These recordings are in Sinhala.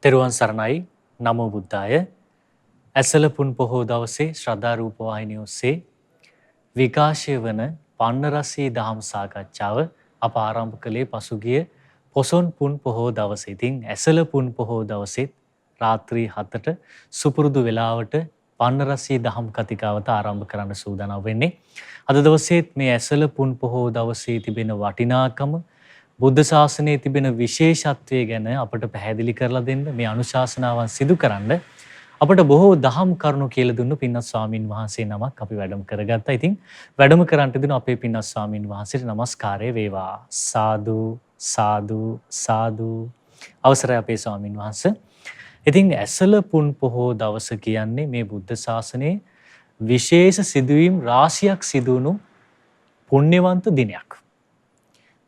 තෙරුවන් සරණයි. නමෝ බුද්ධාය. ඇසළ පුන් පොහෝ දවසේ ශ්‍රද්ධා රූප වාහිනිය ඔස්සේ විකාශය වන පන්නරසී දහම් සාකච්ඡාව අප ආරම්භ කළේ පසුගිය පොසොන් පුන් පොහෝ දවසේ. ඉතින් ඇසළ පුන් පොහෝ දවසෙත් රාත්‍රී 7ට සුපුරුදු වේලාවට පන්නරසී දහම් කතිකාවත ආරම්භ කරන්න සූදානම් වෙන්නේ. අද දවසේත් මේ ඇසළ පුන් පොහෝ දවසේ තිබෙන වටිනාකම, බුද්ධ ශාසනයේ තිබෙන විශේෂත්වය ගැන අපට පැහැදිලි කරලා දෙන්න, මේ අනුශාසනාවන් සිදු කරන්න අපට බොහෝ දහම් කරුණු කියලා දුන්නු පින්වත් ස්වාමින් වහන්සේ නමක් අපි වැඩම කරගත්තා. ඉතින් වැඩම කරන්ට දෙන අපේ පින්වත් ස්වාමින් වහන්සේට নমස්කාරය වේවා. සාදු සාදු සාදු. අවසරයි අපේ ස්වාමින් වහන්සේ. ඉතින් ඇසළ පුන් පොහෝ දවස කියන්නේ මේ බුද්ධ ශාසනයේ විශේෂ සිදුවීම් රාශියක් සිදු වුණු පුණ්‍යවන්ත දිනයක්.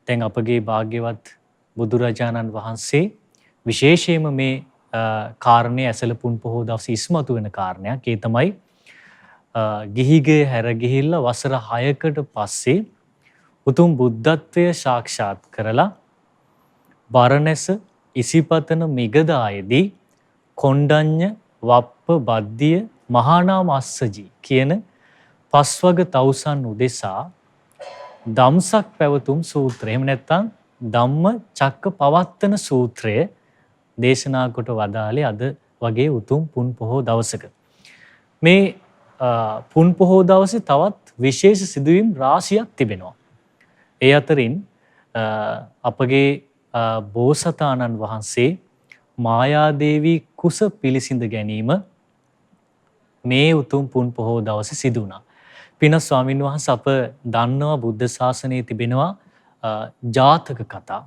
දැන් අපගේ භාග්‍යවත් බුදුරජාණන් වහන්සේ විශේෂයෙන්ම මේ කාරණේ ඇසළ පුන් පොහෝ දවසේ ඉස්මතු වෙන කාරණයක්. ඒ තමයි ගිහිගේ හැර ගිහිල්ලා වසර 6කට පස්සේ උතුම් බුද්ධත්වය සාක්ෂාත් කරලා බරණැස ඉසිපතන මිගදායේදී කොණ්ඩඤ්ඤ වප්ප බද්දිය මහානාම අස්සජි කියන පස්වග තවුසන් උදෙසා ධම්සක් පැවතුම් සූත්‍රය, එහෙම නැත්නම් ධම්ම චක්ක පවත්තන සූත්‍රය දේශනා කොට වදාළේ අද වගේ උතුම් පුන් පොහෝ දවසක. මේ පුන් පොහෝ දවසේ තවත් විශේෂ සිදුවීම් රාශියක් තිබෙනවා. ඒ අතරින් අපගේ බෝසතාණන් වහන්සේ මායාදේවී කුස පිළිසිඳ ගැනීම මේ උතුම් පුන් පොහෝ දවසේ සිදු වුණා. පින ස්වාමීන් වහන්සේ අප දන්නවා බුද්ධ ශාසනයේ තිබෙනවා ජාතක කතා.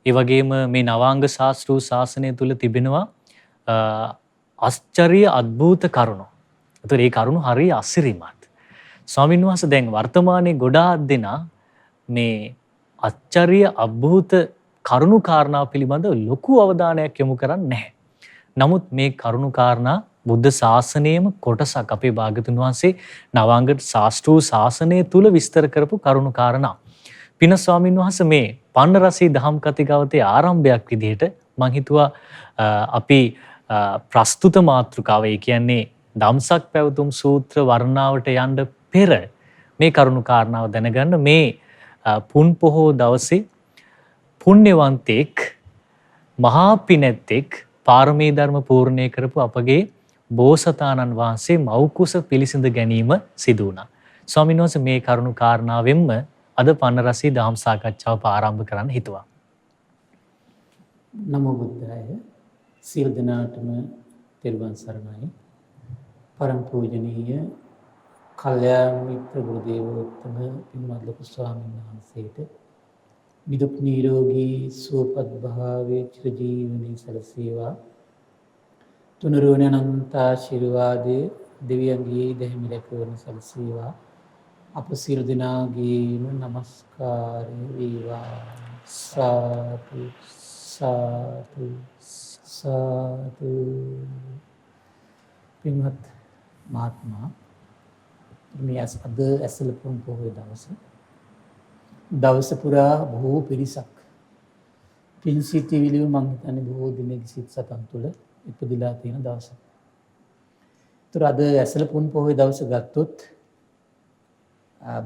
ඒ වගේම මේ නවාංග ශාස්ත්‍රූ ශාසනය තුල තිබෙනවා ආශ්චර්ය අద్భుත කරුණු. ඒතර මේ කරුණු හරිය අසිරිමත්. ස්වාමීන් වහන්සේ දැන් වර්තමානයේ ගොඩාක් දෙනා මේ ආශ්චර්ය අద్భుත කරුණු කාරණා පිළිබඳව ලොකු අවධානයක් යොමු කරන්නේ නැහැ. නමුත් මේ කරුණු කාරණා බුද්ධ ශාසනයේම කොටසක්. අපේ භාග්‍යතුන් වහන්සේ නවාංග ශාස්ත්‍රූ ශාසනය තුල විස්තර කරපු කරුණු කාරණා. පින ස්වාමීන් වහන්සේ මේ පන්නරසී දහම් කතිකාවතේ ආරම්භයක් විදිහට මම හිතුවා අපි ප්‍රස්තුත මාතෘකාව, ඒ කියන්නේ ධම්සක් පැවතුම් සූත්‍ර වර්ණාවට යන්න පෙර මේ කරුණු කාරණාව දැනගන්න. මේ පුන් පොහෝ දවසේ පුණ්‍යවන්තෙක්, මහා පිනැත්තෙක්, පාරමී ධර්ම පූර්ණේ කරපු අපගේ බෝසතාණන් වහන්සේ මව්කුස පිළිසිඳ ගැනීම සිදු වුණා. ස්වාමීන් වහන්සේ මේ කරුණු කාරණාවෙන්ම අද පන්නරසී දහම් සාකච්ඡාව ආරම්භ කරන්න හිතුවා. නමෝ බුද්ධාය. සියලු දෙනාටම තෙරුවන් සරණයි. පරම පූජනීය කල්යාණ මිත්‍ර ගුරු දේවෝත්තම පින්වත් ලොකු ස්වාමීන් වහන්සේට නිදුක් නිරෝගී සුවපත් භාවයේ චිරජීවනයේ සැලසේවා. තුනුරුවන අනන්ත ආශිර්වාදයේ දෙවියන්ගේ දෙහිමි රැකවරන සැලසේවා. අප සියලු දෙනාගේම নমස්කාරය වේවා. සාදු සාදු සාදු. පින්වත් මහත්මයා, මේ අද ඇසළ පුන් පොහොය දවස පුරා බොහෝ පිරිසක් පින් සිතිවිලිව මං හිතන්නේ බොහෝ දිනක සිත් සතන් තුළ ඉපදිලා තියෙන දවසක්. ඒතර අද ඇසළ පුන් පොහොය දවස ගත්තොත්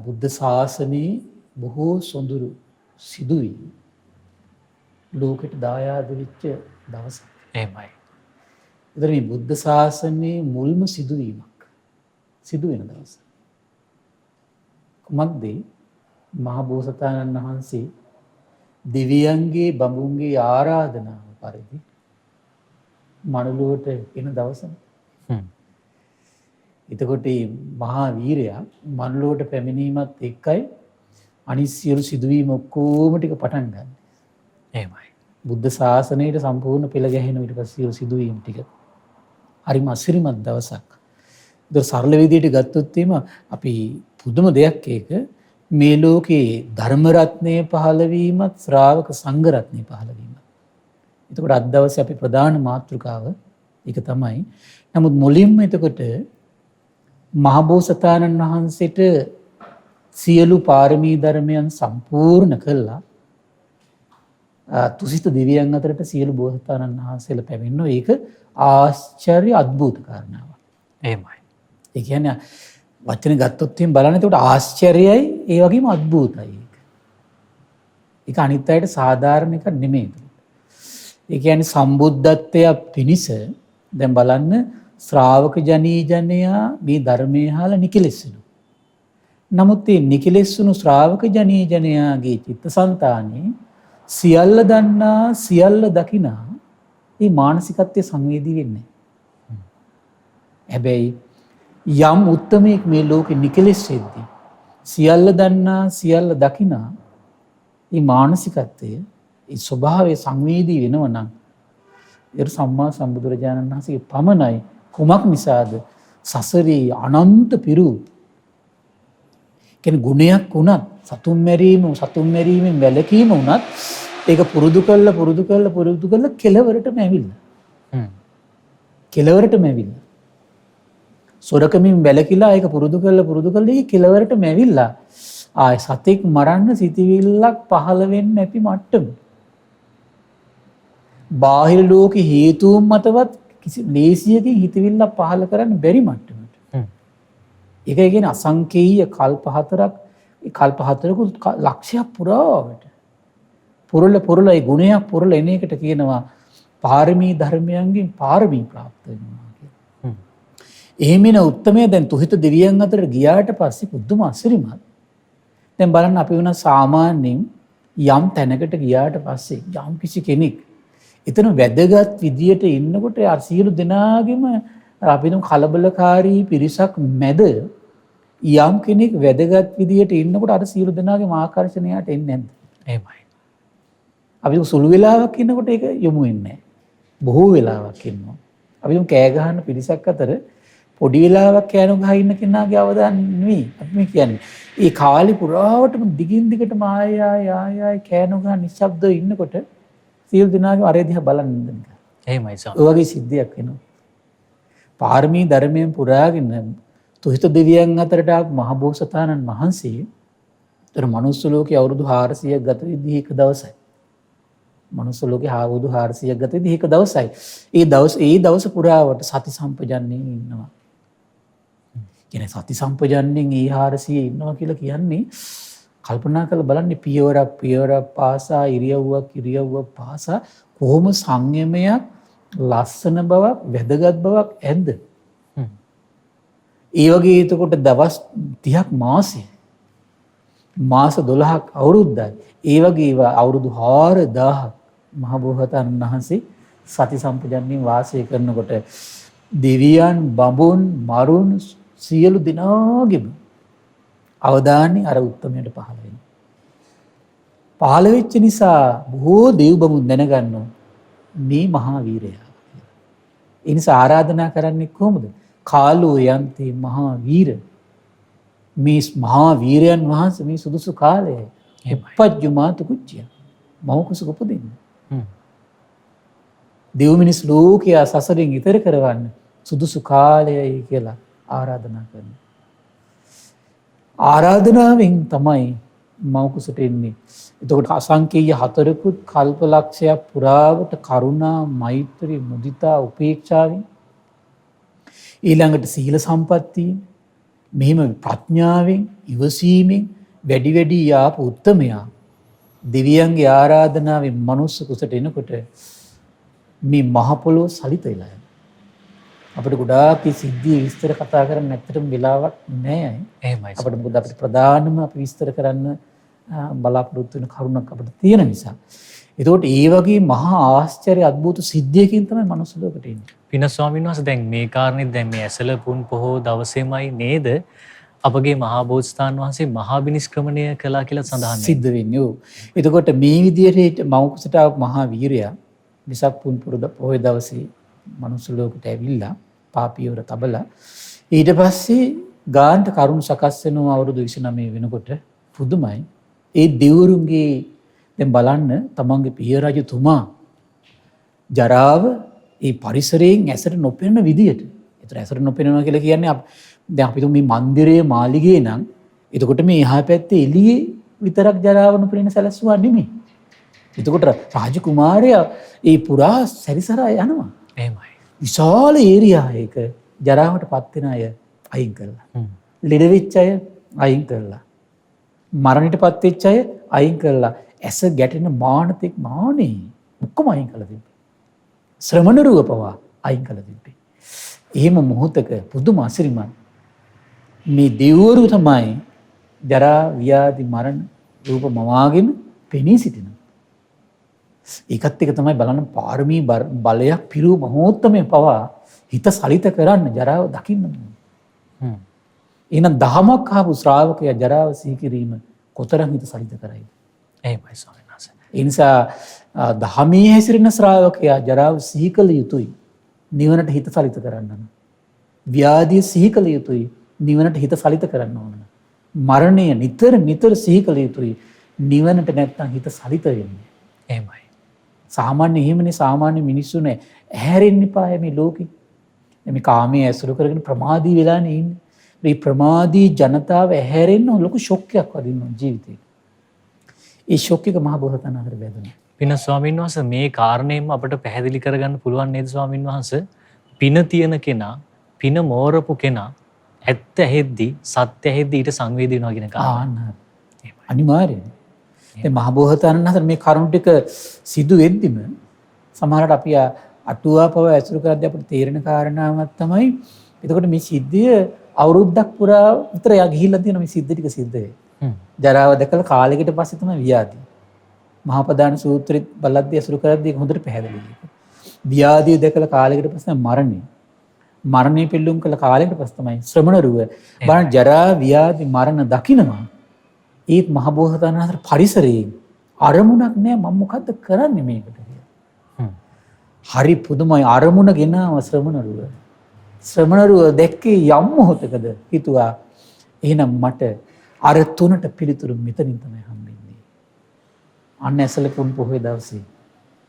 බුද්ධ ශාසනයේ බොහෝ සොඳුරු සිදුවීම් ලෝකෙට දායාද වෙච්ච දවසක්. එහෙමයි. ඒතර මේ බුද්ධ ශාසනයේ මුල්ම සිදුවීමක් සිදු වෙන දවස. කුමක්ද? මහා බෝසතාණන් වහන්සේ දෙවියන්ගේ බඹුන්ගේ ආරාධනාව පරිදි මනුලොවට එන දවස. එතකොට මේ මහා වීරයා මනුලොවට පැමිණීමත් එක්කයි අනිත් සියලු සිදුවීම් ඔක්කොම ටික පටන් ගන්න. එහෙමයි. බුද්ධ ශාසනයට සම්පූර්ණ පෙළ ගැහෙන ඊට පස්සේ සියලු සිදුවීම් ටික හරිම අසිරිමත් දවසක්. ඒක සරල විදිහට ගත්තොත් එීම අපි පුදුම දෙයක් ඒක. මේ ලෝකේ ධර්ම රත්නයේ පහළ වීමත් ශ්‍රාවක සංඝ රත්නයේ පහළ වීමත්. එතකොට අද දවසේ අපි ප්‍රධාන මාතෘකාව ඒක තමයි. නමුත් මුලින්ම එතකොට මහබෝසතාණන් වහන්සේට සියලු පාරමී ධර්මයන් සම්පූර්ණ කළා තුසිත දෙවියන් අතරට සියලු බෝසතාණන් වහන්සේලා පැමිණෙනවා. ඒක ආශ්චර්ය අద్భుත කාරණාවක්. එහෙමයි. ඒ කියන්නේ වචන ගත්තොත් එහෙනම් බලන්න එතකොට ආශ්චර්යයි ඒ වගේම අద్భుතයි ඒක. ඒක අනිත් අයට සාධාරණ එකක් නෙමෙයි. ඒ කියන්නේ සම්බුද්ධත්වය පිණිස දැන් බලන්න ශ්‍රාවක ජනීජනයා මේ ධර්මයේ අහලා නිකලෙස්සුණු. නමුත් මේ නිකලෙස්සුණු ශ්‍රාවක ජනීජනයාගේ චිත්තසංතානේ සියල්ල දන්නා සියල්ල දකිනා මේ මානසිකත්වයේ සංවේදී වෙන්නේ. හැබැයි යම් උත්තමයෙක් මේ ලෝකෙ නිකලෙස් වෙද්දී සියල්ල දන්නා සියල්ල දකිනා මේ මානසිකත්වය ඒ ස්වභාවයේ සංවේදී වෙනව නම් ඒ සම්මා සම්බුදුරජාණන් වහන්සේගේ පමණයි. කුමක් නිසාද? සසරේ අනන්ත පිරු කියන්නේ ගුණයක් වුණත් සතුන් මැරීමෙන් වැළකීම වුණත් ඒක පුරුදු කළා කෙලවරටම ඇවිල්ලා. කෙලවරටම ඇවිල්ලා. සොරකමින් වැළකීලා ඒක පුරුදු කළා ඒක කෙලවරටම ඇවිල්ලා. ආය සතෙක් මරන්න සිටිවිල්ලක් පහළ වෙන්නේ නැති මට්ටම. බාහිර ලෝක හේතුන් මතවත් කිසි ලේසියකින් හිතවිල්ලක් පහළ කරන්න බැරි මට්ටමට. ඒක කියන්නේ අසංකේය කල්ප හතරක්. ඒ කල්ප හතරකුත් ලක්ෂයක් පුරාවට පුරල ඒ ගුණයක් පුරල එන එකට කියනවා පාරමී ධර්මයන්ගෙන් පාරමී પ્રાપ્ત වෙනවා කියලා. එහෙමින උත්තමය දැන් තුහිත දෙවියන් අතර ගියාට පස්සේ පුදුම අසිරිමත්. දැන් බලන්න අපි වුණා සාමාන්‍යයෙන් යම් තැනකට ගියාට පස්සේ යම් කිසි කෙනෙක් එතන වැදගත් විදියට ඉන්නකොට අර සියලු දෙනාගේම අපි දුම් කලබලකාරී පිරිසක් මැද යම් කෙනෙක් වැදගත් විදියට ඉන්නකොට අර සියලු දෙනාගේම ආකර්ෂණයට එන්නේ නැද්ද? එහෙමයි. අපි සුළු වෙලාවක් ඉන්නකොට ඒක යොමු වෙන්නේ නැහැ. බොහෝ වෙලාවක් ඉන්නවා. අපි දුම් කෑ ගහන පිරිසක් අතර පොඩි වෙලාවක් කෑනු ගහ ඉන්න කෙනාගේ අවධානය නෙවෙයි. අපි මේ කියන්නේ ඒ කාලේ පුරාවටම දිගින් දිගටම ආය කෑනු ගහ නිශ්ශබ්දව ඉන්නකොට සියලු දෙනාගේ අරේ දිහා බලන්න ඉඳන්. එහෙමයි සම්. ඒ වගේ සිද්ධියක් වෙනවා. පාරමී ධර්මයෙන් පුරාගෙන තුහිත දෙවියන් අතරට ආපු මහබෝසතාණන් වහන්සේ තර මනුස්ස ලෝකේ අවුරුදු 400ක් ගත වෙද්දී එක දවසයි. මනුස්ස ලෝකේ අවුරුදු 400ක් ගත වෙද්දී එක දවසයි. ඒ දවස පුරාවට සති සම්පජන්ණයෙන් ඉන්නවා. කියන්නේ සති සම්පජන්ණයෙන් ඒ 400 ඉන්නවා කියලා කියන්නේ කල්පනා කරලා බලන්න පියවරක් පාසා ඉරියව්වක් පාසා කොහොම සංයමයක් ලස්සන බවක් වැදගත් බවක් ඇද්ද? ඒ වගේ එතකොට දවස් 30ක් මාස 12ක් අවුරුද්දක් ඒ වගේ අවුරුදු 4000ක් මහ බෝසතාණන් වහන්සේ සති සම්පජන්ණයෙන් වාසය කරනකොට දෙවියන් බඹුන් මරුන් සියලු දෙනාගේම අවධානය අර උත්තමයට පහළ වෙනවා. පහළ වෙච්ච නිසා බොහෝ දෙව් බඹුන් දැනගන්නවා මේ මහා වීරයා. ඒ නිසා ආරාධනා කරන්නේ කොහොමද? කාලෝ යන්තේ මහා වීර. මේ මහා වීරයන් වහන්සේ මේ සුදුසු කාලයයි. උපජ්ජමාත කුච්චිය. මෞකසක උපදින්න. දෙව් මිනිස් ලෝකයා සසරෙන් ඈතර කරවන්න සුදුසු කාලයයි කියලා ආරාධනා කරනවා. ආරාධනාවෙන් තමයි මෞකසට එන්නේ. එතකොට අසංකේය හතරකුත් කල්ප ලක්ෂයක් පුරාවට කරුණා, මෛත්‍රී, මුදිතා, උපේක්ෂාවෙන් ඊළඟට සීල සම්පත්තිය මෙහිම ප්‍රඥාවෙන් ඉවසීමෙන් වැඩි ආපු උත්තමයා දෙවියන්ගේ ආරාධනාවෙන් මනුස්ස කුසට එනකොට මේ මහ පොළොව සලිත වෙලා යනවා. අපිට ගොඩාක් සිද්ධිය විස්තර කතා කරන්න ඇත්තටම වෙලාවක් නැහැ. එහෙමයි. අපිට මොකද අපිට ප්‍රධානම අපි විස්තර කරන්න බලාපොරොත්තු වෙන කරුණක් අපිට තියෙන නිසා. ඒකෝට ඒ වගේ මහා ආශ්චර්ය අద్భుත සිද්ධියකින් තමයි මනුස්ස ලෝකෙට එන්නේ. පින ස්වාමීන් වහන්සේ දැන් මේ කාරණේ දැන් මේ ඇසළ පුන් පොහෝ දවසේමයි නේද අපගේ මහා බෝසතාණන් වහන්සේ මහා බිනිෂ්ක්‍රමණය කළා කියලා සඳහන් සිද්ධ වෙන්නේ. ඔව්. එතකොට මේ විදිහට මෞකසට මහා වීරයා විසක් පුන් පුරුද පොහොය දවසේ මනුස්ස ලෝකෙට ඇවිල්ලා පාපියවර තබලා ඊට පස්සේ ගාන්ට කරුණ සකස් වෙනවා අවුරුදු 29 වෙනකොට පුදුමයි. ඒ දෙවරුන්ගේ දැන් බලන්න තමන්ගේ පිය රජතුමා ජරාව ඒ පරිසරයෙන් ඇසට නොපෙනෙන විදියට. ඒතර ඇසට නොපෙනෙනවා කියලා කියන්නේ දැන් අපි මේ මන්දිරයේ මාලිගයේ නම් එතකොට මේ එහා පැත්තේ එළියේ විතරක් ජරාව නොපෙනෙන සැලැස්සුවා නෙමෙයි. එතකොට රාජකුමාරයා ඒ පුරා සැරිසරා යනවා. එහෙමයි. විශාල ඒරියා එක ජරාවට පත් වෙන අය අයින් කරලා. ලෙඩ වෙච්ච අය අයින් කරලා. මරණයට පත් වෙච්ච අය අයින් කරලා. ඇස ගැටෙන මානතික මානේ ඔක්කොම අයින් කළා තිබ්බේ. ශ්‍රමණ රුව පවා අයින් කළා තිබ්බේ. එහෙම මොහොතක පුදුම අසිරිමත් මේ දෙවිවරු තමයි ජරා ව්‍යාධි මරණ රූප මවාගෙන පෙනී සිටිනවා. ඒකත් එක තමයි බලන්න පාරමී බලයක් පිරූ මොහොතම පවා හිත සලිත කරන්න ජරාව දකින්න ඕනේ. එහෙනම් දහමක් ආපු ශ්‍රාවකයා ජරාව සිහි කිරීම කොතරම් හිත සලිත කරයිද? එහෙමයි ස්වාමීන් වහන්සේ. ඒ නිසා දහමේ හැසිරෙන ශ්‍රාවකයා ජරාව සිහි කළ යුතුයි නිවනට හිත සලිත කරන්න. ව්‍යාධිය සිහි කළ යුතුයි නිවනට හිත සලිත කරන්න ඕන. මරණය නිතර නිතර සිහි කළ යුතුයි නිවනට නැත්තම් හිත සලිත වෙන්නේ. එහෙමයි. සාමාන්‍ය එහෙමනේ සාමාන්‍ය මිනිස්සුනේ ඇහැරෙන්න එපා මේ ලෝකෙ. මේ කාමයේ ඇසුරු කරගෙන ප්‍රමාදී වෙලානේ ඉන්නේ. මේ ප්‍රමාදී ජනතාව ඇහැරෙන්න ලොකු ෂොක් එකක් වදිනවා ජීවිතේ. ඒ ෂොක් එක මහ බෝසතාණන්ට වැදුණා. පින ස්වාමීන් වහන්සේ මේ කාරණේම අපිට පැහැදිලි කරගන්න පුළුවන් නේද ස්වාමීන් වහන්සේ? පින තියෙන කෙනා, පින මෝරපු කෙනා ඇත්ත ඇහෙද්දි, සත්‍ය ඇහෙද්දි ඊට සංවේදී වෙනවා කියන කාරණා. අනිවාර්යයෙන්. ඒ මහ බෝසතාණන් වහන්සේ මේ කරුණ ටික සිදු වෙද්දිම සමහරවිට අපි අටුවා පව ඇසුරු කරද්දී අපිට තේරෙන කාරණාවක් තමයි එතකොට මේ සිද්ධිය අවුරුද්දක් පුරා විතර යා ගිහිල්ලා තියෙන මේ සිද්ධි ටික සිද්ධ වෙයි. ජරාව දැකලා කාලයකට පස්සේ තමයි ව්‍යාධි. මහා ප්‍රධාන සූත්‍රෙත් බලද්දී අසුරු කරද්දී හොඳට පැහැදිලි. ව්‍යාධිය දැකලා කාලයකට පස්සේ මරණය. මරණය පිළිලුම් කළ කාලයකට පස්සේ තමයි ශ්‍රමණ රුව. බලන්න ජරා ව්‍යාධි මරණ දකින්නවා. ඒත් මහ බෝසතාණන් වහන්සේ පරිසරයේ අරමුණක් නෑ මම මොකද්ද කරන්නේ මේකට කියලා. හරි පුදුමයි අරමුණ ගෙනාව ශ්‍රමණ රුව. ශ්‍රමණ රුව දැක්කේ යම් මොහොතකද හිතුවා එහෙනම් මට අර තුනට පිළිතුරු මෙතනින් තමයි හම්බෙන්නේ. අන්න ඇසල පුන් පොහොය දවසේ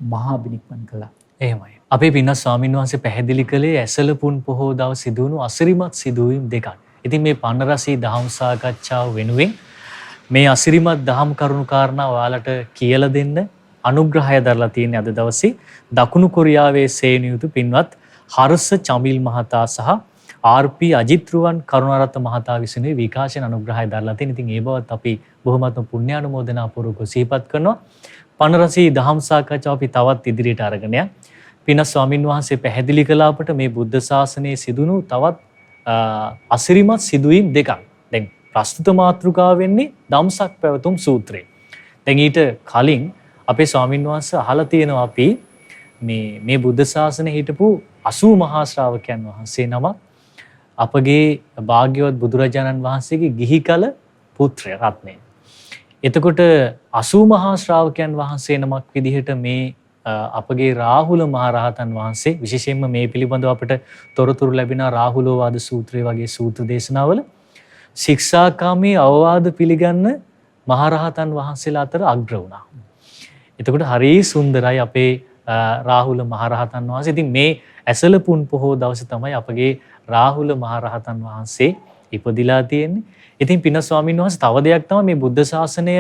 මහා බිනික්මන් කළා. එහෙමයි. අපේ පින්වත් ස්වාමීන් වහන්සේ පැහැදිලි කළේ ඇසල පුන් පොහොය දවස් සිදුවුණු අසිරිමත් සිදුවීම් දෙකක්. ඉතින් මේ පන්නරසී දහම් සාකච්ඡාව වෙනුවෙන් මේ අසිරිමත් දහම් කරුණු කාරණා ඔයාලට කියලා දෙන්න අනුග්‍රහය දරලා තියෙන අද දවසේ දකුණු කොරියාවේ සේනියුතු පින්වත් හර්ෂ චමිල් මහතා සහ ආර්.පී. අජිත්රුවන් කරුණාරත්න මහතා විසින් විකාශන අනුග්‍රහය දරලා තියෙන. ඉතින් ඒ බවත් අපි බොහොමත්ම පුණ්‍යානුමෝදනා පූර්වකව සිහිපත් කරනවා. පන්නරසී දහම් සාකච්ඡාව අපි තවත් ඉදිරියට අරගෙන යන්න. පින්වත් ස්වාමින් වහන්සේ පැහැදිලි කළ අපට මේ බුද්ධ ශාසනයේ සිදුණු තවත් අසිරිමත් සිදුවීම් දෙකක්. දැන් ප්‍රස්තුත මාතෘකාව වෙන්නේ ධම්සක් පැවතුම් සූත්‍රය. දැන් ඊට කලින් අපේ ස්වාමින් වහන්සේ අහලා තියෙනවා අපි මේ බුද්ධ ශාසනයේ හිටපු 80 මහා ශ්‍රාවකයන් වහන්සේ නමක් අපගේ භාග්‍යවත් බුදුරජාණන් වහන්සේගේ ගිහි කල පුත්‍රය රත්නය. එතකොට 80 මහා ශ්‍රාවකයන් වහන්සේ නමක් විදිහට මේ අපගේ රාහුල මහරහතන් වහන්සේ විශේෂයෙන්ම මේ පිළිබඳව අපට තොරතුරු ලැබෙන රාහුලෝවාද සූත්‍රය වගේ සූත්‍ර දේශනාවල ශික්ෂාකාමී අවවාද පිළිගන්න මහරහතන් වහන්සේලා අතර අග්‍ර වුණා. එතකොට හරි සුන්දරයි අපේ රාහුල මහරහතන් වහන්සේ. ඉතින් මේ ඇසල පුන් පොහෝ දවසේ තමයි අපගේ රාහුල මහරහතන් වහන්සේ ඉපදිලා තියෙන්නේ. ඉතින් පින ස්වාමීන් වහන්සේ තව දෙයක් තමයි මේ බුද්ධ ශාසනය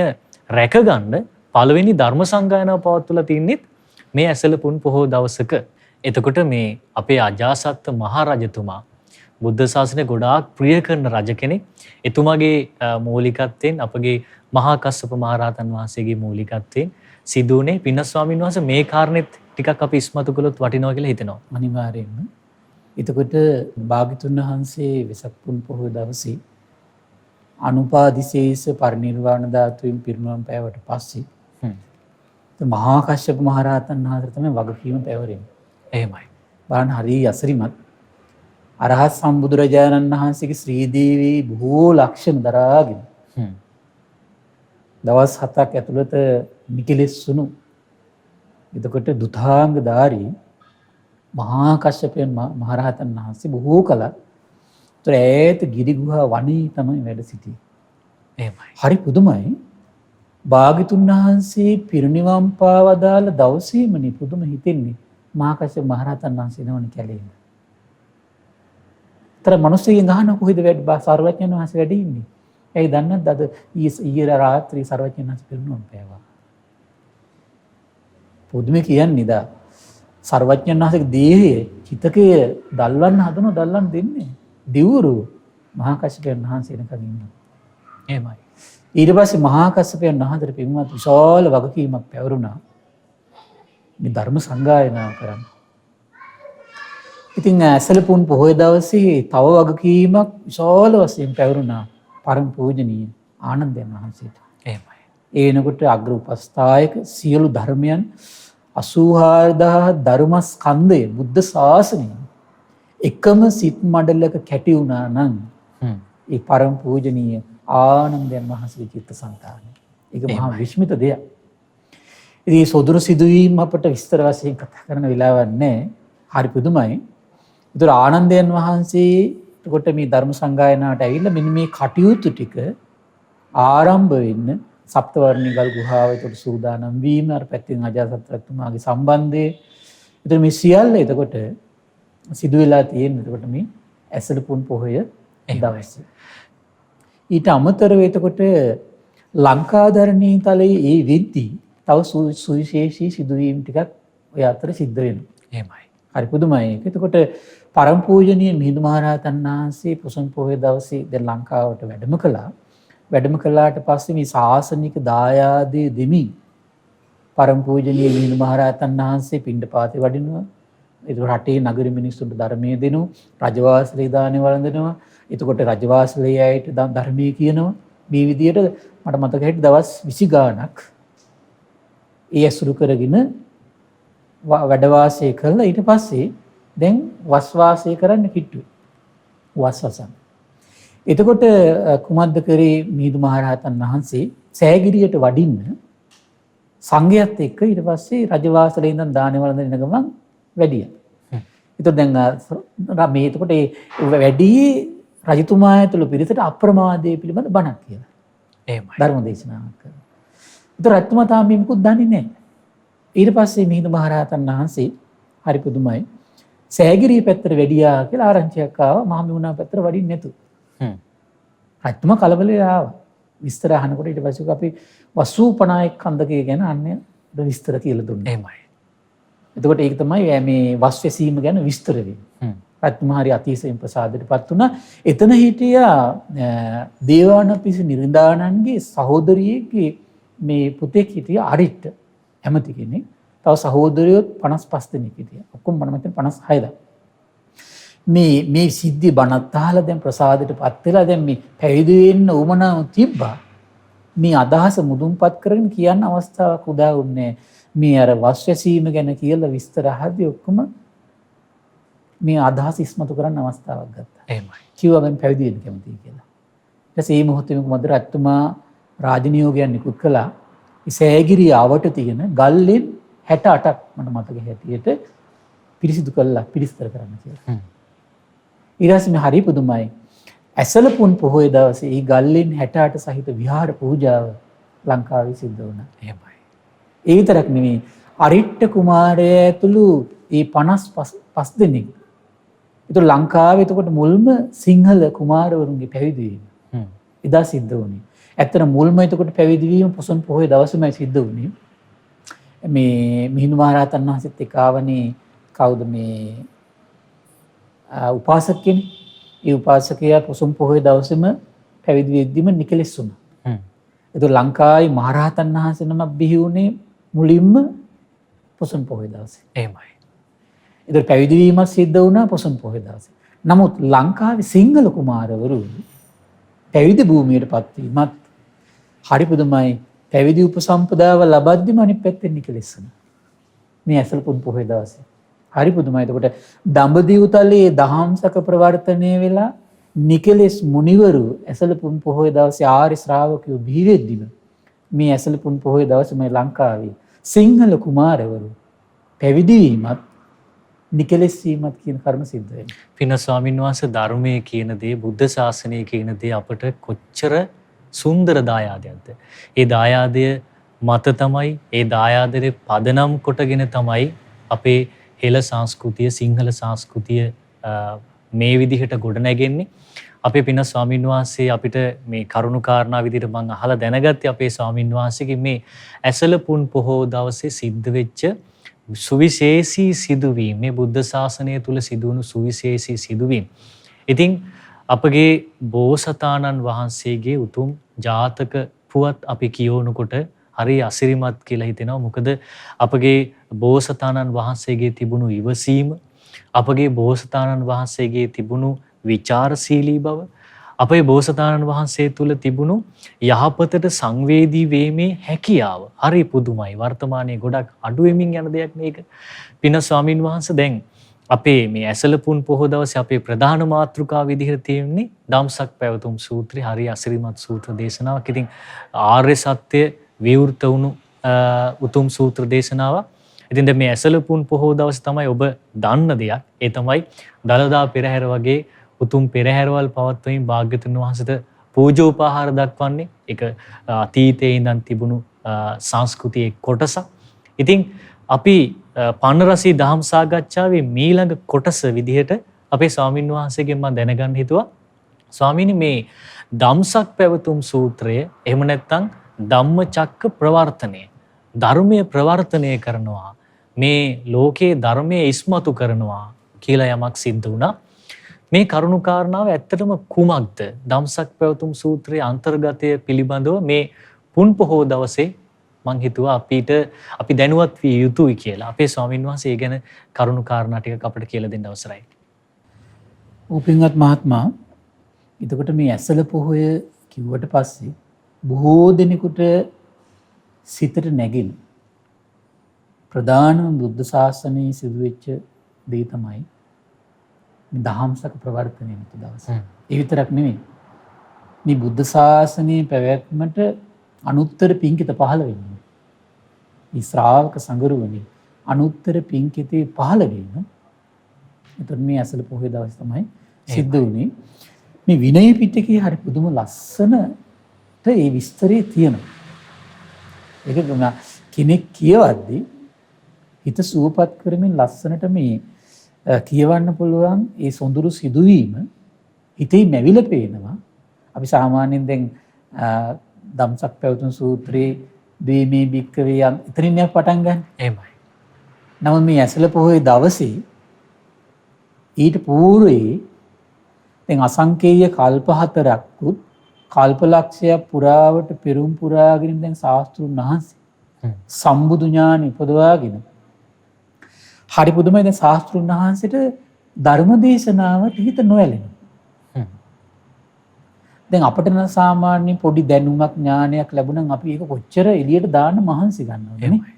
රැකගන්න පළවෙනි ධර්ම සංගායනාව පවත්වලා තින්නේ මේ ඇසල පුන් පොහෝ දවසක. එතකොට මේ අපේ අජාසත් මහරජතුමා බුද්ධ ශාසනය ගොඩාක් ප්‍රිය කරන රජ කෙනෙක්. එතුමාගේ මූලිකත්වයෙන් අපගේ මහා කස්සප මහරහතන් වහන්සේගේ මූලිකත්වයෙන් සිදුුනේ පින්න ස්වාමීන් වහන්සේ මේ කාරණෙත් ටිකක් අපි ඉස්මතු කළොත් වටිනවා කියලා හිතෙනවා. අනිවාර්යයෙන්ම. එතකොට භාග්‍යතුන් වහන්සේ වෙසක් පුන් පොහොය දවසේ අනුපාදිශේෂ පරිනිර්වාණ ධාතුවෙන් පිරිනමන පෑවට පස්සේ මහා කශ්‍යප මහරහතන් වහන්සේ තමයි වගකීම පැවරෙන්නේ. එහෙමයි. බලන්න හරි අසිරිමත් අරහත් සම්බුදුරජාණන් වහන්සේගේ ශ්‍රී දේවී බොහෝ ලක්ෂණ දරාගෙන දවස් 7ක් ඇතුළත නිකලෙස්සුණු එතකොට දුතාංගධාරී මහා කශ්‍යපයන් මහරහතන් වහන්සේ බොහෝ කලක් ඒතර ඈත ගිරි ගුහා වනයේ තමයි වැඩ සිටියේ. එහෙමයි. හරි පුදුමයි. භාග්‍යතුන් වහන්සේ පිරිනිවන් පාවදාල දවසේමනේ පුදුම හිතෙන්නේ මහා කශ්‍යප මහරහතන් වහන්සේ නෝනේ කැලේම. තර මිනිස්සුන්ගෙන් අහන කොහෙද වැඩ සර්වඥයන් වහන්සේ වැඩ ඉන්නේ. ඇයි දන්නේද අද ඊයේ රාත්‍රී සර්වඥයන් වහන්සේ පිරිනිවන් පෑවා. පුදුමේ කියන්නේ නිදා. සර්වඥාන් වහන්සේගේ දේහයේ චිතකයේ දල්වන්න හදනවා දල්වන්න දෙන්නේ. දිවුරු මහා කස්සපයන් වහන්සේ එනකන් ඉන්නවා. එහෙමයි. ඊට පස්සේ මහා කස්සපයන් වහන්සේට පින්වත් විශාල වගකීමක් පැවරුණා. මේ ධර්ම සංගායනා කරන්න. ඉතින් ඇසලපුන් පොහොය දවසේ තව වගකීමක් විශාල වශයෙන් පැවරුණා පරම පූජනීය ආනන්දයන් වහන්සේට. එහෙමයි. ඒ වෙනකොට අග්‍ර උපස්ථායක සියලු ධර්මයන් 84000 ධර්මස්කන්ධය බුද්ධ ශාසනය එකම සිත් මඩලක කැටි වුණා නම් ඒ පරම පූජනීය ආනන්දයන් වහන්සේගේ චිත්තසංතානය. ඒක මහා විස්මිත දෙයක්. ඉතින් සොදුරු සිදුවීම් අපට විස්තර වශයෙන් කතා කරන වෙලාවක් නැහැ. හරි පුදුමයි. ඒතර ආනන්දයන් වහන්සේ කොට මේ ධර්ම සංගායනාවට ඇවිල්ලා මෙන්න මේ කටයුතු ටික ආරම්භ වෙන්න සප්තවර්ණී ගල් ගුහාවට සූදානම් වීම අර පැත්තෙන් අජාසත් රජතුමාගේ සම්බන්ධය. ඒතර මේ සියල්ල එතකොට සිදු වෙලා තියෙන්නේ එතකොට මේ ඇසලපුන් පොහොය දවසේ. ඊට අමතරව එතකොට ලංකාධරණී තලයේ ඒ වෙද්දී තව සුවිශේෂී සිදුවීම් ටිකක් ඔය අතර සිද්ධ වෙනවා. එහෙමයි. හරි පුදුමයි. එතකොට පරම පූජනීය මිහිඳු මහරහතන් වහන්සේ පොසොන් පොහොය දවසේ දැන් ලංකාවට වැඩම කළා. වැඩම කළාට පස්සේ මේ ශාසනික දායාදේ දෙමින් පරම පූජනීය මිහිඳු මහරහතන් වහන්සේ පිණ්ඩපාතේ වඩිනවා. ඒක රටේ නගර මිනිස්සුන්ට ධර්මයේ දෙනවා. රජවාසලේ දානේ වළඳනවා. එතකොට රජවාසලේ අයට ධර්මයේ කියනවා. මේ විදිහට මට මතක හිටිය දවස් 20 ගාණක් ඒ ඇසුරු කරගෙන වැඩ වාසය කළා. ඊට පස්සේ දැන් වස් වාසය කරන්න කිට්ටුයි. වස්වසන්. එතකොට කුමද්ද කරේ මිහිඳු මහරහතන් වහන්සේ සෑගිරියට වඩින්න සංඝයාත් එක්ක ඊට පස්සේ රජවාසලේ ඉඳන් දානේ වළඳන ගමන් වැඩියා. ඒතකොට දැන් මේ එතකොට ඒ වැඩි රජතුමා ඇතුළු පිරිසට අප්‍රමාදයේ පිළිබඳ බණක් කියලා. එහෙමයි. ධර්ම දේශනාවක් කරනවා. ඒතර රජතුමා තාම මේක දන්නේ නැහැ. ඊට පස්සේ මිහිඳු මහරහතන් වහන්සේ හරි පුදුමයි සෑගිරිය පැත්තට වැඩියා කියලා ආරංචියක් ආවා. මහමෙවුනා පැත්තට වඩින්න නැතු. රජතුමා කලබලේ ආවා. විස්තර අහනකොට ඊට පස්සේ අපි 85 කන්දකය ගැන අන්නේ විස්තර කියලා දුන්නා. එහෙමයි. එතකොට ඒක තමයි මේ වස් වැසීම ගැන විස්තර වෙන්නේ. රජතුමා හරි අතිශයින් ප්‍රසාදයටපත් වුණා. එතන හිටියා දේවානම්පියති නිරින්දානන්ගේ සහෝදරියගේ මේ පුතෙක් හිටියා අරිට්ට ඇමති කෙනෙක්. තව සහෝදරයොත් 55 දෙනෙක් හිටියා. ඔක්කොම මම හිතන්නේ 56 මේ සිද්ධි බණත් අහලා දැන් ප්‍රසාදයටපත් වෙලා දැන් මේ පැවිදි වෙන්න උවමනාව තිබ්බා. මේ අදහස මුදුන්පත් කරගෙන කියන්න අවස්ථාවක් උදා වුණේ. මේ අර වස්වැසීම ගැන කියලා විස්තර අහද්දී ඔක්කොම මේ අදහස ඉස්මතු කරන්න අවස්ථාවක් ගත්තා. එහෙමයි. කිව්වා මම පැවිදි වෙන්න කැමතියි කියලා. ඊට පස්සේ මේ මොහොතේ මොකද රජතුමා රාජනියෝගයන් නිකුත් කළා. සෑගිරිය ආවට තියෙන ගල්ලෙන් 68ක් මට මතක හැටියට පිරිසිදු කළා පිරිස්තර කරන්න කියලා. ඊට පස්සේ මේ හරි පුදුමයි. ඇසලපුන් පොහොය දවසේ මේ ගල්ලෙන් 68 සහිත විහාර පූජාව ලංකාවේ සිද්ධ වුණා. එහෙමයි. ඒ විතරක් නෙමෙයි අරිට්ට කුමාරයා ඇතුළු මේ 55 දෙනෙක්. ඒතර ලංකාවේ එතකොට මුල්ම සිංහල කුමාරවරුන්ගේ පැවිදි වීම. එදා සිද්ධ වුණේ. ඇත්තට මුල්ම එතකොට පැවිදි වීම පොසොන් පොහොය දවසේමයි සිද්ධ වුණේ. මේ මිහිඳු මහරහතන් වහන්සේත් එක්ක ආවනේ කවුද මේ උපාසක කෙනෙක්. ඒ උපාසකයා පොසොන් පොහොය දවසේම පැවිදි වෙද්දිම නිකලෙස් වුණා. ඒතර ලංකාවේ මහරහතන් වහන්සේ නමක් බිහි වුණේ මුලින්ම පොසොන් පොහොය දවසේ. එහෙමයි. ඒතර පැවිදි වීමක් සිද්ධ වුණා පොසොන් පොහොය දවසේ. නමුත් ලංකාවේ සිංහල කුමාරවරු පැවිදි භූමියටපත් වීමත් හරි පුදුමයි. පැවිදි උපසම්පදාව ලබද්දිම අනිත් පැත්තෙන් නිකලෙස් වුණා. මේ ඇසලපුන් පොහොය දවසේ. හරි පුදුමයි. එතකොට දඹදිව තලයේ දහම්සක ප්‍රවර්තනය වෙලා නිකලෙස් මුනිවරු ඇසලපුන් පොහොය දවසේ ආර්ය ශ්‍රාවකයෝ බිහි වෙද්දිම මේ ඇසලපුන් පොහොය දවසේ මේ ලංකාවේ සිංහල කුමාරවරු පැවිදි වීමත් නිකලෙස් වීමත් කියන කර්ම සිද්ධ වෙනවා. පින ස්වාමීන් වහන්සේ ධර්මයේ කියන දේ බුද්ධ ශාසනය කියන දේ අපට කොච්චර සුන්දර දායාදයක්ද. ඒ දායාදය මත තමයි ඒ දායාදයේ පදනම් කොටගෙන තමයි අපේ හෙළ සංස්කෘතිය සිංහල සංස්කෘතිය මේ විදිහට ගොඩ නැගෙන්නේ. අපේ පින ස්වාමීන් වහන්සේ අපිට මේ කරුණු කාරණා විදිහට මම අහලා දැනගත්තේ අපේ ස්වාමීන් වහන්සේගේ මේ ඇසලපුන් පොහෝ දවසේ සිද්ධ වෙච්ච සුවිශේෂී සිදුවීම්, මේ බුද්ධ ශාසනය තුල සිදුවුණු සුවිශේෂී සිදුවීම්. ඉතින් අපගේ බෝසතාණන් වහන්සේගේ උතුම් ජාතක පුවත් අපි කියවනකොට හරි අසිරිමත් කියලා හිතෙනවා. මොකද අපගේ බෝසතාණන් වහන්සේගේ තිබුණු ඉවසීම, අපගේ බෝසතාණන් වහන්සේගේ තිබුණු විචාරශීලී බව, අපේ බෝසතාණන් වහන්සේ තුල තිබුණු යහපතට සංවේදී වීමේ හැකියාව හරි පුදුමයි. වර්තමානයේ ගොඩක් අඩු වෙමින් යන දෙයක් මේක. පින ස්වාමින් වහන්සේ දැන් අපේ මේ ඇසලපුන් පොහොය දවසේ අපේ ප්‍රධාන මාතෘකාව විදිහට තියෙන්නේ ධම්සක් පැවතුම් සූත්‍රය. හරි අසිරිමත් සූත්‍ර දේශනාවක්. ඉතින් ආර්ය සත්‍ය විවෘත වුණු උතුම් සූත්‍ර දේශනාවක්. ඉතින් දැන් මේ ඇසලපුන් පොහොය දවසේ තමයි ඔබ දන්න දෙයක්. ඒ තමයි දළදා පෙරහැර වගේ උතුම් පෙරහැරවල් පවත්වමින් භාග්‍යවතුන් වහන්සේට පූජෝපහාර දක්වන්නේ. ඒක අතීතයේ ඉඳන් තිබුණු සංස්කෘතියේ කොටසක්. ඉතින් අපි පන්නරසී දහම් සාකච්ඡාවේ මීළඟ කොටස විදිහට අපේ ස්වාමින් වහන්සේගෙන් මම දැනගන්න හිතුවා. ස්වාමීනි, මේ ධම්සක් පැවතුම් සූත්‍රය එහෙම නැත්නම් ධම්මචක්ක ප්‍රවර්තනය, ධර්මයේ ප්‍රවර්තනය කරනවා, මේ ලෝකයේ ධර්මයේ ඉස්මතු කරනවා කියලා යමක් සිද්ධ වුණා. මේ කරුණු කාරණාව ඇත්තටම කුමක්ද? ධම්සක් පැවතුම් සූත්‍රයේ අන්තර්ගතය පිළිබඳව මේ පුන් පොහෝ දවසේ මං හිතුවා අපි දැනුවත් විය යුතුයි කියලා. අපේ ස්වාමින් වහන්සේ ගැන කරුණු කාරණා ටිකක් අපිට කියලා දෙන්න අවසරයි. උපින්වත් මහත්මයා, එතකොට මේ ඇසල පොහොය කිව්වට පස්සේ බොහෝ දෙනෙකුට සිතට නැගෙන ප්‍රධානම බුද්ධ ශාසනයේ සිදුවෙච්ච දේ තමයි මේ දහම්සක ප්‍රවර්තනය වෙච්ච දවස. ඒ විතරක් නෙමෙයි. මේ බුද්ධ ශාසනයේ පැවැත්මට අනුත්තර පින්කිත පහළ වෙන්නේ. මේ ශ්‍රාවක සංගරුවනේ අනුත්තර පින්කිතේ පහළ වීම. එතකොට මේ ඇසල පොහොය දවස් තමයි සිද්ධ වුණේ. මේ විනය පිටකේ හරි පුදුම ලස්සනට ඒ විස්තරේ තියෙනවා. ඒක කෙනෙක් කියවද්දී හිත සුවපත් කරමින් ලස්සනට මේ කියවන්න පුළුවන් ඒ සොඳුරු සිදුවීම හිතේ නැවිලා පේනවා. අපි සාමාන්‍යයෙන් දැන් ධම්සක් පැවතුම් සූත්‍රයේ දීමේ බික්කවේ එතනින් පටන් ගන්න. එහෙමයි. නමුත් මේ ඇසල පොහොය දවසේ ඊට పూర్වයේ දැන් අසංකේය කල්ප 4ක් කල්පලක්ෂයක් පුරාවට පෙරම් පුරාගෙන දැන් ශාස්ත්‍රුන් වහන්සේ සම්බුදු ඥාන උපදවාගෙන හරි පුදුමයි. දැන් ශාස්ත්‍රුන් වහන්සේට ධර්ම දේශනාවට හිත නොඇලෙනවා. දැන් අපිට නම් සාමාන්‍ය පොඩි දැනුමක් ඥානයක් ලැබුණනම් අපි ඒක කොච්චර එළියට දාන්න මහන්සි ගන්නවද නේ?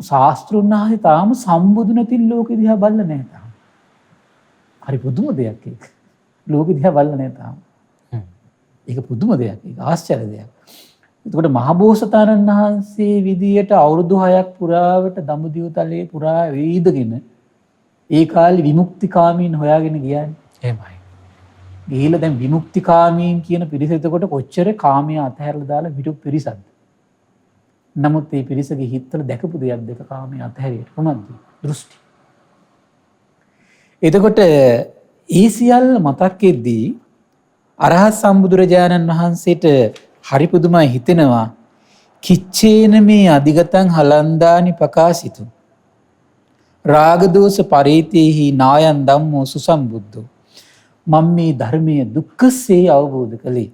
ශාස්ත්‍රුන් වහන්සේ තාම සම්බුදු නැති ලෝකෙ දිහා බලලා නැහැ තාම. හරි පුදුම දෙයක් ඒක. ලෝකෙ දිහා බලලා නැහැ තාම. ඒක පුදුම දෙයක්. ඒක ආශ්චර්ය දෙයක්. එතකොට මහබෝසතාණන් වහන්සේ විදියට අවුරුදු 6ක් පුරාවට දඹදිව තලයේ පුරා වේදගෙන ඒ කාලේ විමුක්තිකාමීන් හොයාගෙන ගියානේ. එහෙමයි. ගිහිල්ලා දැන් විමුක්තිකාමීන් කියන පිරිස එතකොට කොච්චර කාමයේ අතහැරලා දාලා හිටු පිරිසක්ද? නමුත් මේ පිරිසගේ හිතවල දැකපු දෙයක් දෙක කාමයේ අතහැරියට කොහොමද? දෘෂ්ටි. එතකොට ඒ සියල්ල මතක් වෙද්දී අරහත් සම්බුදුරජාණන් වහන්සේට හරි පුදුමයි හිතෙනවා. කිච්චේන මේ අධිගතං හලන්දානි ප්‍රකාශිතු රාග දෝෂ පරිතේහි නායන් ධම්මෝ සුසම්බුද්ධෝ. මම මේ ධර්මයේ දුක්ඛසේ අවබෝධ කළේ.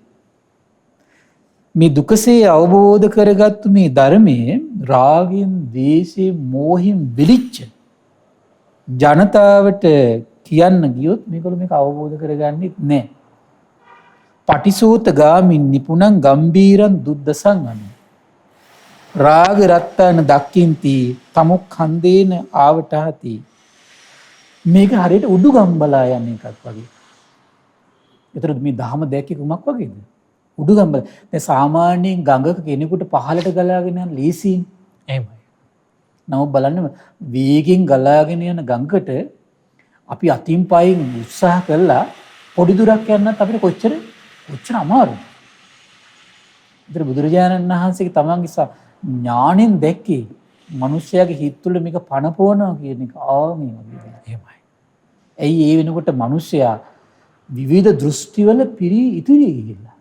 මේ දුකසේ අවබෝධ කරගත්තු මේ ධර්මයේ රාගයෙන්, ද්වේෂයෙන්, මෝහයෙන් විලිච්ච ජනතාවට කියන්න ගියොත් මේගොල්ලෝ මේක අවබෝධ කරගන්නෙත් නැහැ. පටිසෝත ගාමින් නිපුණං ගම්බීරං දුද්දසං අනු රාග රත්තාන දක්කින්ති තමුක් හන්දේන ආවටහති. මේක හරියට උඩු ගම්බලා යන එකක් වගේ. එතකොට මේ දහම දැක්කේ කුමක් වගේද? උඩු ගම්බල. දැන් සාමාන්‍යයෙන් ගඟක කෙනෙකුට පහළට ගලාගෙන යන ලීසින්. එහෙමයි. නමුත් බලන්න වේගෙන් ගලාගෙන යන ගඟකට අපි අතින් පයින් උත්සාහ කළා පොඩි දුරක් යන්නත් අපිට කොච්චර අමාරුද? ඒතර බුදුරජාණන් වහන්සේගේ තමන්ගේ ඥාණයෙන් දැක්කේ මිනිස්යාගේ හිත තුළ මේක පණපවනවා කියන එක ආමේ වගේ දෙයක්. එහෙමයි. ඇයි ඒ වෙනකොට මිනිස්සයා විවිධ දෘෂ්ටිවල පිරී ඉතිරී ගිහිල්ලා.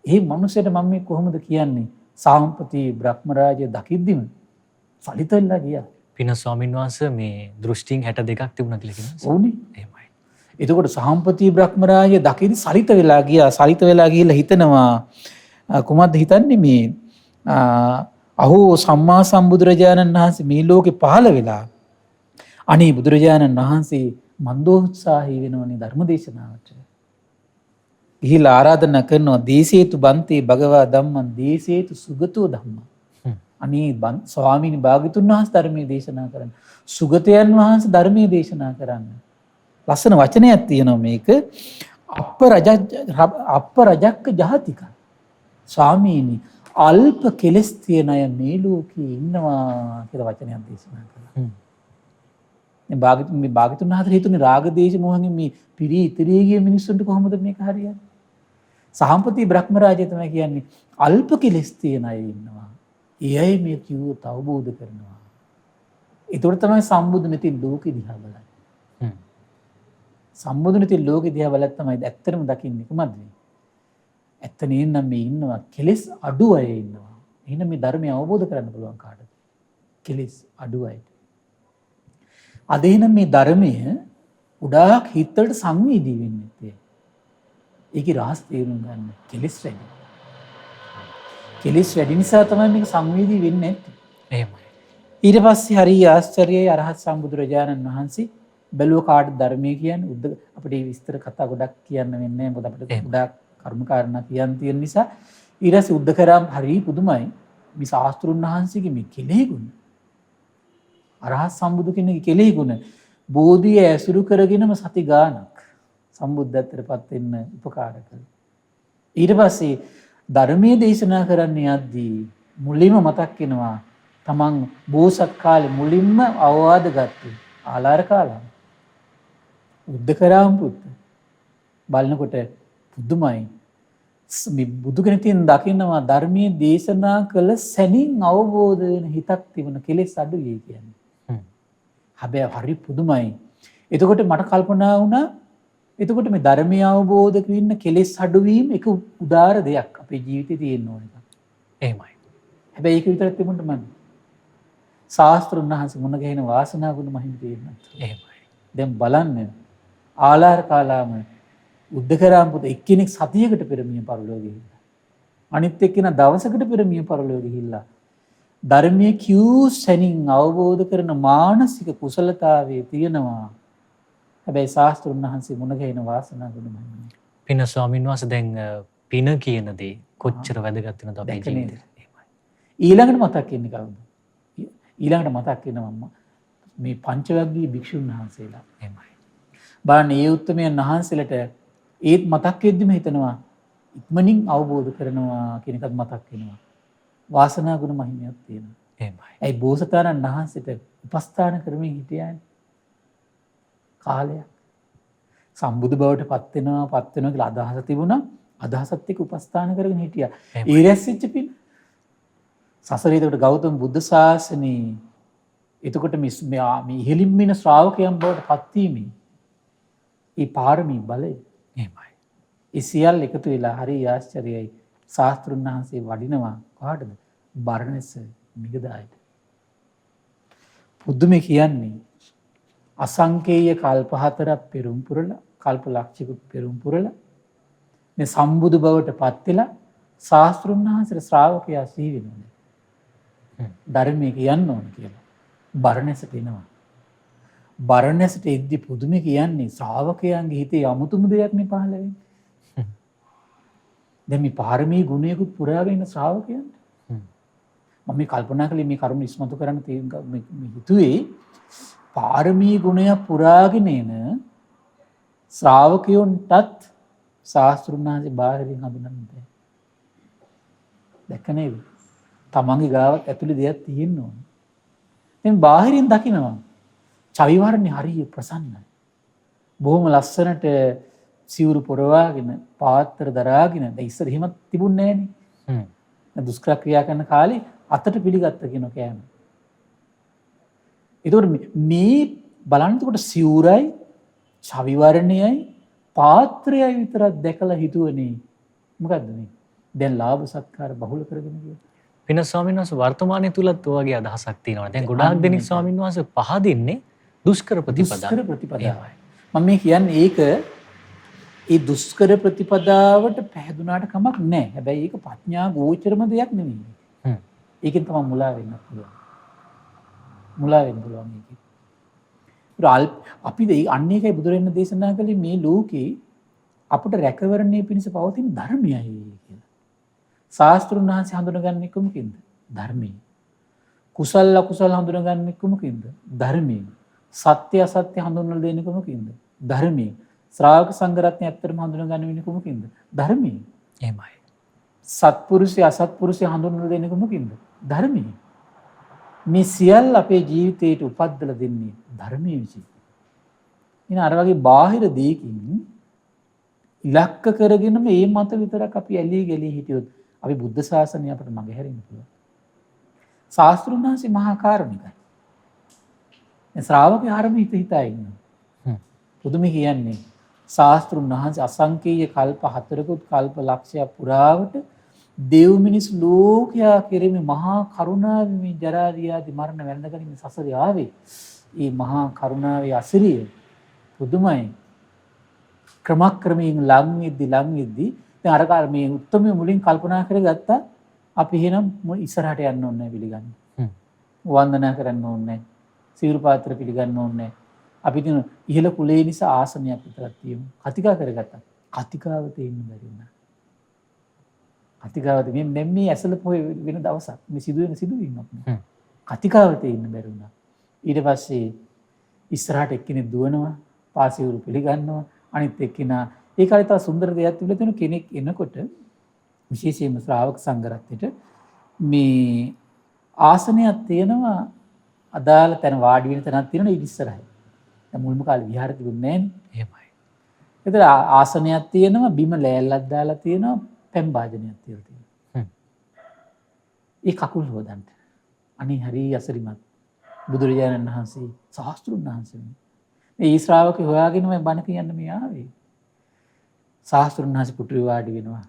ඒ මිනිස්සයාට මම මේ කොහොමද කියන්නේ? සාම්පති බ්‍රහ්මරාජය දකිද්දිම සලිත වෙලා ගියා. පින ස්වාමීන් වහන්සේ මේ දෘෂ්ටිං 62ක් තිබුණා කියලා කියනවා. ඕනේ. එහෙමයි. එතකොට සාම්පති බ්‍රහ්මරාජය දකිද්දි සලිත වෙලා ගියා. සලිත වෙලා ගිහිල්ලා හිතනවා කුමක්ද හිතන්නේ මේ අහෝ සම්මා සම්බුදුරජාණන් වහන්සේ මේ ලෝකේ පහළ වෙලා අනේ බුදුරජාණන් වහන්සේ මන්දෝත්සාහී වෙනවනේ ධර්ම දේශනාවට. ගිහිලා ආරාධනා කරනවා දේශේතු බන්තේ භගවා ධම්මං දේශේතු සුගතෝ ධම්මං. අනේ ස්වාමීනි භාග්‍යතුන් වහන්සේ ධර්මයේ දේශනා කරන්න. සුගතයන් වහන්සේ ධර්මයේ දේශනා කරන්න. ලස්සන වචනයක් තියෙනවා මේක. අප්පරජක්ක ජාතික. ස්වාමීනි අල්ප කෙලස් තියෙන අය මේ ලෝකේ ඉන්නවා කියලා වචනයක් දේශනා කළා. මේ භාග්‍යතුන් වහන්සේ හිතුනේ රාග දේශ මොහෙන් මේ පිරී ඉතිරී ගිය මිනිස්සුන්ට කොහොමද මේක හරියන්නේ? සාම්පති බ්‍රහ්මරාජය තමයි කියන්නේ අල්ප කෙලස් තියෙන අය ඉන්නවා. ඒ අය මේ කිව්වොත් අවබෝධ කරනවා. ඒතකොට තමයි සම්බුදු නැති ලෝකෙ දිහා බලන්නේ. සම්බුදු නැති ලෝකෙ දිහා බලද්දි තමයි ඇත්තටම දකින්නේ කොහොමද? ඇත්ත නේනම් මේ ඉන්නවා කෙලස් අඩු අය ඉන්නවා. එහෙනම් මේ ධර්මය අවබෝධ කරගන්න පුළුවන් කාටද? කෙලස් අඩු අයට. අද එහෙනම් මේ ධර්මය උඩාක් හිතට සංවේදී වෙන්නේ නැත්තේ. ඒකේ රහස් තේරුම් ගන්න කෙලස් වැඩි. කෙලස් වැඩි නිසා තමයි මේක සංවේදී වෙන්නේ නැත්තේ. එහෙමයි. ඊට පස්සේ හරිය ආශ්චර්යයි අරහත් සම්බුදුරජාණන් වහන්සේ බැලුව කාට ධර්මයේ කියන්නේ අපිට මේ විස්තර කතා ගොඩක් කියන්න වෙන්නේ නැහැ. මොකද අපිට ගොඩක් කර්ම කාරණා කියන්න තියෙන නිසා ඊට උද්දකරම් හරිය පුදුමයි. මේ ශාස්ත්‍රුන් වහන්සේගේ මේ කෙලෙහි ගුණ අරහත් සම්බුදු කෙනෙකුගේ කෙලෙහි ගුණ බෝධිය ඇසුරු කරගෙනම සති ගානක් සම්බුද්ධත්වයටපත් වෙන්න උපකාර කළා. ඊට පස්සේ ධර්මයේ දේශනා කරන්න යද්දී මුලින්ම මතක් වෙනවා තමන් බෝසත් කාලේ මුලින්ම අවවාද ගත්තු ආලාර කාලා උද්දකරාම් පුත් බලනකොට පුදුමයි. මේ බුදු කෙනෙක්ගෙන් දකින්නවා ධර්මයේ දේශනා කළ සැනින් අවබෝධ වෙන හිතක් තිබුණ කෙලෙස් අඩු වෙයි කියන්නේ. හැබැයි හරි පුදුමයි. එතකොට මට කල්පනා වුණා එතකොට මේ ධර්මය අවබෝධ කරගෙන කෙලෙස් අඩු වීම එක උදාර දෙයක් අපේ ජීවිතේ තියෙන්න ඕන එකක්. එහෙමයි. හැබැයි ඒක විතරක් තිබුණට මම ශාස්ත්‍රුන් වහන්සේ මුණ ගැහෙන වාසනා ගුණ මහිම තියෙනවා. එහෙමයි. දැන් බලන්න ආලාර කාලාම උද්දකරාම් පුත එක්කෙනෙක් සතියකට පෙර මිය පරලෝක ගිහිල්ලා. අනිත් එක්කෙනා දවසකට පෙර මිය පරලෝක ගිහිල්ලා. ධර්මයේ කියූ සැනින් අවබෝධ කරන මානසික කුසලතාවයේ තියෙනවා. හැබැයි ශාස්ත්‍රුන් වහන්සේ මුණ ගැහෙන වාසනා ගුණ මහිම. පින ස්වාමීන් වහන්සේ දැන් පින කියන දේ කොච්චර වැදගත් වෙනවද අපේ ජීවිතේ. ඊළඟට මතක් වෙන්නේ කවුද? ඊළඟට මතක් වෙනවා මේ පංචවග්ගී භික්ෂුන් වහන්සේලා. එහෙමයි. බලන්න මේ උත්තමයන් වහන්සේලට ඒත් මතක් වෙද්දිම හිතනවා ඉක්මනින් අවබෝධ කරනවා කියන එකත් මතක් වෙනවා. වාසනා ගුණ මහිමයක් තියෙනවා. එහෙමයි. ඒ බෝසතාණන් වහන්සේට උපස්ථාන කරමින් හිටියානේ. කාලයක්. සම්බුදු බවට පත් වෙනවා කියලා අදහස තිබුණා. අදහසත් එක්ක උපස්ථාන කරගෙන හිටියා. ඒ රැස්සිච්ච පින් සසරේ එතකොට ගෞතම බුද්ධ ශාසනේ එතකොට මේ ඉහළින් මින ශ්‍රාවකයන් බවට පත් වීමේ ඒ පාරමී බලය එහෙමයි. ඒ සියල්ල එකතු වෙලා හරි ආශ්චර්යයි. ශාස්ත්‍රුන් වහන්සේ වඩිනවා කාටද? බරණැස මිගදායට. පුදුමේ කියන්නේ අසංකේය කල්ප 4ක් පෙරම් පුරලා කල්ප ලක්ෂිකුත් පෙරම් පුරලා මේ සම්බුදු බවට පත් වෙලා ශාස්ත්‍රුන් වහන්සේට ශ්‍රාවකයා සිහි වෙනවා. ධර්මයේ කියන්න ඕන කියලා. බරණැසට එනවා. බරණැසට එද්දි පුදුමේ කියන්නේ ශ්‍රාවකයන්ගේ හිතේ අමුතුම දෙයක් නේ පහළ වෙන්නේ. දැන් මේ පාරමී ගුණයකුත් පුරාගෙන ඉන්න ශ්‍රාවකයන්ට මම මේ කල්පනා කළේ මේ කරුණ ඉස්මතු කරන්න මේ හිතුවේ පාරමී ගුණයක් පුරාගෙන එන ශ්‍රාවකයන්ටත් ශාස්ත්‍රුන්වහන්සේ බාහිරින් හඳුනන්න බෑ. දැක්ක නේද? තමන්ගේ ගාවක් ඇතුලේ දෙයක් තියෙන්න ඕන. දැන් බාහිරින් දකිනවා චවිවරණේ හරිය ප්‍රසන්නයි. බොහොම ලස්සනට සිවුරු පොරවාගෙන පාත්‍ර දරාගෙන දැන් ඉස්සර එහෙම තිබුණේ නෑනේ. දුෂ්කර ක්‍රියා කරන කාලේ අතට පිළිගත්ත කියන කෑම. ඒතකොට මේ බලන්නකොට සිවුරයි ඡවිවරණයයි පාත්‍රයයි විතරක් දැකලා හිතුවනේ මොකද්ද මේ දැන් ලාභ සත්කාර බහුල කරගෙන ගියා. පින ස්වාමීන් වහන්සේ වර්තමානයේ තුලත් ඔය වගේ අදහසක් තියෙනවා. දැන් ගොඩාක් දෙනෙක් ස්වාමීන් වහන්සේ පහදින්නේ දුෂ්කර ප්‍රතිපදා. දුෂ්කර ප්‍රතිපදාවයි. මම මේ කියන්නේ ඒක ඒ දුෂ්කර ප්‍රතිපදාවට පැහැදුනාට කමක් නැහැ. හැබැයි ඒක ප්‍රඥා ගෝචරම දෙයක් නෙමෙයි. ඒකෙන් තමයි මුලා වෙන්න පුළුවන්. මුලා වෙන්න පුළුවන් මේකේ. අපි අන්න ඒකයි බුදුරජාණන් දේශනා කළේ මේ ලෝකේ අපට රැකවරණය පිණිස පවතින ධර්මයයි කියලා. ශාස්ත්‍රුන් වහන්සේ හඳුනගන්නේ කොමකින්ද? ධර්මයෙන්. කුසල අකුසල හඳුනගන්නේ කොමකින්ද? ධර්මයෙන්. සත්‍ය අසත්‍ය හඳුන්වලා දෙන්නේ කොමකින්ද? ධර්මයෙන්. ශ්‍රාවක සංඝ රත්නය ඇත්තටම හඳුනගන්නේ කොමකින්ද? ධර්මයෙන්. එහෙමයි. සත්පුරුෂය අසත්පුරුෂය හඳුන්වලා දෙන්නේ කොමකින්ද? ධර්මයෙන්. මේ සියල්ල අපේ ජීවිතයට උපද්දලා දෙන්නේ ධර්මයේ විසින්. ඉතින් අර වගේ බාහිර දෙයකින් ඉලක්ක කරගෙන මේ මත විතරක් අපි ඇලී ගලී හිටියොත් අපි බුද්ධ ශාසනය අපට මගහැරෙන්න පුළුවන්. ශාස්ත්‍රුන් වහන්සේ මහා කාරුණිකයි. ශ්‍රාවකයෝ හරම හිතා ඉන්නවා. පුදුම කියන්නේ ශාස්ත්‍රුන් වහන්සේ අසංකේය කල්ප 4කුත් කල්ප ලක්ෂයක් පුරාවට දෙව් මිනිස් ලෝකයා කෙරෙහි මහා කරුණාවෙන් මේ ජරා ව්‍යාධි මරණ වැළඳගනිමින් සසරේ ආවේ. මේ මහා කරුණාවේ අසිරිය පුදුමයි. ක්‍රමක්‍රමයෙන් ලං වෙද්දි දැන් අර කාල මේ උත්තරම මුලින් කල්පනා කරගත්තා අපි එහෙනම් ඉස්සරහට යන්න ඕනේ නැහැ පිළිගන්න. වන්දනා කරන්න ඕනේ නැහැ. සිවුරු පාත්‍ර පිළිගන්න ඕනේ නැහැ. අපි දින ඉහළ කුලේ නිසා ආසනයක් විතරක් තියමු. කතිකා කරගත්තා. කතිකාවතේ ඉන්න බැරි වුණා. කතිකාවතේ මේ ඇසල පොය වෙන දවසක් මේ සිදුවෙන සිදුවීමක් නේ. කතිකාවතේ ඉන්න බැරි වුණා. ඊට පස්සේ ඉස්සරහට එක්කෙනෙක් දුවනවා, පාසිවුරු පිළිගන්නවා, අනිත් එක්කෙනා ඒ කාලේ තව සුන්දර දෙයක් තිබුණා තියෙන කෙනෙක් එනකොට විශේෂයෙන්ම ශ්‍රාවක සංඝ රත්නයට මේ ආසනයක් තියෙනවා අදාළ තැන වාඩි වෙන තැනක් තියෙනවා ඊට ඉස්සරහයි. දැන් මුල්ම කාලේ විහාර තිබුණේ නැහැ නේ. එහෙමයි. ඒතර ආසනයක් තියෙනවා බිම ලෑල්ලක් දාලා තියෙනවා පැන් භාජනයක් තියලා තියෙනවා. ඒ කකුල් හොදන්න. අනේ හරි අසරිමත් බුදුරජාණන් වහන්සේ ශාස්ත්‍රුන් වහන්සේ මේ ශ්‍රාවකේ හොයාගෙන මම බණ කියන්න මේ ආවේ. ශාස්ත්‍රුන් වහන්සේ පුටුවේ වාඩි වෙනවා.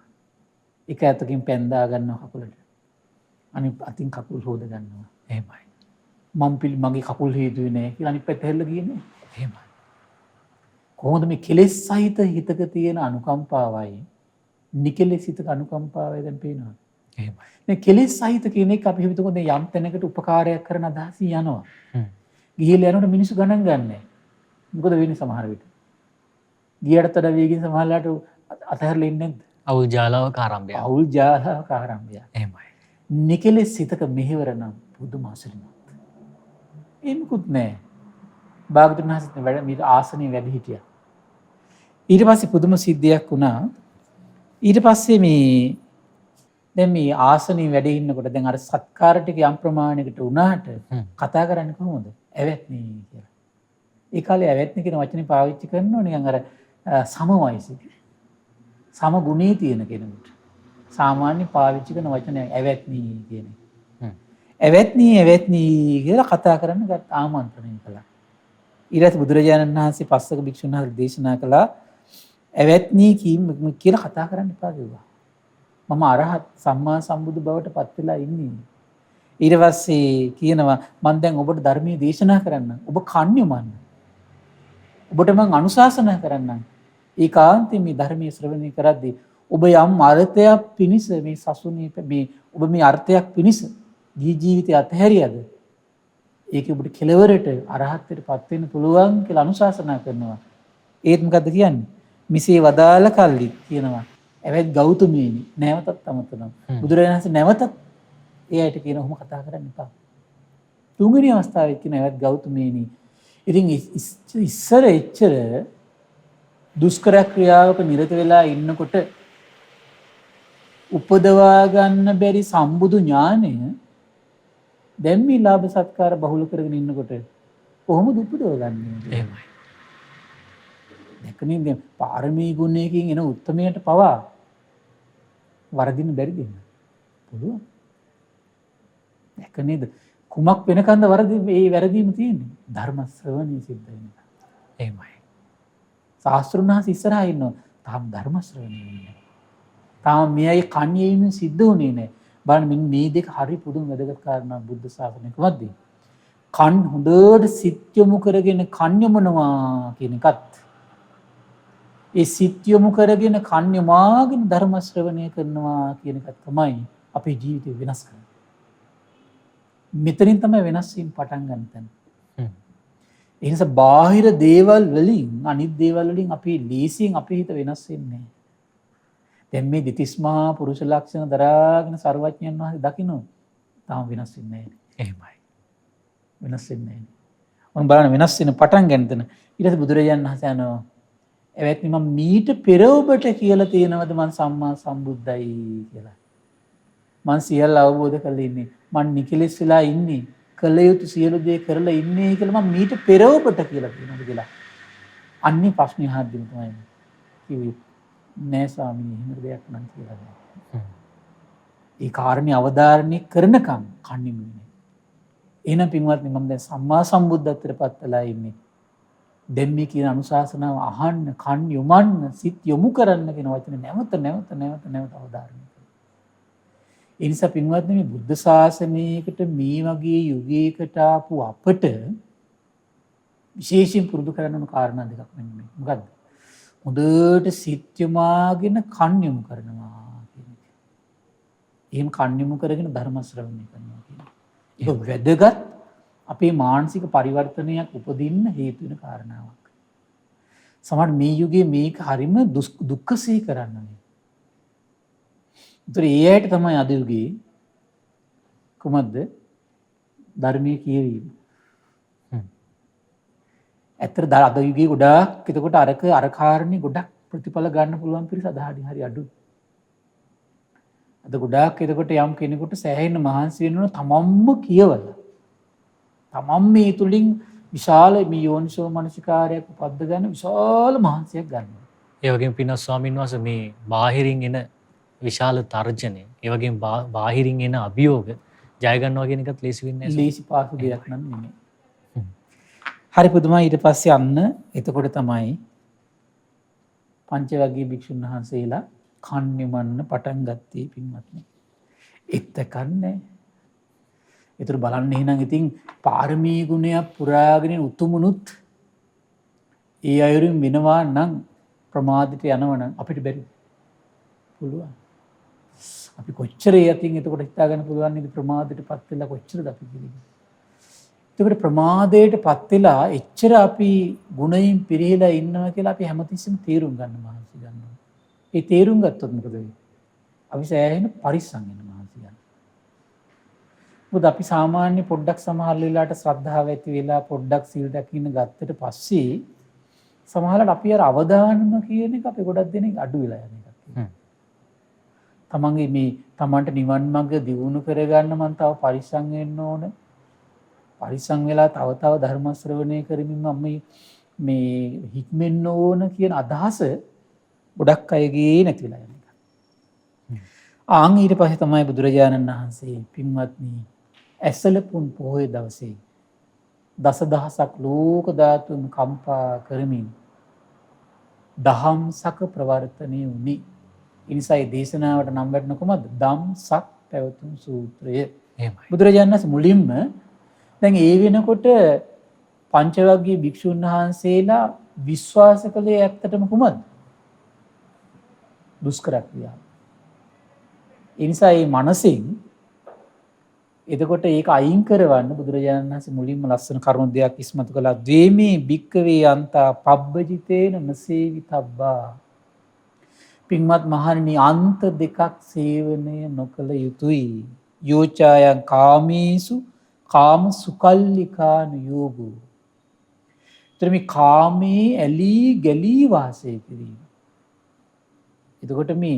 එක අතකින් පැන් දා ගන්නවා කකුලට. අනිත් අතින් කකුල් හොද ගන්නවා. එහෙමයි. මගේ කකුල් හේතුවේ නැහැ කියලා අනිත් පැත්ත හැල්ල ගියේ නේ. එහෙමයි. කොහොමද මේ කෙලෙස් සහිත හිතක තියෙන අනුකම්පාවයි නිකෙලෙස් හිතක අනුකම්පාවයි දැන් පේනවා. එහෙමයි. මේ කෙලෙස් සහිත කෙනෙක් අපි හිතමු දැන් යම් තැනකට උපකාරයක් කරන අදහසින් යනවා. ගිහිල්ලා යනකොට මිනිස්සු ගණන් ගන්නෑ. මොකද වෙන්නේ සමහර විට? ගියටත් වඩා වේගෙන් සමහරලාට අතහැරලා ඉන්නේ නැද්ද? අවුල් ජාලාවක ආරම්භය. අවුල් ජාලාවක ආරම්භය. එහෙමයි. නිකෙලෙස් හිතක මෙහෙවර නම් පුදුම අසලිමත්. එමුකුත් නැහැ. භාගතුන් වහන්සේ වැඩ මේ ආසනේ වැඩ හිටියා. ඊට පස්සේ පුදුම සිද්ධියක් වුණා. ඊට පස්සේ මේ දැන් මේ ආසනේ වැඩ ඉන්නකොට දැන් අර සත්කාර ටික යම් ප්‍රමාණයකට වුණාට කතා කරන්නේ කොහොමද? ඇවැත්නි කියලා. ඒ කාලේ ඇවැත්නි කියන වචනේ පාවිච්චි කරනවා නිකන් අර සම වයසේ. සම ගුණේ තියෙන කෙනෙකුට. සාමාන්‍ය පාවිච්චි කරන වචනය ඇවැත්නි කියන එක. ඇවැත්නි කියලා කතා කරන්න ආමන්ත්‍රණය කළා. ඊට බුදුරජාණන් වහන්සේ පස්සක භික්ෂුන් වහන්සේ දේශනා කළා ඇවැත්නි කියලා කතා කරන්න එපා කිව්වා. මම අරහත් සම්මා සම්බුදු බවට පත් වෙලා ඉන්නේ. ඊට පස්සේ කියනවා මම දැන් ඔබට ධර්මයේ දේශනා කරන්න. ඔබ කන්නේ මන්න. ඔබට මම අනුශාසනා කරන්නම්. ඒකාන්තයෙන් මේ ධර්මයේ ශ්‍රවණය කරද්දී ඔබ යම් අර්ථයක් පිණිස මේ සසුනේ මේ ඔබ මේ අර්ථයක් පිණිස ජීවිතය අතහැරියද ඒක ඔබට කෙලවරට අරහත්ත්වයට පත් වෙන්න පුළුවන් කියලා අනුශාසනා කරනවා. ඒත් මොකද්ද කියන්නේ? මිසේ වදාළ කල්ලි කියනවා ඇවැත් ගෞතමයනි නැවතත් අමතනවා. බුදුරජාණන් වහන්සේ නැවතත් ඒ අයට කියන ඔහොම කතා කරන්න එපා. තුන්වෙනි අවස්ථාවේ කියන ඇවැත් ගෞතමයනි ඉතින් ඉස්සර එච්චර දුෂ්කර ක්‍රියාවක නිරත වෙලා ඉන්නකොට උපදවා ගන්න බැරි සම්බුදු ඥානය දැන් මේ ලාභ සත්කාර බහුල කරගෙන ඉන්නකොට කොහොමද උපදවගන්නේ? එහෙමයි. දැකනේ දැන් පාරමී ගුණයකින් එන උත්තරමයට පවා වරදින්න බැරිද? පුළුවන්. දැකනේද කුමක් වෙනකන්ද වරදි මේ වැරදීම තියෙන්නේ? ධර්ම ශ්‍රවණය සිද්ධ වෙනවා. එහෙමයි. ශාස්ත්‍රඥ වහන්සේ ඉස්සරහා ඉන්නවා. තාම ධර්ම ශ්‍රවණය වෙන්නේ නැහැ. තාම මෙයයි කන්‍යේම සිද්ධ වුණේ නැහැ. බලන්න මේ දෙක හරි පුදුම වැදගත් කාරණා බුද්ධ ශාසනය කොහොමද? කන් හොඳට සිත් යොමු කරගෙන කන් යොමනවා කියන එකත් ඒ සිත් යොමු කරගෙන කන් යොමාගෙන ධර්ම ශ්‍රවණය කරනවා කියන එක තමයි අපේ ජීවිතය වෙනස් කරන්නේ. මෙතනින් තමයි වෙනස් වීම පටන් ගන්න තැන. ඒ නිසා බාහිර දේවල් වලින් අනිත් දේවල් වලින් අපි ලීසියෙන් අපේ හිත වෙනස් වෙන්නේ නැහැ. දැන් මේ දෙතිස්මහා පුරුෂ ලක්ෂණ දරාගෙන සර්වඥයන් වහන්සේ දකින්න තාම වෙනස් වෙන්නේ නැහැ. එහෙමයි. වෙනස් වෙන්නේ නැහැ. මොන බලන්න වෙනස් වෙන පටන් ගන්න තැන ඊට පස්සේ බුදුරජාණන් වහන්සේ අහනවා එවැත්නි මම මීට පෙර ඔබට කියලා තියෙනවද මං සම්මා සම්බුද්දයි කියලා. මං සියල්ල අවබෝධ කරලා ඉන්නේ. මං නිකලෙස් වෙලා ඉන්නේ. කළ යුතු සියලු දේ කරලා ඉන්නේ කියලා මම මීට පෙර ඔබට කියලා කියනවාද කියලා. අන්නේ ප්‍රශ්නේ අහද්දිම තමයි කිව්වේ නෑ ස්වාමීනි එහෙම දෙයක් නම් කියලා නෑ. ඒ කාරණේ අවධාරණය කරනකම් කන්නේ නෙමෙයි. එහෙනම් පින්වත්නි මම දැන් සම්මා සම්බුද්ධත්වයට පත් වෙලා ඉන්නේ. දැන් මේ කියන අනුශාසනාව අහන්න, කන් යොමන්න, සිත් යොමු කරන්න කියන වචනේ නැවත අවධාරණය කරන්න. ඒ නිසා පින්වත්නි මේ බුද්ධ ශාසනයකට මේ වගේ යුගයකට ආපු අපට විශේෂයෙන් පුරුදු කරන්න ඕන කාරණා දෙකක් මෙන්න මේ. මොකද්ද? හොඳට සිත් යොමාගෙන කන් යොමු කරනවා කියන එක. එහෙම කන් යොමු කරගෙන ධර්ම ශ්‍රවණය කරනවා කියන එක. ඒක වැදගත් අපේ මානසික පරිවර්තනයක් උපදින්න හේතු වෙන කාරණාවක්. සමහර මේ යුගයේ මේක හරිම දුක්ඛසී කරන්නේ. ඒතර ඒ ඇයිට තමයි අද යුගයේ කොහොමද ධර්මයේ කියවීම. ඇත්තට අද යුගයේ ගොඩාක් එතකොට අර කාරණේ ගොඩක් ප්‍රතිඵල ගන්න පුළුවන් පිරිස අද හරි අඩුයි. අද ගොඩාක් එතකොට යම් කෙනෙකුට සෑහෙන මහන්සි වෙනවා තමන්ම කියවලා. තමන් මේ තුලින් විශාල මේ යෝනිසෝ මනසිකාරයක් උපද්ද ගන්න විශාල මහන්සියක් ගන්නවා. ඒ වගේම පින්වත් ස්වාමීන් වහන්සේ මේ බාහිරින් එන විශාල තර්ජනය, ඒ වගේම බාහිරින් එන අභියෝග ජය ගන්නවා කියන එකත් ලේසි වෙන්නේ නැහැ. ලේසි පාසු දෙයක් නම් නෙමෙයි. හරි පුදුමයි. ඊට පස්සේ අන්න එතකොට තමයි පංචවග්ගීය භික්ෂුන් වහන්සේලා කන් යොමන්න පටන් ගත්තේ පින්වත්නි. එතකන්නේ. ඒතර බලන්න එහෙනම් ඉතින් පාරමී ගුණයක් පුරාගෙන උතුමුනුත් ඒ අයුරින් වෙනවා නම් ප්‍රමාදයට යනවනම් අපිට බැරි පුළුවන්. අපි කොච්චර ඒ අතින් එතකොට හිතා ගන්න පුළුවන් නේද ප්‍රමාදයටපත් වෙලා කොච්චරද අපි කියන්නේ. එතකොට ප්‍රමාදයටපත් වෙලා එච්චර අපි ගුණයෙන් පිරීලා ඉන්නවා කියලා අපි හැමතිස්සෙම තීරුම් ගන්න මහන්සි ගන්නවා. ඒ තීරුම් ගත්තොත් මොකද වෙන්නේ? අපි සෑහෙන පරිස්සම් වෙන මහන්සි ගන්නවා. මොකද අපි සාමාන්‍ය පොඩ්ඩක් සමහර වෙලාවට ශ්‍රද්ධාව ඇති වෙලා පොඩ්ඩක් සීල් රැකීම ගත්තට පස්සේ සමහරවිට අපි අර අවදානම කියන එක අපි ගොඩක් දෙනෙක් අඩු වෙලා යන එකක්. තමන්ගේ මේ තමන්ට නිවන් මාර්ග දියුණු කරගන්න මම තව පරිස්සම් වෙන්න ඕන. පරිස්සම් වෙලා තව ධර්ම ශ්‍රවණය කරමින් මම මේ හික්මෙන්න ඕන කියන අදහස ගොඩක් අයගේ නැති වෙලා යන එක. ආන් ඊට පස්සේ තමයි බුදුරජාණන් වහන්සේ පින්වත්නි ඇසලපුන් පොහොය දවසේ දසදහසක් ලෝක ධාතුන් කම්පා කරමින් දහම්සක ප්‍රවර්තනය වුණේ. ඒ නිසා මේ දේශනාවට නම් වැටෙන කොහමද? ධම්සක් පැවතුම් සූත්‍රය. එහෙමයි. බුදුරජාණන් වහන්සේ මුලින්ම දැන් ඒ වෙනකොට පංචවග්ගීය භික්ෂුන් වහන්සේලා විශ්වාස කළේ ඇත්තටම කොහමද? දුෂ්කර ක්‍රියාව. ඒ නිසා මේ මනසින් එතකොට ඒක අයින් කරවන්න බුදුරජාණන් වහන්සේ මුලින්ම ලස්සන කරුණු දෙයක් ඉස්මතු කළා. ද්වේමේ භික්කවේ අන්තා පබ්බජිතේන නසේවිතබ්බා. පින්වත් මහණෙනි අන්ත දෙකක් සේවනය නොකළ යුතුයි. යෝචායන් කාමේසු කාම සුකල්ලිකාන යෝගෝ. ඒතර මේ කාමේ ඇලී ගැලී වාසය කිරීම. එතකොට මේ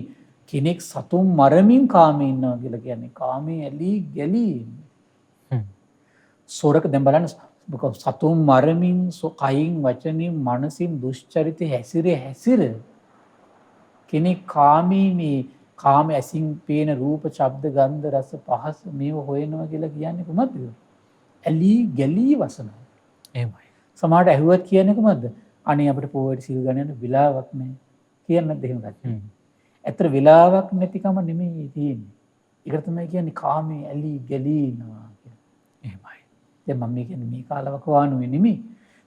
කෙනෙක් සතුන් මරමින් කාමේ ඉන්නවා කියලා කියන්නේ කාමේ ඇලී ගැලී ඉන්නේ. සොරක දැන් බලන්න සතුන් මරමින් කයින් වචනින් මනසින් දුෂ්චරිත හැසිර කෙනෙක් කාමී මේ කාම ඇසින් පේන රූප, ශබ්ද, ගන්ධ, රස, පහස මේව හොයනවා කියලා කියන්නේ කොහොමද? ඇලී ගැලී වසනවා. එහෙමයි. සමහරට ඇහුවත් කියන්නේ කොහොමද? අනේ අපිට පොයට සිල් ගන්න යන වෙලාවක් නැහැ කියන්නේ නැද්ද එහෙම ගත්තා. ඇත්තට වෙලාවක් නැතිකම නෙමෙයි තියෙන්නේ. ඒකට තමයි කියන්නේ කාමයේ ඇලි ගලී ඉන්නවා කියලා. එහෙමයි. දැන් මම මේ කියන්නේ මේ කාලවක වානුවේ නෙමෙයි.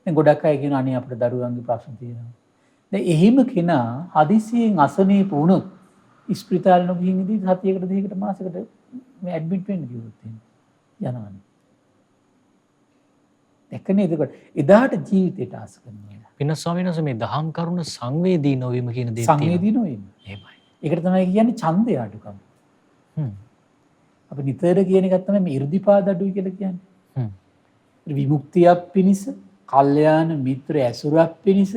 දැන් ගොඩක් අය කියන අනේ අපිට දරුවන්ගේ ප්‍රශ්න තියෙනවා. දැන් එහෙම කෙනා හදිසියෙන් අසනීප වුණොත් ස්පිරිතාලේ නොගිහින් ඉඳී සතියකට දෙකකට මාසයකට මේ ඇඩ්මිට් වෙන්න කිව්වොත් යනවනේ. දැක්කනේ එතකොට එදාට ජීවිතයට ආස කරනවා. පින්න ස්වාමීන් වහන්සේ මේ දහම් කරුණ සංවේදී නොවීම කියන දේ තියෙනවා. සංවේදී නොවීම. එහෙමයි. ඒකට තමයි කියන්නේ ඡන්දය අඩුකම. අපි නිතර කියන එකක් තමයි මේ 이르දිපාද අඩුයි කියලා කියන්නේ. විමුක්තියක් පිණිස, කල්යාණ මිත්‍ර ඇසුරක් පිණිස,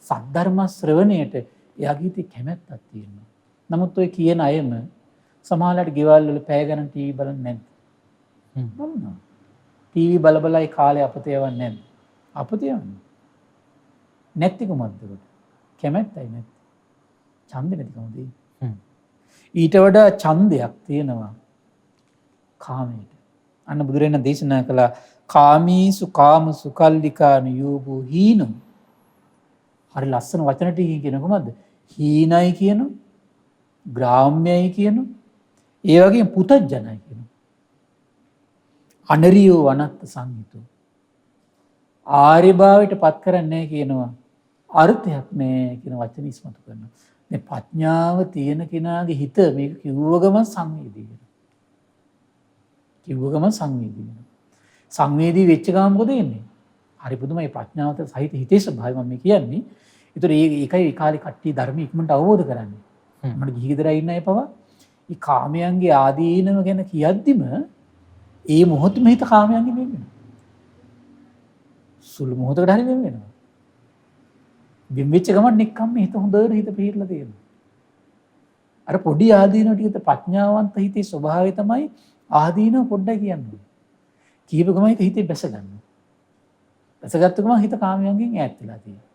සද්ධර්ම ශ්‍රවණයට එයාගේ හිතේ කැමැත්තක් තියෙනවා. නමුත් ඔය කියන අයම සමහරවිට ගෙවල් වල පැය ගණන් ටීවී බලන්නේ නැද්ද? බලනවා. ටීවී බල බලයි කාලේ අපත යවන්නේ නැද්ද? අපත යවන්නේ. නැති කොහොමද ඒක? කැමැත්තයි නැති. ඡන්දෙ නැතිකමද? ඊට වඩා ඡන්දයක් තියෙනවා කාමයට. අන්න බුදුරජාණන් දේශනා කළා කාමීසු කාමසු කල්ලිකානු යෝගෝ හීනං. හරි ලස්සන වචන ටිකකින් කියන කොහමද? හීනයි කියනවා, ග්‍රාම්‍යයි කියනවා, ඒ වගේම පුතජනයි කියනවා. අනරියෝ අනත්ත සංහිතෝ. ආර්ය භාවයට පත් කරන්නේ නැහැ කියනවා. අර්ථයක් නැහැ කියන වචන ඉස්මතු කරනවා. මේ ප්‍රඥාව තියෙන කෙනාගේ හිත මේක කිව්ව ගමන් සංවේදී වෙනවා. කිව්ව ගමන් සංවේදී වෙනවා. සංවේදී වෙච්ච ගමන් මොකද වෙන්නේ? හරි පුදුමයි ප්‍රඥාවත සහිත හිතේ ස්වභාවය මම කියන්නේ. ඒතර ඒකයි ඒ කාලේ කට්ටිය ධර්ම ඉක්මනට අවබෝධ කරන්නේ. මට ගිහි ගෙදර ඉන්න අය පවා මේ කාමයන්ගේ ආදීනව ගැන කියද්දිම ඒ මොහොතේම හිත කාමයන්ගෙන් වෙන් වෙනවා. සුළු මොහොතකට හරි වෙන් වෙනවා. වෙන් වෙච්ච ගමන් නික්කම් හිත හොඳට හිත පිළිරලා තියෙනවා. අර පොඩි ආදීනව ටිකත් ප්‍රඥාවන්ත හිතේ ස්වභාවය තමයි ආදීනව පොඩ්ඩයි කියන්නේ. කීප ගමන් හිතේ බැස ගන්නවා. බැසගත්ත ගමන් හිත කාමයන්ගෙන් ඈත් වෙලා තියෙනවා.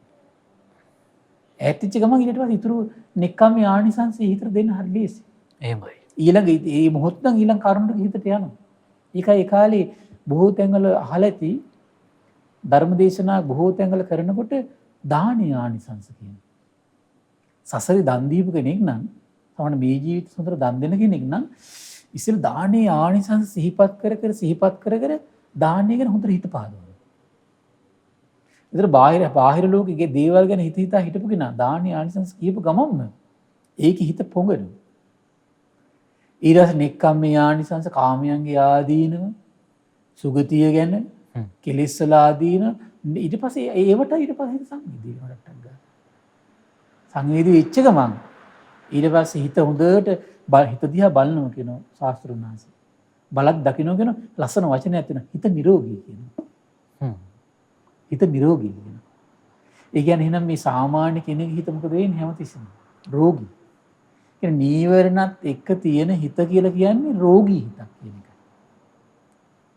ඈත් වෙච්ච ගමන් ඊට පස්සේ ඉතුරු නික්කම් ආනිසංසය හිතට දෙන්න හරි ලේසි. එහෙමයි. ඊළඟ මේ මොහොතෙන් ඊළඟ කරුණට හිතට යනවා. ඒකයි ඒ කාලේ බොහෝ තැන්වල අහලා ඇති ධර්මදේශනා බොහෝ තැන්වල කරනකොට දානීය ආනිසංස කියනවා. සසරේ දන් දීපු කෙනෙක් නම් සමහර මේ ජීවිත සුන්දර දන් දෙන කෙනෙක් නම් ඉතින් දානීය ආනිසංස සිහිපත් කර දානීය ගැන හොඳට හිත පහදවනවා. ඒතර බාහිර ලෝකයේ දේවල් ගැන හිත හිතා හිටපු කෙනා දානීය ආනිසංස කියපු ගමන්ම ඒකේ හිත පොඟනවා. ඊරස් නෙක්ඛම්මේ ආනිසංස කාමයන්ගේ ආදීනව සුගතිය ගැන කෙලෙස්වල ආදීන ඊට පස්සේ ඒවට ඊට පස්සේ සංවේදී වෙනටක් ගන්න. සංවේදී වෙච්ච ගමන් ඊට පස්සේ හිත හොඳට හිත දිහා බලනවා කියනවා ශාස්ත්‍රුන් වහන්සේ. බලක් දකින්න කියන ලස්සන වචනයක් තියෙනවා. හිත නිරෝගී කියනවා. හිත නිරෝගී කියනවා. ඒ කියන්නේ එහෙනම් මේ සාමාන්‍ය කෙනෙකුගේ හිත මොකද වෙන්නේ හැමතිස්සෙම? රෝගී. කියන්නේ නීවරණත් එක්ක තියෙන හිත කියලා කියන්නේ රෝගී හිතක් කියන එක.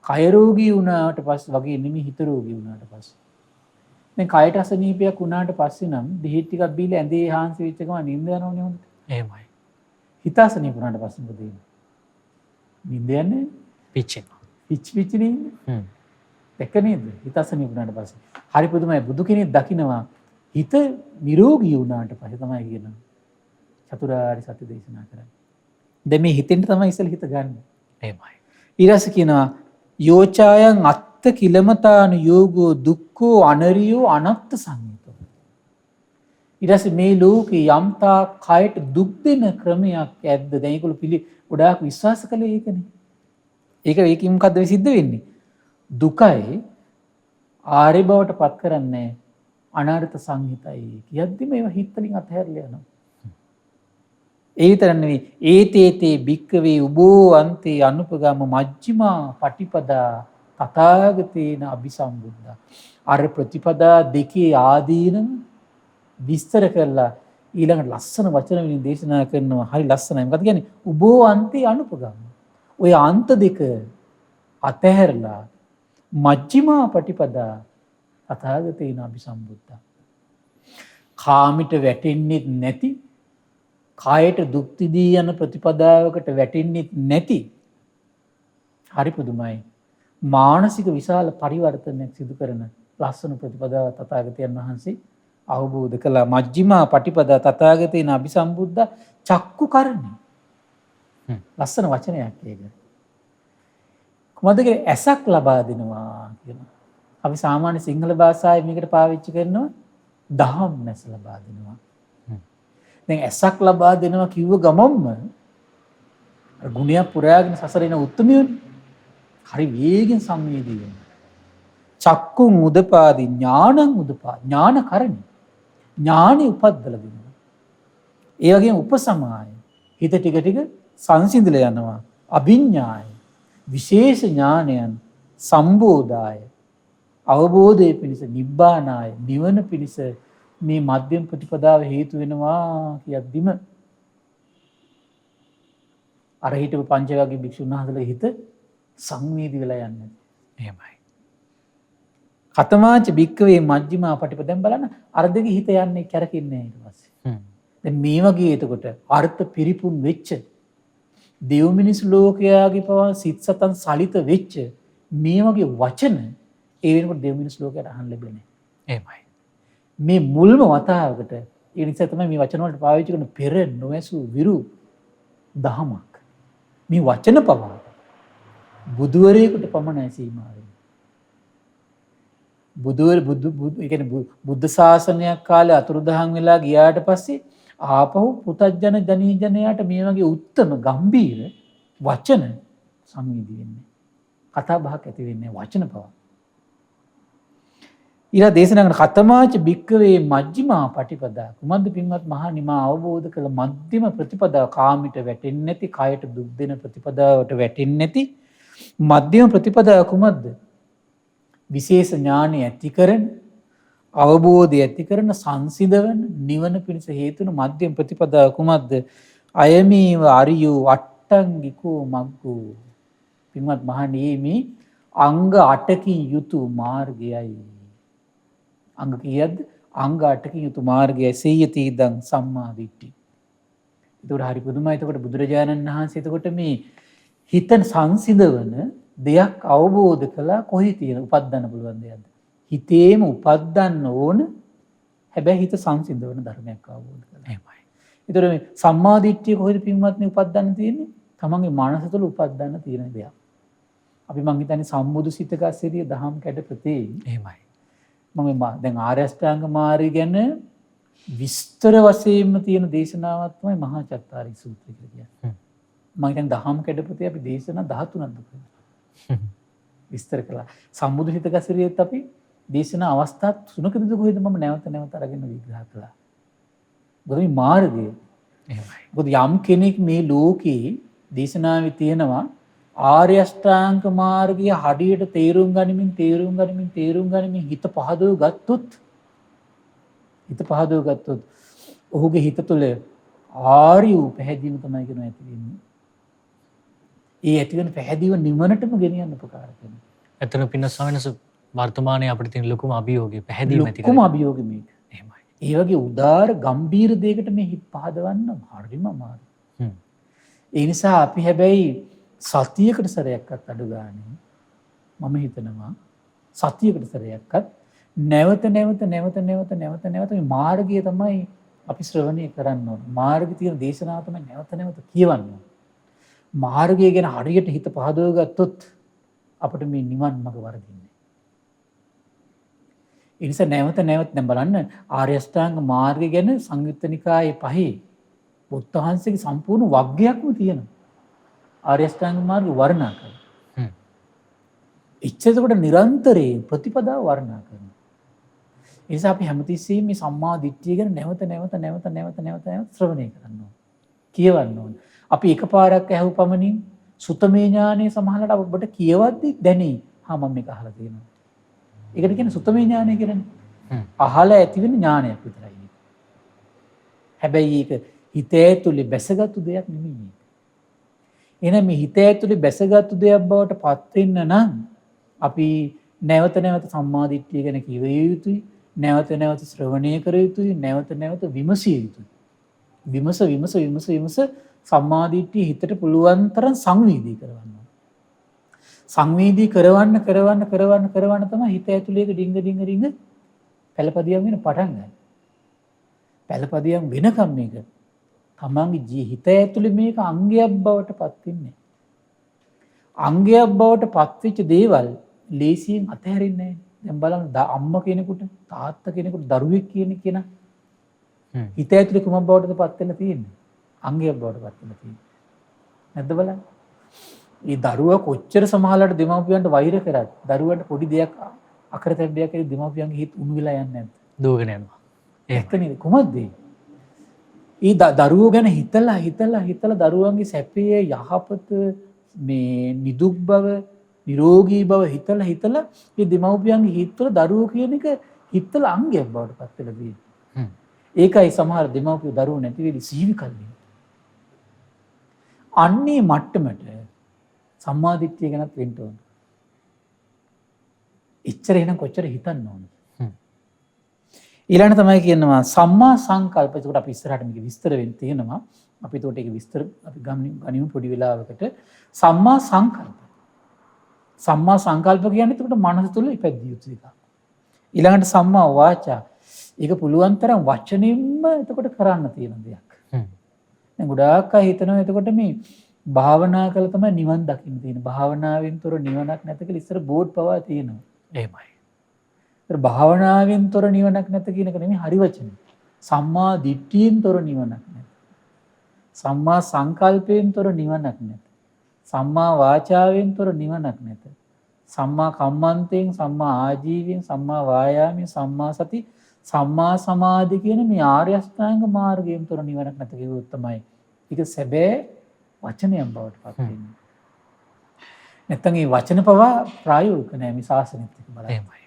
කය රෝගී වුණාට පස්සේ වගේ නෙමෙයි හිත රෝගී වුණාට පස්සේ. දැන් කයට අසනීපයක් වුණාට පස්සේ නම් දෙහි ටිකක් බීලා ඇඳේ හාන්සි වෙච්ච ගමන් නිින්ද යනවනේ හොඳට. එහෙමයි. හිත අසනීප වුණාට පස්සේ මොකද වෙන්නේ? නිින්ද යන්නේ පිච්චෙනවා. පිච්ච නෙන්නේ. දැක්ක නේද? හිත අසනීප වුණාට පස්සේ. හරි පුදුමයි බුදු කෙනෙක් දකිනවා හිත නිරෝගී වුණාට පස්සේ තමයි කියනවා. චතුරාර්ය සත්‍ය දේශනා කරන්නේ. දැන් මේ හිතෙන් තමයි ඉස්සෙල් හිත ගන්න. එහෙමයි. ඊළඟ කියනවා යෝචායන් අත්ත කිලමතාන යෝගෝ දුක්ඛෝ අනරියෝ අනත්ත සංහිතෝ. ඊට මේ ලෝකේ යම්තා කයට දුක් දෙන ක්‍රමයක් ඇද්ද? දැන් ඒගොල්ලෝ ගොඩාක් විශ්වාස කළේ ඒකනේ. ඒකෙන් මොකද්ද සිද්ධ වෙන්නේ? දුකයි ආර්ය බවට පත් කරන්නේ අනාර්ථ සංහිතයි කියද්දිම ඒවා හිතලින් අතහැරලා යනවා. ඒ විතර නෙවෙයි ඒතේතේ භික්කවේ උබෝ අන්තේ අනුපගම මජ්ක්‍ධිමා පටිපදා තථාගතේන අபிසම්බුද්ධා. අර ප්‍රතිපදා දෙකේ ආදීනම විස්තර කරලා ඊළඟට ලස්සන වචන වලින් දේශනා කරනවා. හරි ලස්සනයි. මොකද කියන්නේ උබෝ අන්තේ අනුපගම. ඔය අන්ත දෙක අතහැරලා මජ්ක්‍ධිමා පටිපදා තථාගතේන අபிසම්බුද්ධා. කාමිට වැටෙන්නේ නැති කායට දුක් දී යන ප්‍රතිපදාවකට වැටෙන්නේ නැති හරි පුදුමයි මානසික විශාල පරිවර්තනයක් සිදු කරන ලස්සන ප්‍රතිපදාව තථාගතයන් වහන්සේ අවබෝධ කළා. මජ්ක්‍ධිමා පටිපදා තථාගතේන අபிසම්බුද්ධ චක්කු කරණි. ලස්සන වචනයක් ඒක. කොහොමද ඇසක් ලබා දෙනවා කියනවා. අපි සාමාන්‍ය සිංහල භාෂාවේ මේකට පාවිච්චි කරනවා දහම් නැස ලබා දෙනවා. දැන් ඇසක් ලබා දෙනවා කිව්ව ගමන්ම අර ගුණයක් පුරාගෙන සසරේන උත්තුමියෝනේ හරි වේගෙන් සංවේදී වෙනවා. චක්කුං උදපාදි ඥානං උදපා ඥාන කරණි. ඥානෙ උපද්දලා දෙනවා. ඒ වගේම උපසමාය හිත ටික ටික සංසිඳලා යනවා. අභිඥාය විශේෂ ඥානයන් සම්බෝධාය අවබෝධයේ පිණිස නිබ්බානාය නිවන පිණිස මේ මධ්‍යම ප්‍රතිපදාව හේතු වෙනවා කියද්දිම අර හිටපු පංචවග්ගී භික්ෂුන් වහන්සේලා හිත සංවේදී වෙලා යන්නේ. එහෙමයි. කතමාච භික්කවේ මජ්ක්‍ධිමා පටිපදෙන් බලන්න අර දෙකේ හිත යන්නේ කැරකින්නේ ඊට පස්සේ. දැන් මේ වගේ එතකොට අර්ථ පිරිපුන් වෙච්ච දෙව් මිනිස් ලෝකයාගේ පවා සිත් සතන් සලිත වෙච්ච මේ වගේ වචන ඒ වෙනකොට දෙව් මිනිස් ලෝකයට අහන්න ලැබෙන්නේ. එහෙමයි. මේ මුල්ම වතාවකට ඒ නිසා තමයි මේ වචන වලට පාවිච්චි කරන පෙර නොඇසු විරු දහමක්. මේ වචන පවා බුදුවරයෙකුට පමණයි සීමා වෙන්නේ. බුද්ධ ශාසනයක් කාලේ අතුරුදහන් වෙලා ගියාට පස්සේ ආපහු පුතජන ජනීජනයාට මේ වගේ උත්තම ගම්බීර වචන සංවේදී වෙන්නේ. කතා බහක් ඇති වෙන්නේ වචන පවා. ඊළඟ දේශනා කරන කතමාච භික්කවේ මජ්ක්‍ධිමා පටිපදා කුමද්ද පින්වත් මහණනි මා අවබෝධ කළ මධ්‍යම ප්‍රතිපදාව කාමයට වැටෙන්නේ නැති කයට දුක් දෙන ප්‍රතිපදාවට වැටෙන්නේ නැති මධ්‍යම ප්‍රතිපදාව කුමද්ද? විශේෂ ඥානය ඇති කරන අවබෝධය ඇති කරන සංසිඳවන නිවන පිණිස හේතු වන මධ්‍යම ප්‍රතිපදාව කුමද්ද? අයමේව අරියෝ අට්ටංගිකෝ මග්ගෝ. පින්වත් මහණනි මේ අංග 8කින් යුතු මාර්ගයයි. අංග කීයක්ද? අංග 8කින් යුතු මාර්ගයයි සේයති ඉදං සම්මා දිට්ඨි. ඒකට හරි පුදුමයි. එතකොට බුදුරජාණන් වහන්සේ එතකොට මේ හිතන සංසිඳවන දෙයක් අවබෝධ කළා කොහේ තියෙන උපද්දන්න පුළුවන් දෙයක්ද? හිතේම උපද්දන්න ඕන හැබැයි හිත සංසිඳවන ධර්මයක් අවබෝධ කළා. එහෙමයි. ඒතර මේ සම්මා දිට්ඨිය කොහෙද පින්වත්නි උපද්දන්න තියෙන්නේ? තමන්ගේ මනස තුළ උපද්දන්න තියෙන දෙයක්. අපි මං හිතන්නේ සම්බුදු සිතක සිරිය දහම් කැඩපතේ. එහෙමයි. මම දැන් ආර්ය අෂ්ටාංග මාර්ගය ගැන විස්තර වශයෙන්ම තියෙන දේශනාවක් තමයි මහා චත්තාරීක සූත්‍රය කියලා කියන්නේ. මම හිතන්නේ දහම් කැඩපතේ අපි දේශනා 13ක් දුකේ. විස්තර කළා. සම්බුදු හිතක සිරියත් අපි දේශනා අවස්ථා 3කදී කොහෙද මම නැවත නැවත අරගෙන විග්‍රහ කළා. මොකද මේ මාර්ගය එහෙමයි. මොකද යම් කෙනෙක් මේ ලෝකේ දේශනාවේ තියෙනවා ආර්ය අෂ්ටාංග මාර්ගය හරියට තේරුම් ගනිමින් හිත පහදව ගත්තොත් ඔහුගේ හිත තුළ ආර්ය වූ පැහැදීම තමයි කියන ඇති වෙන්නේ. ඒ ඇති වෙන පැහැදීම නිවනටම ගෙනියන්න උපකාර කරනවා. එතන පින්න ස්වාමීන් වර්තමානයේ අපිට තියෙන ලොකුම අභියෝගය පැහැදීම ඇති කරනවා. ලොකුම අභියෝගය මේක. එහෙමයි. ඒ වගේ උදාර ගම්බීර දෙයකට මේ හිත පහදවන්න හරිම අමාරුයි. ඒ නිසා අපි හැබැයි සතියකට සැරයක්වත් අඩු ගානේ මම හිතනවා සතියකට සැරයක්වත් නැවත මේ මාර්ගය තමයි අපි ශ්‍රවණය කරන්න ඕන. මාර්ගයේ තියෙන දේශනාව තමයි නැවත කියවන්න ඕන. මාර්ගය ගැන හරියට හිත පහදව ගත්තොත් අපිට මේ නිවන් මඟ වරදින්නේ. ඒ නිසා නැවත දැන් බලන්න ආර්ය අෂ්ටාංග මාර්ගය ගැන සංයුත්ත නිකායේ 5 බුද්ධ වහන්සේගේ සම්පූර්ණ වග්ගයක්ම තියෙනවා. ආර්ය අෂ්ටාංග මාර්ගය වර්ණනා කරනවා. එච්චරකට නිරන්තරයෙන් ප්‍රතිපදාව වර්ණනා කරනවා. ඒ නිසා අපි හැමතිස්සෙම මේ සම්මා දිට්ඨිය ගැන නැවත ශ්‍රවණය කරන්න ඕන. කියවන්න ඕන. අපි එකපාරක් ඇහුව පමණින් සුතමේ ඥානය සමහරවිට අපිට කියවද්දි දැනේ. මම මේක අහලා තියෙනවා. ඒකට කියන්නේ සුතමේ ඥානය කියලානේ. අහලා ඇති වෙන ඥානයක් විතරයි. හැබැයි ඒක හිත ඇතුලේ බැසගත්තු දෙයක් නෙමෙයි. එහෙනම් මේ හිත ඇතුලේ බැසගත්තු දෙයක් බවට පත් වෙන්න නම් අපි නැවත සම්මා දිට්ඨිය ගැන කිව යුතුයි. නැවත ශ්‍රවණය කර යුතුයි. නැවත විමසිය යුතුයි. විමස සම්මා දිට්ඨිය හිතට පුළුවන් තරම් සංවේදී කරවන්න. සංවේදී කරවන්න තමයි හිත ඇතුලේ ඩිංග පැලපදියම් වෙන පටන් ගන්න. පළපදියම් වෙනකම් මේක තමන්ගේ හිත ඇතුලේ මේක අංගයක් බවට පත් වෙන්නේ. අංගයක් බවට පත්වෙච්ච දේවල් ලේසියෙන් අතහැරෙන්නේ නැහැ. දැන් බලන්න අම්මා කෙනෙකුට තාත්තා කෙනෙකුට දරුවෙක් කියන කෙනා හිත ඇතුලේ කුමක් බවටද පත් වෙලා තියෙන්නේ? අංගයක් බවට පත් වෙලා තියෙන්නේ. නැද්ද බලන්න? මේ දරුවා කොච්චර සමහරලාට දෙමාපියන්ට වෛර කරත් දරුවන්ට පොඩි දෙයක් අකරතැබ්බයක් කියලා දෙමාපියන්ගේ හිත උණු වෙලා යන්නේ නැද්ද? දුවගෙන යනවා. ඒක නේද? කොහොමද ඒ දරුවෝ ගැන හිතලා දරුවන්ගේ සැපේ යහපත මේ නිදුක් බව නිරෝගී බව හිතලා මේ දෙමව්පියන්ගේ හිතවල දරුවෝ කියන එක හිතලා අංගයක් බවට පත් වෙලා තියෙනවා. ඒකයි සමහර දෙමව්පියෝ දරුවෝ නැති වෙලි සීවි කල්ලි. අන්නේ මට්ටමට සම්මාදිට්ඨිය ගැනත් වෙන්න ඕන. එච්චර එහෙනම් කොච්චර හිතන්න ඕනද? ඊළඟ තමයි කියනවා සම්මා සංකල්ප. ඒකට අපි ඉස්සරහට මේක විස්තර වෙන්න තියෙනවා. අපි ඒකට ඒක විස්තර අපි ගනිමු පොඩි වෙලාවකට. සම්මා සංකල්ප. සම්මා සංකල්ප කියන්නේ ඒකට මනස තුල ඉපැද්දිය යුතු එකක්. ඊළඟට සම්මා වාචා. ඒක පුළුවන් තරම් වචනෙන්ම එතකොට කරන්න තියෙන දෙයක්. දැන් ගොඩාක් අය හිතනවා එතකොට මේ භාවනා කළා තමයි නිවන් දකින්න තියෙන. භාවනාවෙන් තොර නිවනක් නැත කියලා ඉස්සර බෝඩ් පවා තියෙනවා. එහෙමයි. භාවනාවෙන් තොර නිවනක් නැත කියන එක නෙමෙයි හරි වචනේ. සම්මා දිට්ඨියෙන් තොර නිවනක් නැත. සම්මා සංකල්පයෙන් තොර නිවනක් නැත. සම්මා වාචාවෙන් තොර නිවනක් නැත. සම්මා කම්මන්තයෙන්, සම්මා ආජීවයෙන්, සම්මා වායාමයෙන්, සම්මා සති, සම්මා සමාධි කියන මේ ආර්ය අෂ්ටාංග මාර්ගයෙන් තොර නිවනක් නැත කියුවොත් තමයි ඒක සැබෑ වචනයක් බවට පත් වෙන්නේ. නැත්තම් මේ වචන පවා ප්‍රායෝගික නෑ මේ ශාසනෙත් එක්ක බලන්න. එහෙමයි.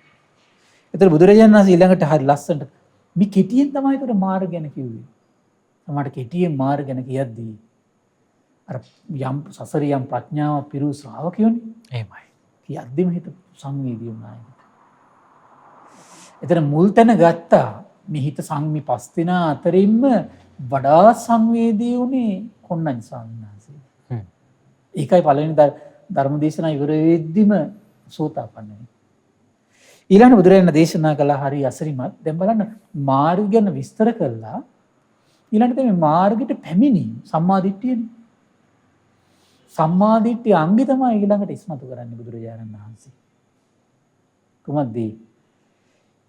ඒතර බුදුරජාණන් වහන්සේ ඊළඟට හරි ලස්සනට මේ කෙටියෙන් තමයි ඒතර මාර්ග ගැන කිව්වේ. සමහරට කෙටියෙන් මාර්ග ගැන කියද්දී අර යම් සසරියම් ප්‍රඥාව පිරු ශ්‍රාවකයෝනේ. එහෙමයි. කියද්දිම හිත සංවේදී වුණා. ඒතර මුල් තැන ගත්තා මේ හිත සංමි පස් දෙනා අතරින්ම වඩා සංවේදී වුණේ කොණ්ණඤ්ඤ ස්වාමීන් වහන්සේ. ඒකයි පළවෙනි ධර්ම දේශනා ඉවර වෙද්දිම සෝතාපන්නයි. ඊළඟ බුදුරජාණන් දේශනා කළා හරි අසරිමත්. දැන් බලන්න මාර්ග ගැන විස්තර කළා. ඊළඟට මේ මාර්ගයට පැමිණි සම්මාදිට්ඨියනේ. සම්මාදිට්ඨිය අංගෙ තමයි ඊළඟට ඉස්මතු කරන්නේ බුදුරජාණන් වහන්සේ. කොහොමද?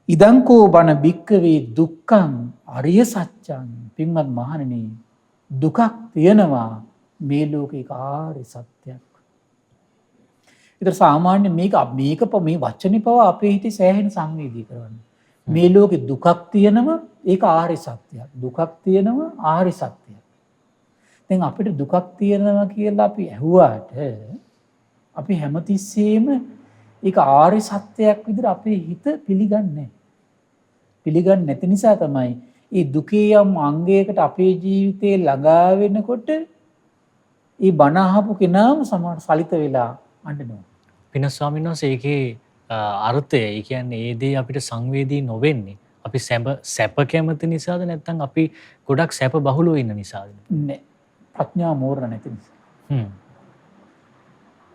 ඉදංකෝ බණ භික්කවේ දුක්ඛං අරිය සත්‍යං. පින්වත් මහණෙනි දුකක් තියෙනවා මේ ලෝකේ ආර්ය සත්‍යයක්. ඒතර සාමාන්‍ය මේක මේ වචනේ පවා අපේ හිතේ සෑහෙන සංවේදී කරනවා. මේ ලෝකේ දුකක් තියෙනවා ඒක ආර්ය සත්‍යයක්. දුකක් තියෙනවා ආර්ය සත්‍යයක්. දැන් අපිට දුකක් තියෙනවා කියලා අපි ඇහුවාට අපි හැමතිස්සෙම ඒක ආර්ය සත්‍යයක් විදිහට අපේ හිත පිළිගන්නේ නැති නිසා තමයි මේ දුකේ යම් අංගයකට අපේ ජීවිතේ ළඟා වෙනකොට මේ බණ අහපු කෙනාම සමහර සලිත වෙලා අඬනවා. පින ස්වාමීන් වහන්සේ ඒකේ අර්ථය ඒ කියන්නේ ඒ දේ අපිට සංවේදී නොවෙන්නේ අපි සැප කැමති නිසාද නැත්නම් අපි ගොඩක් සැප බහුලව ඉන්න නිසාද? නෑ. ප්‍රඥා මෝරණ නැති නිසා.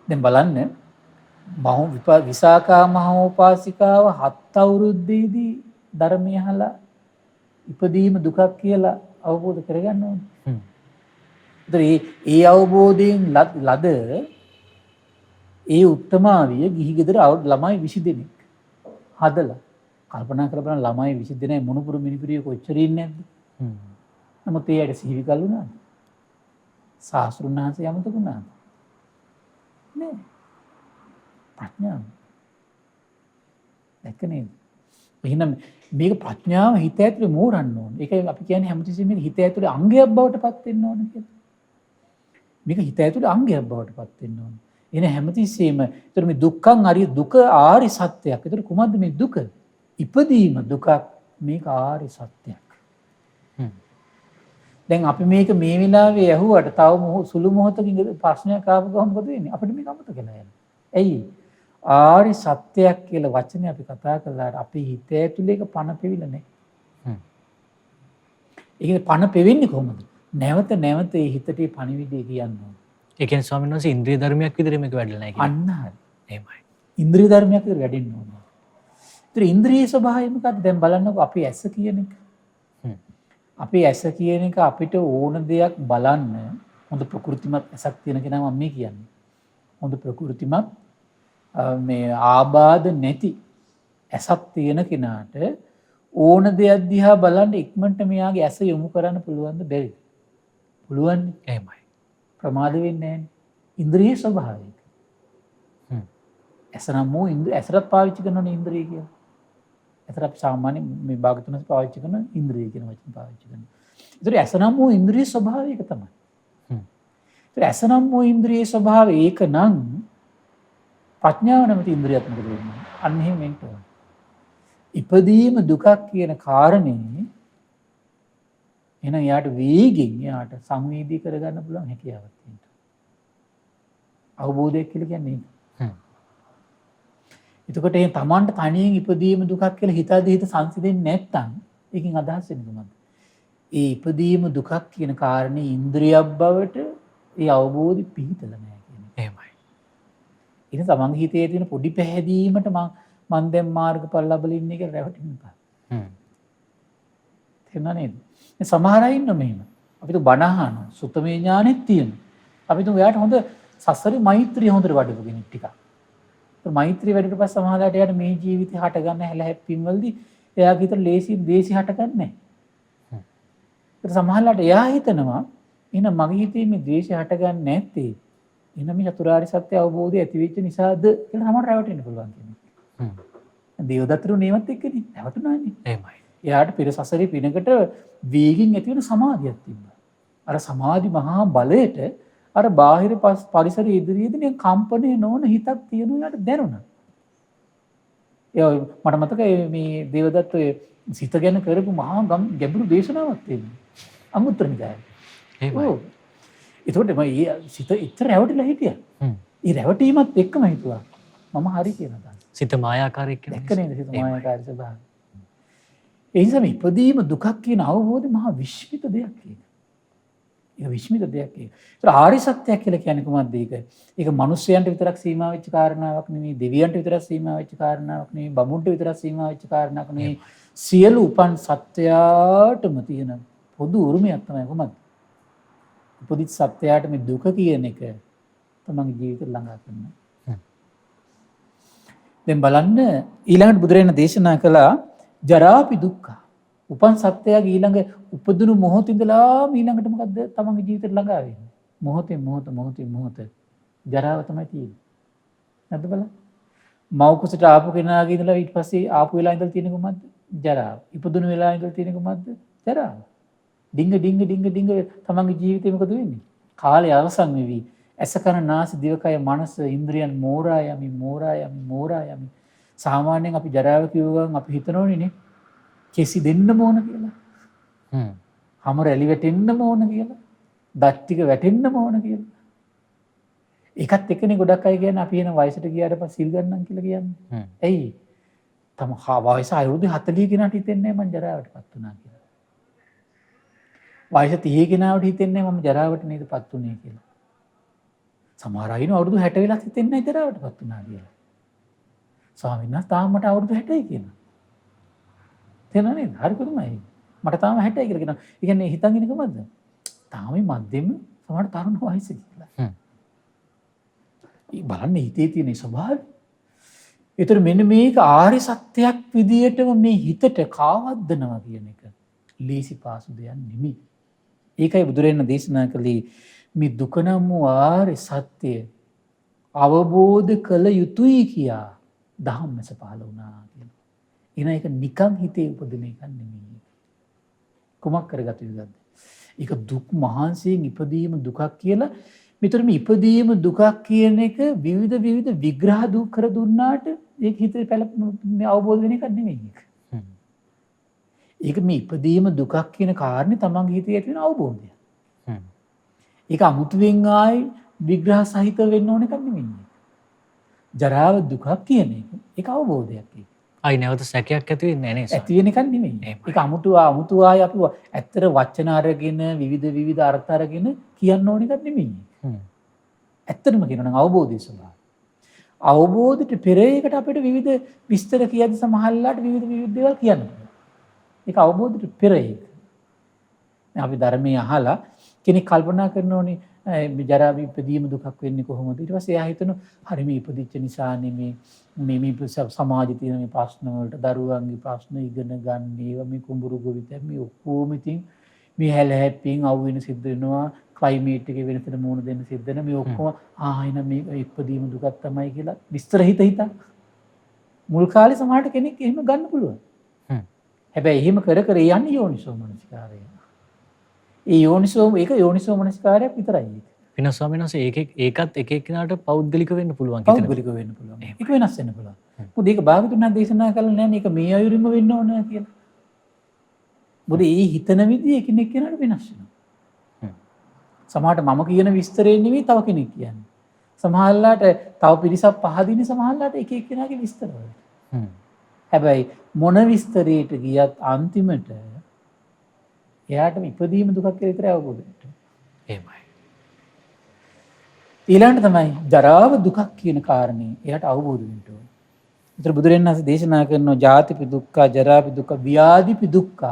දැන් බලන්න විසාකා මහෝපාසිකාව 7 අවුරුද්දේදී ධර්මය අහලා ඉපදීම දුකක් කියලා අවබෝධ කරගන්න ඕනේ. ඒ අවබෝධයෙන් ලද ඒ උත්තමාවිය ගිහි ගෙදර ළමයි 20 දෙනෙක් හදලා කල්පනා කරලා ළමයි 20 දෙනෙක් මොනුපුරු මිනිපිරිය කොච්චර ඉන්නේ නැද්ද? නමුත් ඒ ඇයි සිහිවි කල්ුණාද? සාස්ෘණාංශ යමතකුණාද? නෑ. ප්‍රඥාව. දැක්ක නේද? එහෙනම් මේක ප්‍රඥාව හිත ඇතුලේ මෝරන්න ඕන. ඒකයි අපි කියන්නේ හැමතිස්සෙම මේක හිත ඇතුලේ අංගයක් බවට පත් වෙන්න ඕන කියලා. මේක හිත ඇතුලේ අංගයක් බවට පත් වෙන්න ඕන. එන හැමතිස්සෙම ඒතර මේ දුක්ඛං ආර්ය දුක ආර්ය සත්‍යයක්. ඒතර කුමක්ද මේ දුක? ඉපදීම දුකක්. මේක ආර්ය සත්‍යයක්. දැන් අපි මේක මේ වෙලාවේ ඇහුවට තව සුළු මොහොතකින් ප්‍රශ්නයක් ආව ගමන් මොකද වෙන්නේ? අපිට මේක අමතක වෙලා යනවා. ඇයි? ආරි සත්‍යයක් කියලා වචනේ අපි කතා කළාට අපේ හිත ඇතුලේ ඒක පණ පෙවිලා නැහැ. ඒක පණ පෙවෙන්නේ කොහොමද? නැවත නැවත ඒ හිතට පණිවිඩය කියනවා. ඒ කියන්නේ ස්වාමීන් වහන්සේ ඉන්ද්‍රිය ධර්මයක් විදිහට මේක වැඩිලා නැහැ කියන්නේ. අන්න හරි. එහෙමයි. ඉන්ද්‍රිය ධර්මයක් විදිහට වැඩෙන්න ඕනේ. ඒතර ඉන්ද්‍රිය ස්වභාවය මොකක්ද? දැන් බලන්නකෝ අපි ඇස කියන එක. අපේ ඇස කියන එක අපිට ඕන දෙයක් බලන්න හොඳ ප්‍රകൃතිමත් ඇසක් තියෙන කෙනා මම මේ කියන්නේ. හොඳ ප්‍රകൃතිමත් මේ ආබාධ නැති ඇසක් තියෙන කෙනාට ඕන දෙයක් දිහා බලන්න ඉක්මනට මෙයාගේ ඇස යොමු කරන්න පුළුවන්ද බැරිද? පුළුවන්. එහෙමයි. ප්‍රමාද වෙන්නේ නැහැ. ඉන්ද්‍රිය ස්වභාවයක. ඇස නම් වූ ඇසට පාවිච්චි කරනවනේ ඉන්ද්‍රිය කියලා. ඇසට අපි සාමාන්‍යයෙන් මේ භාගතුනස් පාවිච්චි කරන ඉන්ද්‍රිය කියන වචන පාවිච්චි කරනවා. ඒතර ඇස නම් වූ ඉන්ද්‍රිය ස්වභාවයක තමයි. ඒතර ඇස නම් වූ ඉන්ද්‍රිය ස්වභාවය ඒක නම් ප්‍රඥාව නැමැති ඉන්ද්‍රියත් මොකද වෙන්නේ? අන්න එහෙම වෙන්න ඕන. ඉපදීම දුකක් කියන කාරණේ එහෙනම් යාට වේගින් යාට සංවේදී කරගන්න පුළුවන් හැකියාවක් තියෙනවා. අවබෝධයක් කියලා කියන්නේ ඒක. එතකොට ඒ තමන්ට තනියෙන් ඉපදීම දුකක් කියලා හිතද්දී හිත සංසිඳෙන්නේ නැත්නම් ඒකෙන් අදහස් වෙන්නේ මොකක්ද? ඒ ඉපදීම දුකක් කියන කාරණේ ඉන්ද්‍රියක් බවට ඒ අවබෝධي පිහිටලා නැහැ කියන එක. එහෙමයි. ඉතින් තමන්ගේ හිතේ තියෙන පොඩි පැහැදීමට මන් දැන් මාර්ගඵල ලැබලා ඉන්නේ කියලා රැවටෙන්න එපා. තේරුණා නේද? මේ සමහර අය ඉන්න මෙහෙම. අපි તો බණ අහනවා. සුත්තමේ ඥානෙත් තියෙනවා. අපි તો එයාට හොඳ සසරේ මෛත්‍රිය හොඳට වඩපු කෙනෙක් ටිකක්. ඒ මෛත්‍රිය වැඩිට පස්සේ සමහරවිට එයාට මේ ජීවිතේ හට ගන්න හැල හැප්පීම් වලදී එයාගේ හිතේ ලේසි දේසි හට ගන්න නැහැ. ඒක සමහරවිට එයා හිතනවා එහෙනම් මගේ හිතේ මේ ද්වේෂය හට ගන්න නැත්තේ එහෙනම් මේ චතුරාර්ය සත්‍ය අවබෝධය ඇති වෙච්ච නිසාද කියලා තමයි රැවටෙන්න පුළුවන් කියන්නේ. දේවදත්තරු නේවත් එක්කනේ රැවටුණානේ. එහෙමයි. එයාට පෙර සසරේ පිනකට වේගින් ඇති වෙන සමාධියක් තිබ්බා. අර සමාධි මහා බලයට අර බාහිර පරිසරයේ ඉදිරියේදී නිකන් කම්පණය නොවන හිතක් තියෙනවා යාට දැනුණා. මට මතකයි මේ දේවදත්ත ඔය සිත ගැන කරපු මහා ගැඹුරු දේශනාවක් තියෙනවා. අංගුත්තර නිකායේ. එහෙමයි. ඒකට මම සිත ඉතර රැවටිලා හිටියා. ඒ රැවටීමත් එක්කම හිතුවා මම හරි කියලා. සිත මායාකාරී කියන එක නේද සිත මායාකාරී ස්වභාවය. ඒ නිසා මේ ඉපදීම දුකක් කියන අවබෝධය මහා විශ්මිත දෙයක් ඒක. ඒක විශ්මිත දෙයක් ඒක. ඒතර ආර්ය සත්‍යයක් කියලා කියන්නේ කොහොමද ඒක? ඒක මිනිස්යන්ට විතරක් සීමා වෙච්ච කාරණාවක් නෙවෙයි, දෙවියන්ට විතරක් සීමා වෙච්ච කාරණාවක් නෙවෙයි, බමුණට විතරක් සීමා වෙච්ච කාරණාවක් නෙවෙයි. සියලු උපන් සත්‍යයටම තියෙන පොදු උරුමයක් තමයි කොහොමද? උපදිත් සත්‍යයට මේ දුක කියන එක තමන්ගේ ජීවිතේ ළඟා කරනවා. දැන් බලන්න ඊළඟට බුදුරජාණන් දේශනා කළා ජරාපි දුක්ඛ. උපන් සත්‍යයේ ඊළඟ උපදිනු මොහොත ඉඳලා ඊළඟට මොකද්ද තමන්ගේ ජීවිතේට ළඟා වෙන්නේ? මොහොතේ ජරාව තමයි තියෙන්නේ. නැද්ද බලන්න? මව් කුසට ආපු කෙනාගේ ඉඳලා ඊට පස්සේ ආපු වෙලාව ඉඳලා තියෙන කොහොමද? ජරාව. ඉපදුණු වෙලාව ඉඳලා තියෙන කොහොමද? ජරාව. ඩිංග තමන්ගේ ජීවිතේ මොකද වෙන්නේ? කාලය අවසන් වෙවි. ඇස කන නාසය දිවකය මනස ඉන්ද්‍රියන් මෝරා යමි. සාමාන්‍යයෙන් අපි ජරාව කියව ගමන් අපි හිතනෝනේ නේ කෙසි දෙන්නම ඕන කියලා. හැම රැලි වැටෙන්නම ඕන කියලා. දත් ටික වැටෙන්නම ඕන කියලා. ඒකත් එක්කනේ ගොඩක් අය කියන්නේ අපි එන වයසට ගියාට පස්සේ සිල් ගන්නම් කියලා කියන්නේ. ඇයි? තම වයස අවුරුදු 40 කෙනාට හිතෙන්නේ මම ජරාවටපත් වුණා කියලා. වයස 30 කෙනාට හිතෙන්නේ මම ජරාවට නේදපත් වුණේ කියලා. සමහර අය අවුරුදු 60 වෙලක් හිතෙන්නේ නැහැ ජරාවටපත් වුණා කියලා. ස්වාමීන් වහන්සේ තාම මට අවුරුදු 60යි කියනවා. තේරෙනව නේද? හරි පුදුමයි. මට තාම 60යි කියලා කියනවා. ඒ කියන්නේ හිතන් ඉන්නේ කොහමද? තාම මැදෙම සමහර තරුණ වයසේ කියලා. බලන්න හිතේ තියෙන ස්වභාවය. ඒතර මෙන්න මේක ආර්ය සත්‍යයක් විදියටම මේ හිතට කාවද්දනවා කියන එක ලීසි පාසු දෙයක් නෙමෙයි. ඒකයි බුදුරජාණන් දේශනා කළේ මේ දුක නම් වූ ආර්ය සත්‍ය අවබෝධ කළ යුතුයි කියා ධම්මස පහළ වුණා කියලා. එන එක නිකන් හිතේ උපදින එකක් නෙමෙයි. කොමක් කරගත යුතුද? ඒක දුක් මහන්සියෙන් ඉපදීම දුකක් කියලා මෙතන මේ ඉපදීම දුකක් කියන එක විවිධ විග්‍රහ දුක් කර දුන්නාට ඒක හිතේ මේ අවබෝධ වෙන එකක් නෙමෙයි. ඒක මේ ඉපදීම දුකක් කියන කාරණේ තමන්ගේ හිතේ ඇති වෙන අවබෝධය. ඒක අමුතුවෙන් ආයි විග්‍රහ සහිත වෙන්න ඕන එකක් නෙමෙයි. ජරාව දුකක් කියන එක ඒක අවබෝධයක් ඒක. ආයි නැවත සැකයක් ඇති වෙන්නේ නැහැ නේද? ඇති වෙන එකක් නෙමෙයි. ඒක අමුතු ආයි අපි ඇත්තට වචන අරගෙන විවිධ අර්ථ අරගෙන කියන්න ඕන එකක් නෙමෙයි. ඇත්තටම කියනවා නම් අවබෝධය ස්වභාවය. අවබෝධයට පෙර එකට අපිට විවිධ විස්තර කියද්දි සමහරලාට විවිධ දේවල් කියන්න පුළුවන්. ඒක අවබෝධයට පෙර ඒක. අපි ධර්මයේ අහලා කෙනෙක් කල්පනා කරන ඕනේ මේ ජරා ඉපදීම දුකක් වෙන්නේ කොහොමද? ඊට පස්සේ එයා හිතන හරි මේ ඉපදිච්ච නිසානේ මේ සමාජයේ තියෙන මේ ප්‍රශ්න වලට දරුවන්ගේ ප්‍රශ්න ඉගෙන ගන්න ඒවා මේ කුඹුරු ගොවිතැන් මේ ඔක්කොම ඉතින් මේ හැල හැප්පින් අවු වෙන සිද්ධ වෙනවා ක්ලයිමේට් එකේ වෙනසට මුහුණ දෙන්න සිද්ධ වෙන මේ ඔක්කොම එහෙනම් මේ ඉපදීම දුකක් තමයි කියලා විස්තර හිත මුල් කාලේ සමහරට කෙනෙක් එහෙම ගන්න පුළුවන්. හැබැයි එහෙම කර කර යන්නේ යෝනිසෝ මනසිකාරය. ඒ යෝනිසෝ මනසිකාරයක් විතරයි. වෙනස් ස්වාමීන් වහන්සේ ඒකත් එක එක්කෙනාට පෞද්ගලික වෙන්න පුළුවන්. පෞද්ගලික වෙන්න පුළුවන්. ඒක වෙනස් වෙන්න පුළුවන්. මොකද ඒක භාගතුන් දේශනා කළා නෑ මේක මේ අයුරින්ම වෙන්න ඕන කියලා. මොකද ඒ හිතන විදිහ එකිනෙක කෙනාට වෙනස් වෙනවා. සමහරට මම කියන විස්තරේ නෙවෙයි තව කෙනෙක් කියන්නේ. සමහරලාට තව පිරිසක් පහදින්නේ සමහරලාට එක එක්කෙනාගේ විස්තර වලට. හැබැයි මොන විස්තරයට ගියත් අන්තිමට එයාට ඉපදීම දුකක් කියලා විතරයි අවබෝධ වෙන්නේ. එහෙමයි. ඊළඟට තමයි ජරාව දුකක් කියන කාරණේ එයාට අවබෝධ වෙන්න ඕනේ. ඒතර බුදුරජාණන් වහන්සේ දේශනා කරනවා ජාතිපි දුක්ඛ, ජරාපි දුක්ඛ, ව්‍යාධිපි දුක්ඛ.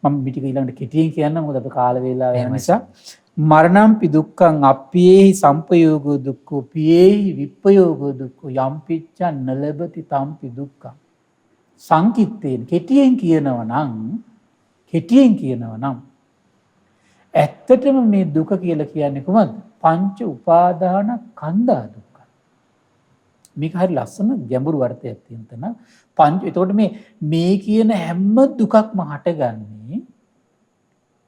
මම පිටික ඊළඟට කෙටියෙන් කියන්න මොකද අපේ කාල වේලාව යන නිසා. මරණම්පි දුක්ඛං අප්පියේහි සම්පයෝගෝ දුක්ඛෝ පියේහි විප්පයෝගෝ දුක්ඛෝ යම්පිච්ඡන් නලබති තම්පි දුක්ඛං. සංකිට්ඨේන කෙටියෙන් කියනවා නම් ඇත්තටම මේ දුක කියලා කියන්නේ කොහොමද? පංච උපාදාන කන්දා දුක්ඛ. මේක හරි ලස්සන ගැඹුරු අර්ථයක් තියෙන තැන. එතකොට මේ කියන හැම දුකක්ම හටගන්නේ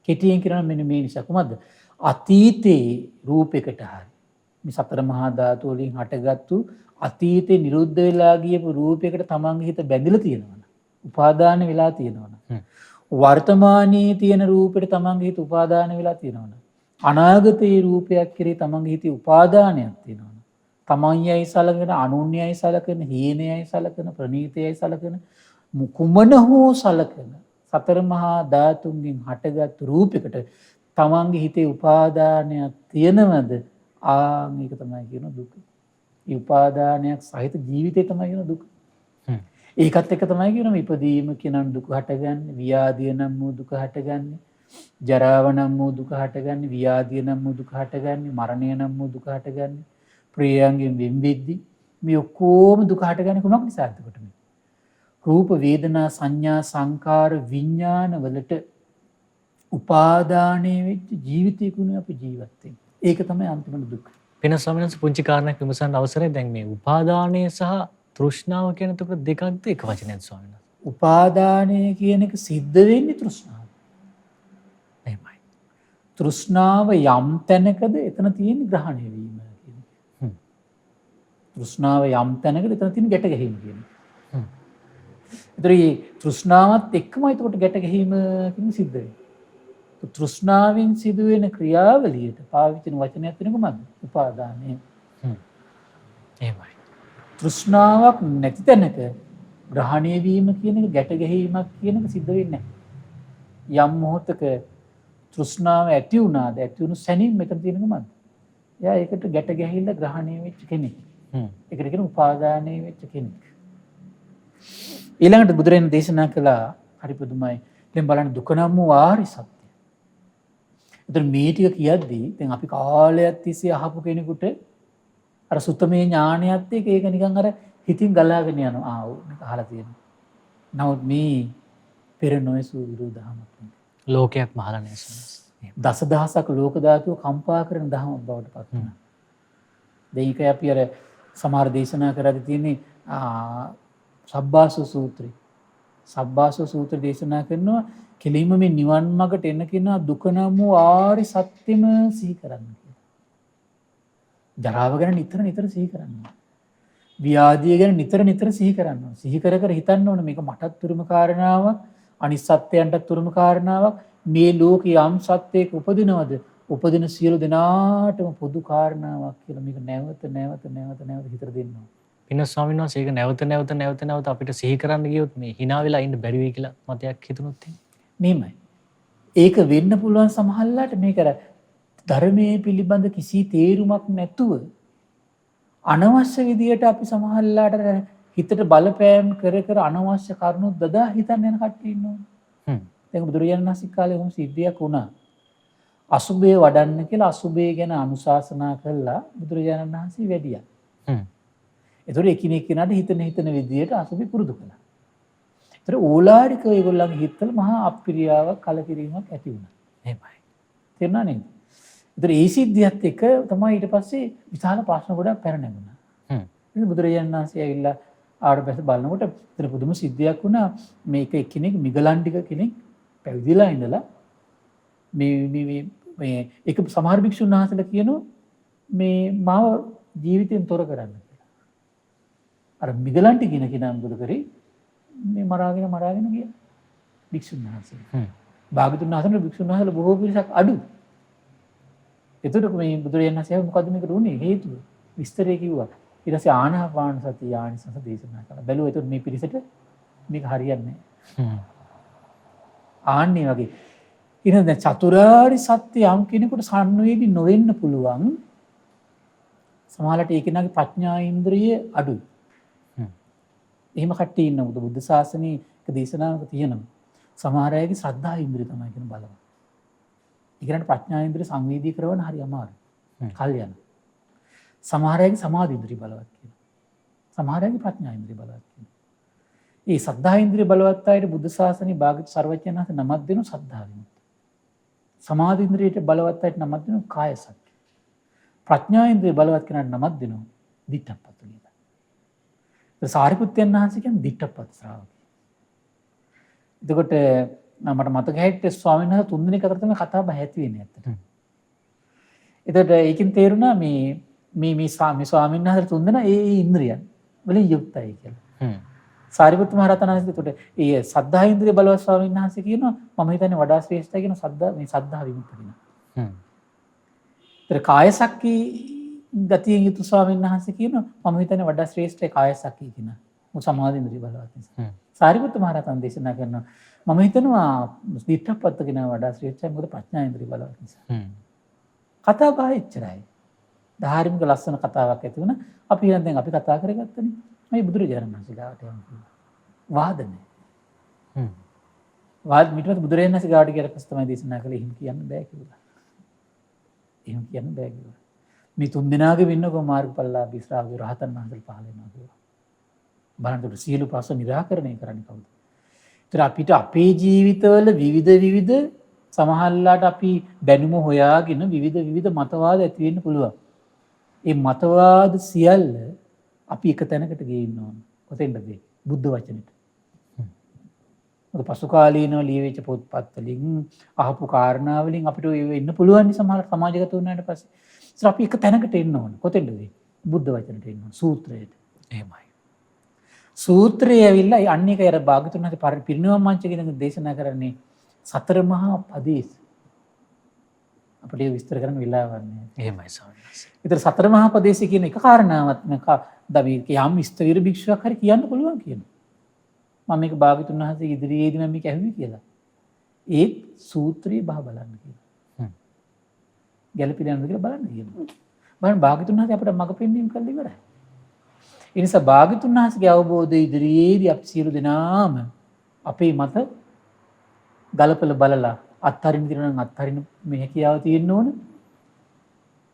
කෙටියෙන් කියනවා මෙන්න මේ නිසා කොහොමද? අතීතේ රූපයකට හරි මේ සතර මහා ධාතු වලින් හටගත්තු අතීතේ නිරුද්ධ වෙලා ගියපු රූපයකට තමන්ගේ හිත බැඳිලා තියෙනවනේ. උපාදාන වෙලා තියෙනවනේ. වර්තමානයේ තියෙන රූපෙට තමන්ගේ හිත උපාදාන වෙලා තියෙනවනේ. අනාගතයේ රූපයක් කෙරේ තමන්ගේ හිතේ උපාදානයක් තියෙනවනේ. තමන්යයි සලකන, අනුන්‍යයි සලකන, හීනයයි සලකන, ප්‍රණීතයයි සලකන, කුමන හෝ සලකන සතර මහා ධාතුන්ගෙන් හටගත් රූපයකට තමන්ගේ හිතේ උපාදානයක් තියෙනවද? ඒක තමයි කියන දුක. ඒ උපාදානයක් සහිත ජීවිතය තමයි කියන දුක. ඒකත් එක තමයි කියනවා ඉපදීම කියන දුක හටගන්නේ, ව්‍යාධිය නම් වූ දුක හටගන්නේ, ජරාව නම් වූ දුක හටගන්නේ, ව්‍යාධිය නම් වූ දුක හටගන්නේ, මරණය නම් වූ දුක හටගන්නේ, ප්‍රියයන්ගෙන් වෙන්වෙද්දී මේ ඔක්කොම දුක හටගන්නේ කොහොමද නිසාද? එතකොට මේ රූප වේදනා සංඥා සංකාර විඥාන වලට උපාදානයේ වෙච්ච ජීවිතයකුනේ අපි ජීවත් වෙන්නේ. ඒක තමයි අන්තිම දුක. වෙන ස්වාමීන් වහන්සේ පුංචි කාරණයක් විමසන්න අවසරයි. දැන් මේ උපාදානය සහ තෘෂ්ණාව කියන තුක දෙකක්ද එක වචනයක්ද ස්වාමීන් වහන්සේ? උපාදානය කියන එක සිද්ධ වෙන්නේ තෘෂ්ණාව. එහෙමයි. තෘෂ්ණාව යම් තැනකද එතන තියෙන ග්‍රහණය වීම කියන එක. තෘෂ්ණාව යම් තැනකද එතන තියෙන ගැට ගැහිම කියන එක. ඒතර මේ තෘෂ්ණාවත් එක්කම එතකොට ගැට ගැහිම කියන සිද්ධ වෙන්නේ. තෘෂ්ණාවෙන් සිදුවෙන ක්‍රියාවලියට පාවිච්චි කරන වචනයක් වෙන කොහොමද? උපාදානය. එහෙමයි. තෘෂ්ණාවක් නැති තැනක ග්‍රහණය වීම කියන එක ගැට ගැහිමක් කියන එක සිද්ධ වෙන්නේ නැහැ. යම් මොහොතක තෘෂ්ණාව ඇති වුණාද ඇති වුණු සැනින් මෙතන තියෙන කොහොමද? එයා ඒකට ගැට ගැහිලා ග්‍රහණය වෙච්ච කෙනෙක්. ඒකට කියන උපාදානය වෙච්ච කෙනෙක්. ඊළඟට බුදුරජාණන් දේශනා කළා හරි පුදුමයි. දැන් බලන්න දුක නම් වූ ආර්ය සත්‍ය. ඒතර මේ ටික කියද්දී දැන් අපි කාලයක් තිස්සේ අහපු කෙනෙකුට අර සුත්තමේ ඥානයත් එක්ක ඒක නිකන් අර හිතින් ගලාගෙන යනවා. මේක අහලා තියෙනවා. නමුත් මේ පෙර නොයසු විරුද්ධහමක්. ලෝකයක් මහලා නැහැ. දසදහසක් ලෝක ධාතුව කම්පා කරන දහමක් බවට පත් වෙනවා. දැන් ඒක අපි අර සමහර දේශනා කරද්දී තියෙන්නේ සබ්බාසෝ සූත්‍රය. සබ්බාසෝ සූත්‍ර දේශනා කරනවා කෙලින්ම මේ නිවන් මාර්ගට එන කෙනා දුක නම් වූ ආර්ය සත්‍යෙම සිහි කරන්න කියලා. ජරාව ගැන නිතර නිතර සිහි කරන්න. ව්‍යාධිය ගැන නිතර නිතර සිහි කරන්න. සිහි කර කර හිතන්න ඕන මේක මටත් තුරුම කාරණාවක්, අනිත් සත්‍යයන්ටත් තුරුම කාරණාවක්. මේ ලෝකේ යම් සත්‍යයක උපදිනවද? උපදින සියලු දෙනාටම පොදු කාරණාවක් කියලා මේක නැවත හිතර දෙන්න ඕන. පින්න ස්වාමීන් වහන්සේ ඒක නැවත අපිට සිහි කරන්න ගියොත් මේ hina වෙලා ඉන්න බැරි වෙයි කියලා මතයක් හිතුනොත් මෙහෙමයි. ඒක වෙන්න පුළුවන් සමහරලාට මේක ධර්මයේ පිළිබඳ කිසි තේරුමක් නැතුව අනවශ්‍ය විදියට අපි සමහරලාට හිතට බලපෑම් කර කර අනවශ්‍ය කරුණු දදා හිතන්න යන කට්ටිය ඉන්නවා. දැන් බුදුරජාණන් වහන්සේ කාලේ කොහොම සිද්ධියක් වුණා. අසුබේ වඩන්න කියලා අසුබේ ගැන අනුශාසනා කළා බුදුරජාණන් වහන්සේ වැඩියා. ඒතකොට එකිනෙක කෙනාට හිතන විදියට අසුබේ පුරුදු කළා. ඒතර ඕලාරිකව ඒගොල්ලන්ගේ හිතවල මහා අප්‍රියාවක් කලකිරීමක් ඇති වුණා. එහෙමයි. තේරුණා නේද? ඒතර ඒ සිද්ධියත් එක්ක තමයි ඊට පස්සේ විශාල ප්‍රශ්න ගොඩක් පැන නැගුණා. ඉතින් බුදුරජාණන් වහන්සේ ඇවිල්ලා ආවට පස්සේ බලනකොට ඒතර පුදුම සිද්ධියක් වුණා. මේක එක්කෙනෙක් මිගලන්ඩික කෙනෙක් පැවිදිලා ඉඳලා මේ එක සමහර භික්ෂුන් වහන්සේලා කියනවා මේ මාව ජීවිතයෙන් තොර කරන්න කියලා. අර මිගලන්ටි කියන කෙනා මොකද කරේ? මේ මරාගෙන ගියා භික්ෂුන් වහන්සේ. භාගතුන් වහන්සේ භික්ෂුන් වහන්සේලා බොහෝ පිරිසක් අඩු. එතකොට මේ බුදුරජාණන් වහන්සේ මොකද්ද මේකට උනේ හේතුව? විස්තරේ කිව්වා. ඊට පස්සේ ආනාපාන සති ආනිසංස දේශනා කළා. බැලුවා එතකොට මේ පිරිසට මේක හරියන්නේ නැහැ. ආන්නේ වගේ ඉතින් දැන් චතුරාර්ය සත්‍ය යම් කෙනෙකුට සංවේදී නොවෙන්න පුළුවන්. සමහරවිට ඒ කෙනාගේ ප්‍රඥා ඉන්ද්‍රිය අඩුයි. එහෙම කට්ටිය ඉන්නවා. බුද්ධ ශාසනයේ එක දේශනාවක තියෙනවා. සමහර අයගේ ශ්‍රද්ධා ඉන්ද්‍රිය තමයි කියන බලවත්. ඒ කියන්නේ ප්‍රඥා ඉන්ද්‍රිය සංවේදී කරවන්න හරි අමාරුයි. කල් යන. සමහර අයගේ සමාධි ඉන්ද්‍රිය බලවත් කියනවා. සමහර අයගේ ප්‍රඥා ඉන්ද්‍රිය බලවත් කියනවා. මේ ශ්‍රද්ධා ඉන්ද්‍රිය බලවත් අයට බුද්ධ ශාසනයේ භාග්‍ය සර්වඥාන්ත නමක් දෙනු ශ්‍රද්ධාවෙන්. සමාධි ඉන්ද්‍රියට බලවත් අයට නමක් දෙනු කාය සති. ප්‍රඥා ඉන්ද්‍රිය බලවත් කෙනාට නමක් දෙනු දිට්ඨප්පත කියලා. ඒ සාරිපුත්යන් වහන්සේ කියන්නේ දිට්ඨප්පත ශ්‍රාවකය. එතකොට මට මතක හිටියේ ස්වාමීන් වහන්සේ තුන් දිනක අතර තමයි කතා බහ ඇති වෙන්නේ ඇත්තට. එතකොට ඒකෙන් තේරුණා මේ ස්වාමීන් වහන්සේ තුන් දෙනා ඒ ඉන්ද්‍රියන් වලින් යුක්තයි කියලා. සාරිපුත්ත මහ රහතන් වහන්සේ එතකොට ඒ සද්ධා ඉන්ද්‍රිය බලවත් ස්වාමීන් වහන්සේ කියනවා මම හිතන්නේ වඩා ශ්‍රේෂ්ඨයි කියන සද්ධා විමුක්ත වෙනවා. ඒතර කායසක්කී ගතියෙන් යුතු ස්වාමීන් වහන්සේ කියනවා මම හිතන්නේ වඩා ශ්‍රේෂ්ඨයි කායසක්කී කියන. සමාධි ඉන්ද්‍රිය බලවත් නිසා. සාරිපුත්ත මහ රහතන් දේශනා කරනවා මම හිතනවා දිට්ඨප්පත කියන වඩා ශ්‍රේෂ්ඨයි මොකද ප්‍රඥා ඉන්ද්‍රිය බලවත් නිසා. කතා බහ එච්චරයි. ධාර්මික ලස්සන කතාවක් ඇති වුණා. අපි දැන් අපි කතා කරගත්තනේ. මේ බුදුරජාණන් වහන්සේ ගාවට යනවා. වාද නැහැ. වාද මිටවත් බුදුරජාණන් වහන්සේ ගාවට කියලා පස්සේ තමයි දේශනා කළේ එහෙම කියන්න බෑ කියලා. එහෙම කියන්න බෑ කියලා. මේ තුන් දෙනාගේ වෙන්නකො මාර්ගඵලලාභී ශ්‍රාවක රහතන් වහන්සේලා පහළ වෙනවා කියලා. බලන්නට සියලු ප්‍රශ්න निराකරණය කරන්නේ කවුද? ඒතර අපිට අපේ ජීවිතවල විවිධ සමහරලාට අපි දැනුම හොයාගෙන විවිධ මතවාද ඇති වෙන්න පුළුවන්. ඒ මතවාද සියල්ල අපි එක තැනකට ගේන්න ඕන. කොතෙන්ද මේ බුද්ධ වචනෙට. මොකද පසු කාලීනව ලියවිච්ච පොත්පත් වලින් අහපු කාරණා වලින් අපිට වෙන්න පුළුවන් සමහර සමාජගත වුණාට පස්සේ. ඒත් අපි එක තැනකට එන්න ඕන. කොතෙන්ද මේ බුද්ධ වචනට එන්න ඕන. සූත්‍රයට. එහෙමයි. සූත්‍රය ඇවිල්ලා අන්න එක අර භාගතුන් වහන්සේ පිරිනිවන් මංචකේ දේශනා කරන්නේ සතර මහා පදේශ. අපිට ඒක විස්තර කරන්න වෙලාවක් නැහැ. එහෙමයි ස්වාමීන් වහන්සේ. ඒතර සතර මහා පදේශ කියන එක කාරණාවක් මේක යම් ස්ථවිර භික්ෂුවක් හරි කියන්න පුළුවන් කියනවා. මම මේක භාගතුන් වහන්සේ ඉදිරියේදී මම මේක ඇහුවේ කියලා. ඒත් සූත්‍රය බහ බලන්න කියලා. ගැළපෙන්නේ නැද්ද කියලා බලන්න කියනවා. බලන්න භාගතුන් වහන්සේ අපිට මඟ පෙන්වීම කළා ඉවරයි. ඒ නිසා භාගතුන් වහන්සේගේ අවබෝධය ඉදිරියේදී අපි සියලු දෙනාම අපේ මත ගලපලා බලලා අත්හරින්න දිනන නම් අත්හරින්න මේ හැකියාව තියෙන්න ඕන.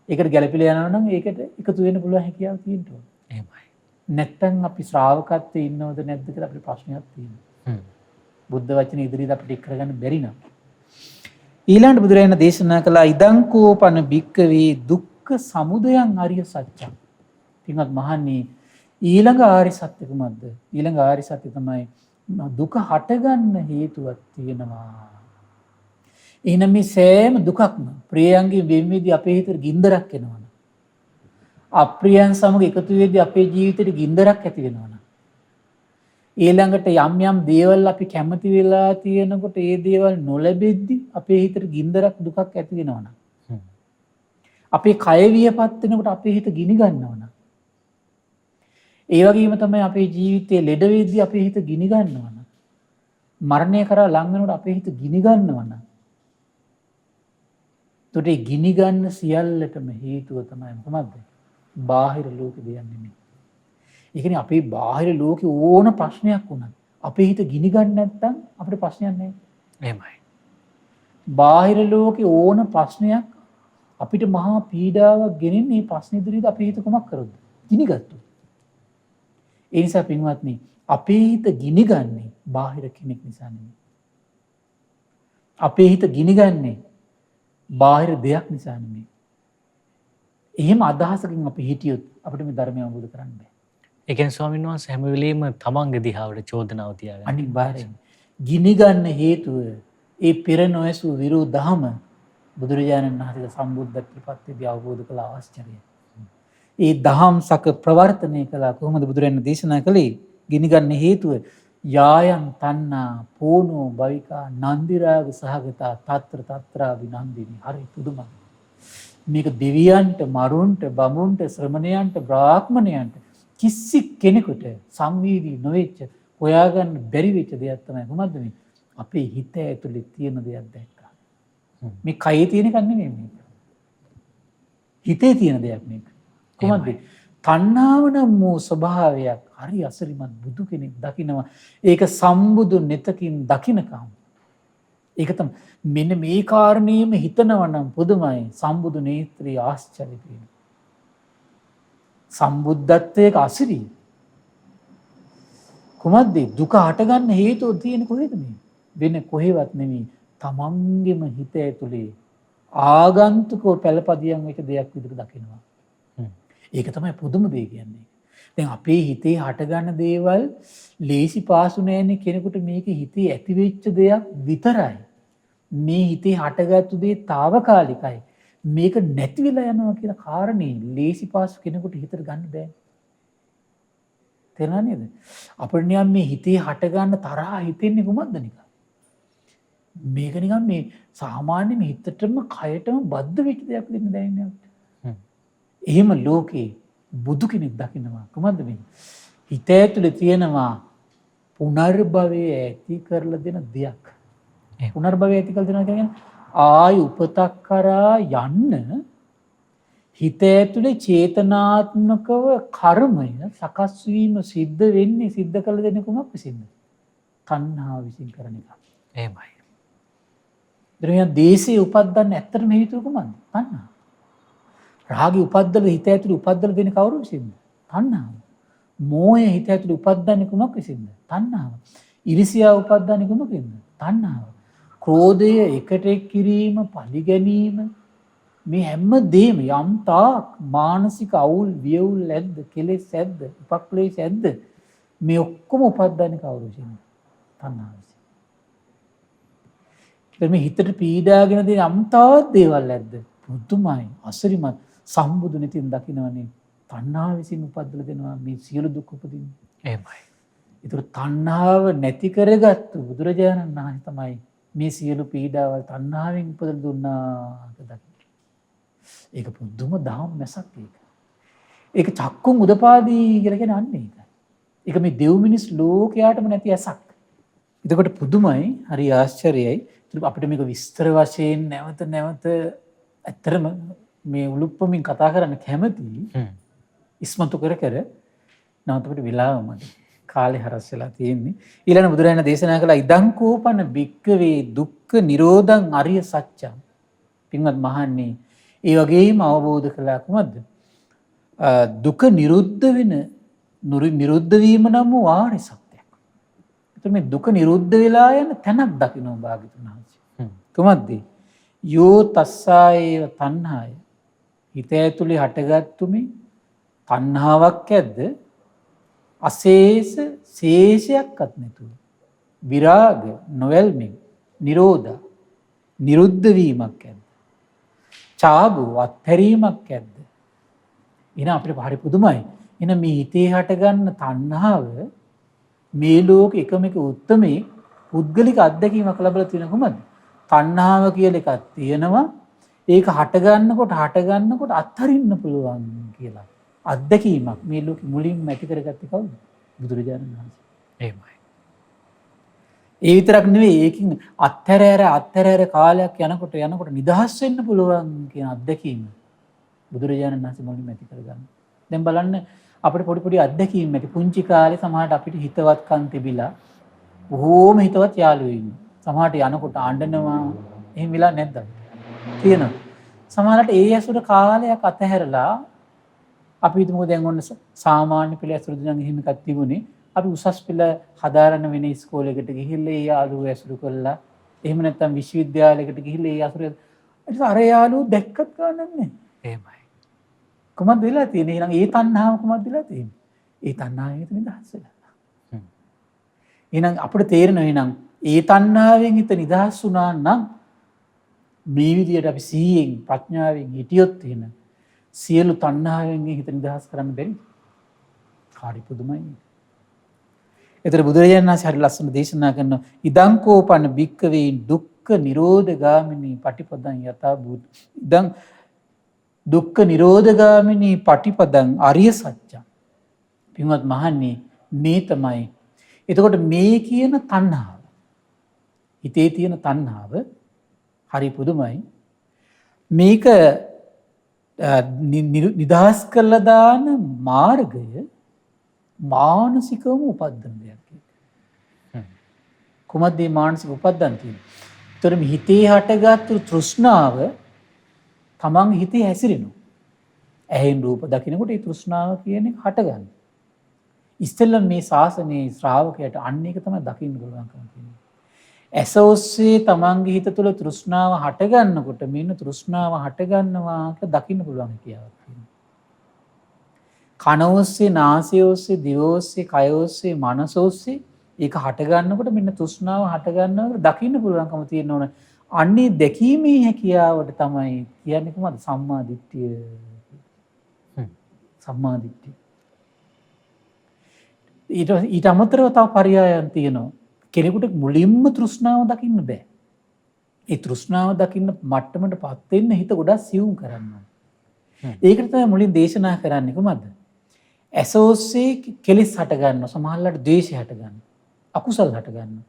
ඒකට ගැළපෙලා යනවා නම් ඒකට එකතු වෙන්න පුළුවන් හැකියාව තියෙන්න ඕන. එහෙමයි. නැත්තම් අපි ශ්‍රාවකත්වයේ ඉන්නවද නැද්ද කියලා අපිට ප්‍රශ්නයක් තියෙනවා. බුද්ධ වචන ඉදිරියට අපිට එක් කරගන්න බැරි නම්. ඊළඟට බුදුරජාණන් දේශනා කළා ඉදං කෝපන භික්කවේ දුක්ඛ සමුදයං ආර්ය සත්‍යං. පින්වත් මහන්නේ ඊළඟ ආර්ය සත්‍ය කුමක්ද? ඊළඟ ආර්ය සත්‍ය තමයි දුක හටගන්න හේතුවක් තියෙනවා. එහෙනම් මේ සෑම දුකක්ම ප්‍රියයන්ගේ වෙන්වේදී අපේ හිතේ ගින්දරක් එනවා. අප්‍රියයන් සමග එකතු වෙද්දී අපේ ජීවිතේට ගින්දරක් ඇති වෙනවා. ඊළඟට යම් දේවල් අපි කැමති වෙලා තියෙනකොට ඒ දේවල් නොලැබෙද්දී අපේ හිතේ ගින්දරක් දුකක් ඇති වෙනවා. අපේ කය වියපත් වෙනකොට අපේ හිත ගිනි ගන්නවා. ඒ වගේම තමයි අපේ ජීවිතයේ ලෙඩ වෙද්දී අපේ හිත ගිනි ගන්නවා. මරණය කරා ලං වෙනකොට අපේ හිත ගිනි ගන්නවා. ඒකට ගිනි ගන්න සියල්ලටම හේතුව තමයි මොකක්ද? බාහිර ලෝකෙ දෙයක් නෙමෙයි. ඒ කියන්නේ අපේ බාහිර ලෝකෙ ඕන ප්‍රශ්නයක් වුණත් අපේ හිත ගිනි ගන්න නැත්නම් අපිට ප්‍රශ්නයක් නැහැ. එහෙමයි. බාහිර ලෝකේ ඕන ප්‍රශ්නයක් අපිට මහා පීඩාවක් ගෙනින් මේ ප්‍රශ්න ඉදිරියට අපේ හිත කොමක් කරොත් ගිනිගත්තු. ඒ නිසා පින්වත්නි අපේ හිත ගිනිගන්නේ බාහිර කෙනෙක් නිසා නෙමෙයි. අපේ හිත ගිනිගන්නේ බාහිර දෙයක් නිසා නෙමෙයි. එහෙම අදහසකින් අපි හිටියොත් අපිට මේ ධර්මය අවබෝධ කරන්න බෑ. ඒ කියන්නේ ස්වාමීන් වහන්සේ හැම වෙලෙම තමන්ගේ දිහාවට චෝදනාව තියාගන්න. අනිවාර්යෙන්. ගිනිගන්න හේතුව ඒ පෙර නොඇසූ විරූ දහම බුදුරජාණන් වහන්සේ සම්බුද්ධත්වයට පත්වේදී අවබෝධ කළ ආශ්චර්යය. ඒ දහම් සක ප්‍රවර්තනය කළා කොහොමද බුදුරජාණන් දේශනා කළේ? ගිනිගන්න හේතුව යායන් තණ්හා පෝනෝ භවිකා නන්දිරාග සහගතා తත්‍ර తත්‍රා විනන්දිනි. හරි පුදුමයි. මේක දෙවියන්ට මරුන්ට බමුන්ට ශ්‍රමණයන්ට බ්‍රාහ්මණයන්ට කිසි කෙනෙකුට සංවේදී නොවෙච්ච හොයාගන්න බැරි වෙච්ච දෙයක් තමයි කොහොමද මේ අපේ හිත ඇතුලේ තියෙන දෙයක් දැක්කා. මේ කයේ තියෙන එකක් නෙමෙයි මේක. හිතේ තියෙන දෙයක් මේක. කොහොමද? තණ්හාව නම් වූ ස්වභාවයක් හරි අසරිමත් බුදු කෙනෙක් දකිනවා. ඒක සම්බුදු නෙතකින් දකින්නකම්. ඒක තමයි මෙන්න මේ කාරණේම හිතනවා නම් පුදුමයි සම්බුදු නේත්‍රී ආශ්චර්ය වෙනවා. සම්බුද්ධත්වයක අසිරිය. කොහොමද දුක හටගන්න හේතුව තියෙන්නේ කොහෙද මේ? වෙන කොහෙවත් නෙමෙයි. තමන්ගේම හිත ඇතුලේ ආගන්තුකව පළපදියම් වෙච්ච දෙයක් විදිහට දකිනවා. ඒක තමයි පුදුම දේ කියන්නේ. දැන් අපේ හිතේ හටගන්න දේවල් ලේසි පාසු නෑනේ කෙනෙකුට මේක හිතේ ඇති වෙච්ච දෙයක් විතරයි. මේ හිතේ හටගත්තු දේ తాවකාලිකයි. මේක නැති වෙලා යනවා කියන කාරණේ ලේසි පාසු කෙනෙකුට හිතට ගන්න බෑ. තේරුණා නේද? අපිට නිකන් මේ හිතේ හටගන්න තරහා හිතෙන්නේ කොහොමද නිකන්? මේක නිකන් මේ සාමාන්‍ය මේ හිතටම කයටම බද්ධ වෙච්ච දෙයක් දෙන්න දැනෙන්නේ අපිට. එහෙම ලෝකේ බුදු කෙනෙක් දකින්නවා කොහොමද මේ? හිත ඇතුලේ තියෙනවා පුනර්භවය ඇති කරලා දෙන දෙයක්. පුනර්භවය ඇති කරලා දෙනවා කියන්නේ ආයි උපතක් කරා යන්න හිත ඇතුලේ චේතනාත්මකව කර්මය සකස් වීම සිද්ධ වෙන්නේ සිද්ධ කළ දෙන්නේ කොහොමද විසින්ද? තණ්හාව විසින් කරන එක. එහෙමයි. දරුවන් දේශේ උපද්දන්න ඇත්තටම හේතුව කොහොමද? තණ්හාව. රාගය උපද්දල හිත ඇතුලේ උපද්දල දෙන්නේ කවුරු විසින්ද? තණ්හාව. මෝහය හිත ඇතුලේ උපද්දන්නේ කොහොමද විසින්ද? තණ්හාව. ඉරිසියාව උපද්දන්නේ කොහොමද? තණ්හාව. ක්‍රෝධය එකට එක් කිරීම, පරිගැනීම මේ හැම දෙම යම් තාක් මානසික අවුල්, වියවුල් ඇද්ද, කෙලෙස් ඇද්ද, උපක්ලේශ ඇද්ද මේ ඔක්කොම උපද්දන්නේ කවුරු විසින්ද? තණ්හාව විසින්. මේ හිතට පීඩාගෙන දෙන යම් තාක් දේවල් ඇද්ද? පුදුමයි, අසරිමත් සම්බුදු නෙතින් දකින්නවනේ තණ්හාව විසින් උපද්දලා දෙනවා මේ සියලු දුක් උපදින්නේ. එහෙමයි. ඒතර තණ්හාව නැති කරගත්තු බුදුරජාණන් වහන්සේ තමයි මේ සියලු පීඩාවල් තණ්හාවෙන් උපදලා දුන්නා කියලා. ඒක පුදුම දහම් මැසක් ඒක. ඒක චක්කුම් උදපාදී කියලා කියන්නේ අන්න ඒකයි. ඒක මේ දෙව් මිනිස් ලෝකයාටම නැති ඇසක්. එතකොට පුදුමයි, හරි ආශ්චර්යයි. අපිට මේක විස්තර වශයෙන් නැවත ඇත්තරම මේ උලුප්පමින් කතා කරන්න කැමතියි. ඉස්මතු කර නමුත් අපිට වෙලාව මදි. කාලේ හරස් වෙලා තියෙන්නේ. ඊළඟ බුදුරජාණන් දේශනා කළා ඉදං කෝපන භික්ඛවේ දුක්ඛ නිරෝධං අරිය සත්‍යං. පින්වත් මහන්නේ ඒ වගේම අවබෝධ කළා කොහොමද? දුක නිරුද්ධ වීම නම් වූ ආර්ය සත්‍යයක්. ඒතර මේ දුක නිරුද්ධ වෙලා යන තැනක් දකින්න භාග්‍යතුන් වහන්සේ. කොහොමද? යෝ තස්සායේව තණ්හාය. හිත ඇතුලේ හටගත්තු මේ තණ්හාවක් ඇද්ද? අශේෂ ශේෂයක්වත් නැතුව විරාග නොවැල්මෙන් නිරෝධ නිරුද්ධ වීමක් ඇද්ද? චාගු අත්හැරීමක් ඇද්ද? එහෙනම් අපිට හරි පුදුමයි. එහෙනම් මේ හිතේ හටගන්න තණ්හාව මේ ලෝක එකම එක උත්මේ පුද්ගලික අත්දැකීමක් ලැබලා තියෙන කොහමද? තණ්හාව කියලා එකක් තියෙනවා. ඒක හටගන්නකොට අත්හරින්න පුළුවන් කියලා. අත්දැකීමක් මේ ලෝකෙ මුලින්ම ඇති කරගත්තේ කවුද? බුදුරජාණන් වහන්සේ. එහෙමයි. ඒ විතරක් නෙවෙයි ඒකින් අත්හැර කාලයක් යනකොට නිදහස් වෙන්න පුළුවන් කියන අත්දැකීම බුදුරජාණන් වහන්සේ මුලින්ම ඇති කරගන්න. දැන් බලන්න අපිට පොඩි අත්දැකීම් ඇති. පුංචි කාලේ සමහරට අපිට හිතවත්කම් තිබිලා බොහෝම හිතවත් යාළුවෝ ඉන්නවා. සමහරට යනකොට අඬනවා, එහෙම වෙලා නැද්ද? තියෙනවා. සමහරවිට ඒ ඇසුර කාලයක් අතහැරලා අපි හිතමු දැන් ඔන්න සාමාන්‍ය පෙළ ඇසුර නම් එහෙම එකක් තිබුණේ. අපි උසස් පෙළ හදාරන වෙන ඉස්කෝලේකට ගිහිල්ලා ඒ යාළුවෝ ඇසුරු කළා. එහෙම නැත්නම් විශ්වවිද්‍යාලයකට ගිහිල්ලා ඒ ඇසුර ඊට අර යාළුවෝ දැක්කත් ගන්නන්නේ නැහැ. එහෙමයි. කොහොමද වෙලා තියෙන්නේ? එහෙනම් ඒ තණ්හාව කොහොමද වෙලා තියෙන්නේ? ඒ තණ්හාවෙන් හිත නිදහස් වෙලා. එහෙනම් අපිට තේරෙනවා එහෙනම් ඒ තණ්හාවෙන් හිත නිදහස් වුණා නම් මේ විදියට අපි සීයෙන් ප්‍රඥාවෙන් හිටියොත් එහෙම සියලු තණ්හාවෙන් හිත නිදහස් කරන්න බැරි. හරි පුදුමයි. ඒතර බුදුරජාණන් වහන්සේ හරි ලස්සන දේශනා කරනවා ඉදං කෝපන භික්කවේ දුක්ඛ නිරෝධ ගාමිනී පටිපදං යථා භූත. ඉදං දුක්ඛ නිරෝධ ගාමිනී පටිපදං අරිය සත්‍යං. පින්වත් මහන්නේ මේ තමයි. එතකොට මේ කියන තණ්හාව හිතේ තියෙන තණ්හාව හරි පුදුමයි. මේක නිදහස් කරලා දාන මාර්ගය මානසිකවම උපද්දන දෙයක්. කොහොමද මේ මානසික උපද්දන් තියෙන්නේ? ඒතර මේ හිතේ හටගත්තු තෘෂ්ණාව තමන් හිතේ හැසිරෙනවා. ඇහෙන් රූප දකිනකොට ඒ තෘෂ්ණාව කියන එක හටගන්නවා. ඉස්සෙල්ලා මේ ශාසනයේ ශ්‍රාවකයට අන්න එක තමයි දකින්න පුළුවන්කම තියෙන්නේ. ඇස ඔස්සේ තමන්ගේ හිත තුළ තෘෂ්ණාව හටගන්නකොට මෙන්න තෘෂ්ණාව හටගන්නවා කියලා දකින්න පුළුවන් කියාවක් තියෙනවා. කන ඔස්සේ, නාසය ඔස්සේ, දිව ඔස්සේ, කය ඔස්සේ, මනස ඔස්සේ ඒක හටගන්නකොට මෙන්න තෘෂ්ණාව හටගන්නවා දකින්න පුළුවන්කම තියෙන්න ඕන. අන්නේ දැකීමේ හැකියාවට තමයි කියන්නේ කොහොමද? සම්මා දිට්ඨිය. සම්මා දිට්ඨිය. ඊට අමතරව තව පරයයන් තියෙනවා. කෙනෙකුට මුලින්ම තෘෂ්ණාව දකින්න බෑ. ඒ තෘෂ්ණාව දකින්න මට්ටමට පත් වෙන්න හිත ගොඩක් සියුම් කරන්න ඕනේ. ඒකට තමයි මුලින් දේශනා කරන්නේ කොහමද? ඇස ඔස්සේ කෙලෙස් හට ගන්නවා. සමහරවිට ද්වේෂය හට ගන්නවා. අකුසල් හට ගන්නවා.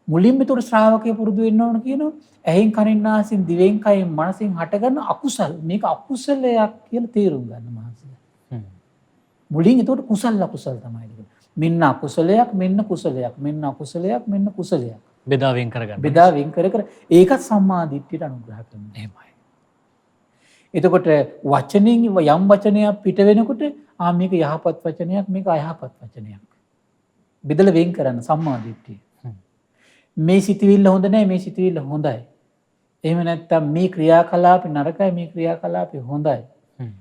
මුලින්ම ඒතර ශ්‍රාවකයා පුරුදු වෙන්න ඕන කියනවා. ඇහෙන් කනෙන් නාසයෙන් දිවෙන් කයෙන් මනසෙන් හට ගන්න අකුසල්. මේක අකුසලයක් කියලා තේරුම් ගන්න මහන්සිය. මුලින් ඒතර කුසල අකුසල තමයි. මෙන්න අකුසලයක් මෙන්න කුසලයක් මෙන්න අකුසලයක් මෙන්න කුසලයක් බෙදා වෙන් කරගන්න. බෙදා වෙන් කර කර ඒකත් සම්මා දිට්ඨියට අනුග්‍රහ කරනවා. එහෙමයි. එතකොට වචනෙන් යම් වචනයක් පිට වෙනකොට මේක යහපත් වචනයක් මේක අයහපත් වචනයක්. බෙදලා වෙන් කරන්න සම්මා දිට්ඨිය. මේ සිතවිල්ල හොඳ නැහැ මේ සිතවිල්ල හොඳයි. එහෙම නැත්නම් මේ ක්‍රියාකලාපේ නරකයි මේ ක්‍රියාකලාපේ හොඳයි.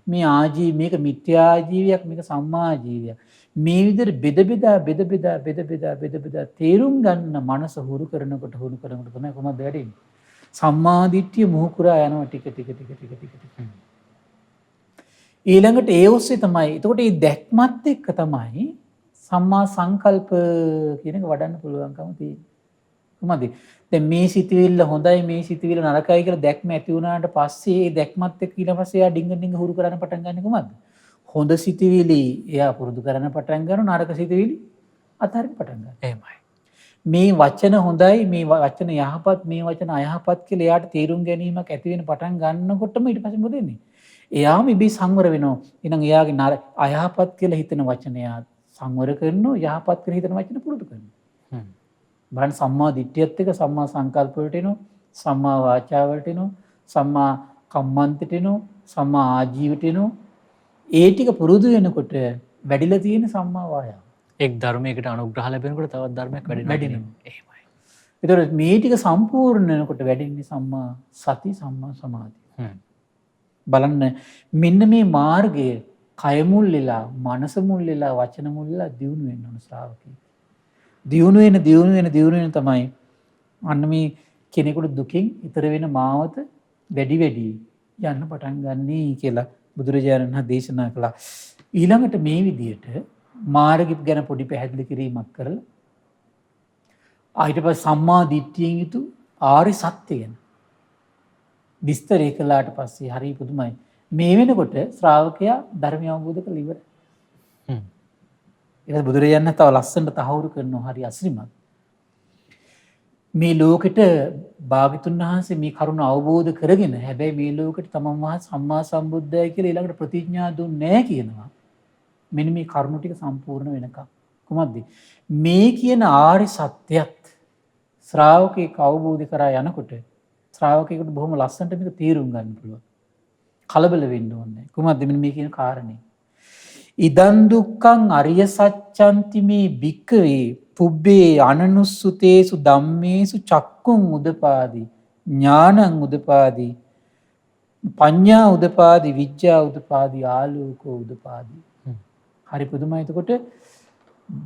මේ මේක මිත්‍යා ආජීවයක් මේක සම්මා ආජීවයක්. මේ විදිහට බෙද බෙදා තේරුම් ගන්න මනස හුරු කරනකොට තමයි කොහොමද වැඩෙන්නේ? සම්මා දිට්ඨිය මුහුකුරා යනවා ටික ටික. ඊළඟට ඒ ඔස්සේ තමයි. එතකොට මේ දැක්මත් එක්ක තමයි සම්මා සංකල්ප කියන එක වඩන්න පුළුවන්කම තියෙන්නේ. කොහොමද? දැන් මේ සිතවිල්ල හොඳයි මේ සිතවිල්ල නරකයි කියලා දැක්ම ඇති වුණාට පස්සේ ඒ දැක්මත් එක්ක ඊට පස්සේ එයා ඩිංග හුරු කරන්න පටන් ගන්න කොහොමද? හොඳ සිතවිලි එයා පුරුදු කරන්න පටන් ගන්නවා නරක සිතවිලි අතහරින්න පටන් ගන්නවා. එහෙමයි. මේ වචන හොඳයි මේ වචන යහපත් මේ වචන අයහපත් කියලා එයාට තේරුම් ගැනීමක් ඇති වෙන පටන් ගන්නකොටම ඊට පස්සේ මොකද වෙන්නේ? එයාම ඉබේ සංවර වෙනවා. එහෙනම් එයාගේ අයහපත් කියලා හිතන වචන එයා සංවර කරනවා යහපත් කියලා හිතන වචන පුරුදු කරනවා. බලන්න සම්මා දිට්ඨියත් එක්ක සම්මා සංකල්ප වලට එනවා සම්මා වාචා වලට එනවා සම්මා කම්මන්තට එනවා සම්මා ආජීවයට එනවා. ඒ ටික පුරුදු වෙනකොට වැඩිලා තියෙන සම්මා වායාම. එක් ධර්මයකට අනුග්‍රහ ලැබෙනකොට තවත් ධර්මයක් වැඩෙනවා. එහෙමයි. ඒතකොට මේ ටික සම්පූර්ණ වෙනකොට වැඩෙන්නේ සම්මා සති සම්මා සමාධි. බලන්න මෙන්න මේ මාර්ගය කය මුල් වෙලා මනස මුල් වෙලා වචන මුල් වෙලා දියුණු වෙන්න ඕන ශ්‍රාවකෙක්. දියුණු වෙන තමයි අන්න මේ කෙනෙකුට දුකින් ඈතර වෙන මාවත වැඩි යන්න පටන් ගන්නී කියලා බුදුරජාණන් වහන්සේ දේශනා කළා. ඊළඟට මේ විදියට මාර්ගය ගැන පොඩි පැහැදිලි කිරීමක් කරලා ඊට පස්සේ සම්මා දිට්ඨියෙන් යුතු ආර්ය සත්‍ය ගැන විස්තරය කළාට පස්සේ හරි පුදුමයි. මේ වෙනකොට ශ්‍රාවකයා ධර්මය අවබෝධ කරලා ඉවරයි. ඒක බුදුරජාණන් තව ලස්සනට තහවුරු කරනවා හරි අසිරිමත්. මේ ලෝකෙට භාග්‍යතුන් වහන්සේ මේ කරුණ අවබෝධ කරගෙන හැබැයි මේ ලෝකෙට තමන් වහන්සේ සම්මා සම්බුද්ධයි කියලා ඊළඟට ප්‍රතිඥා දුන්නේ නැහැ කියනවා. මෙන්න මේ කරුණ ටික සම්පූර්ණ වෙනකම්. කොහොමද? මේ කියන ආර්ය සත්‍යයත් ශ්‍රාවකෙක් අවබෝධ කරා යනකොට ශ්‍රාවකයෙකුට බොහොම ලස්සනට මේක තේරුම් ගන්න පුළුවන්. කලබල වෙන්න ඕනේ. කොහොමද මෙන්න මේ කියන කාරණේ? ඉදන් දුක්ඛං අරිය සත්‍යන්ති මේ භික්ඛවේ පුබ්බේ අනනුස්සුතේසු ධම්මේසු චක්කුං උදපාදි ඥානං උදපාදි පඤ්ඤා උදපාදි විඥා උදපාදි ආලෝකෝ උදපාදි. හරි පුදුමයි. එතකොට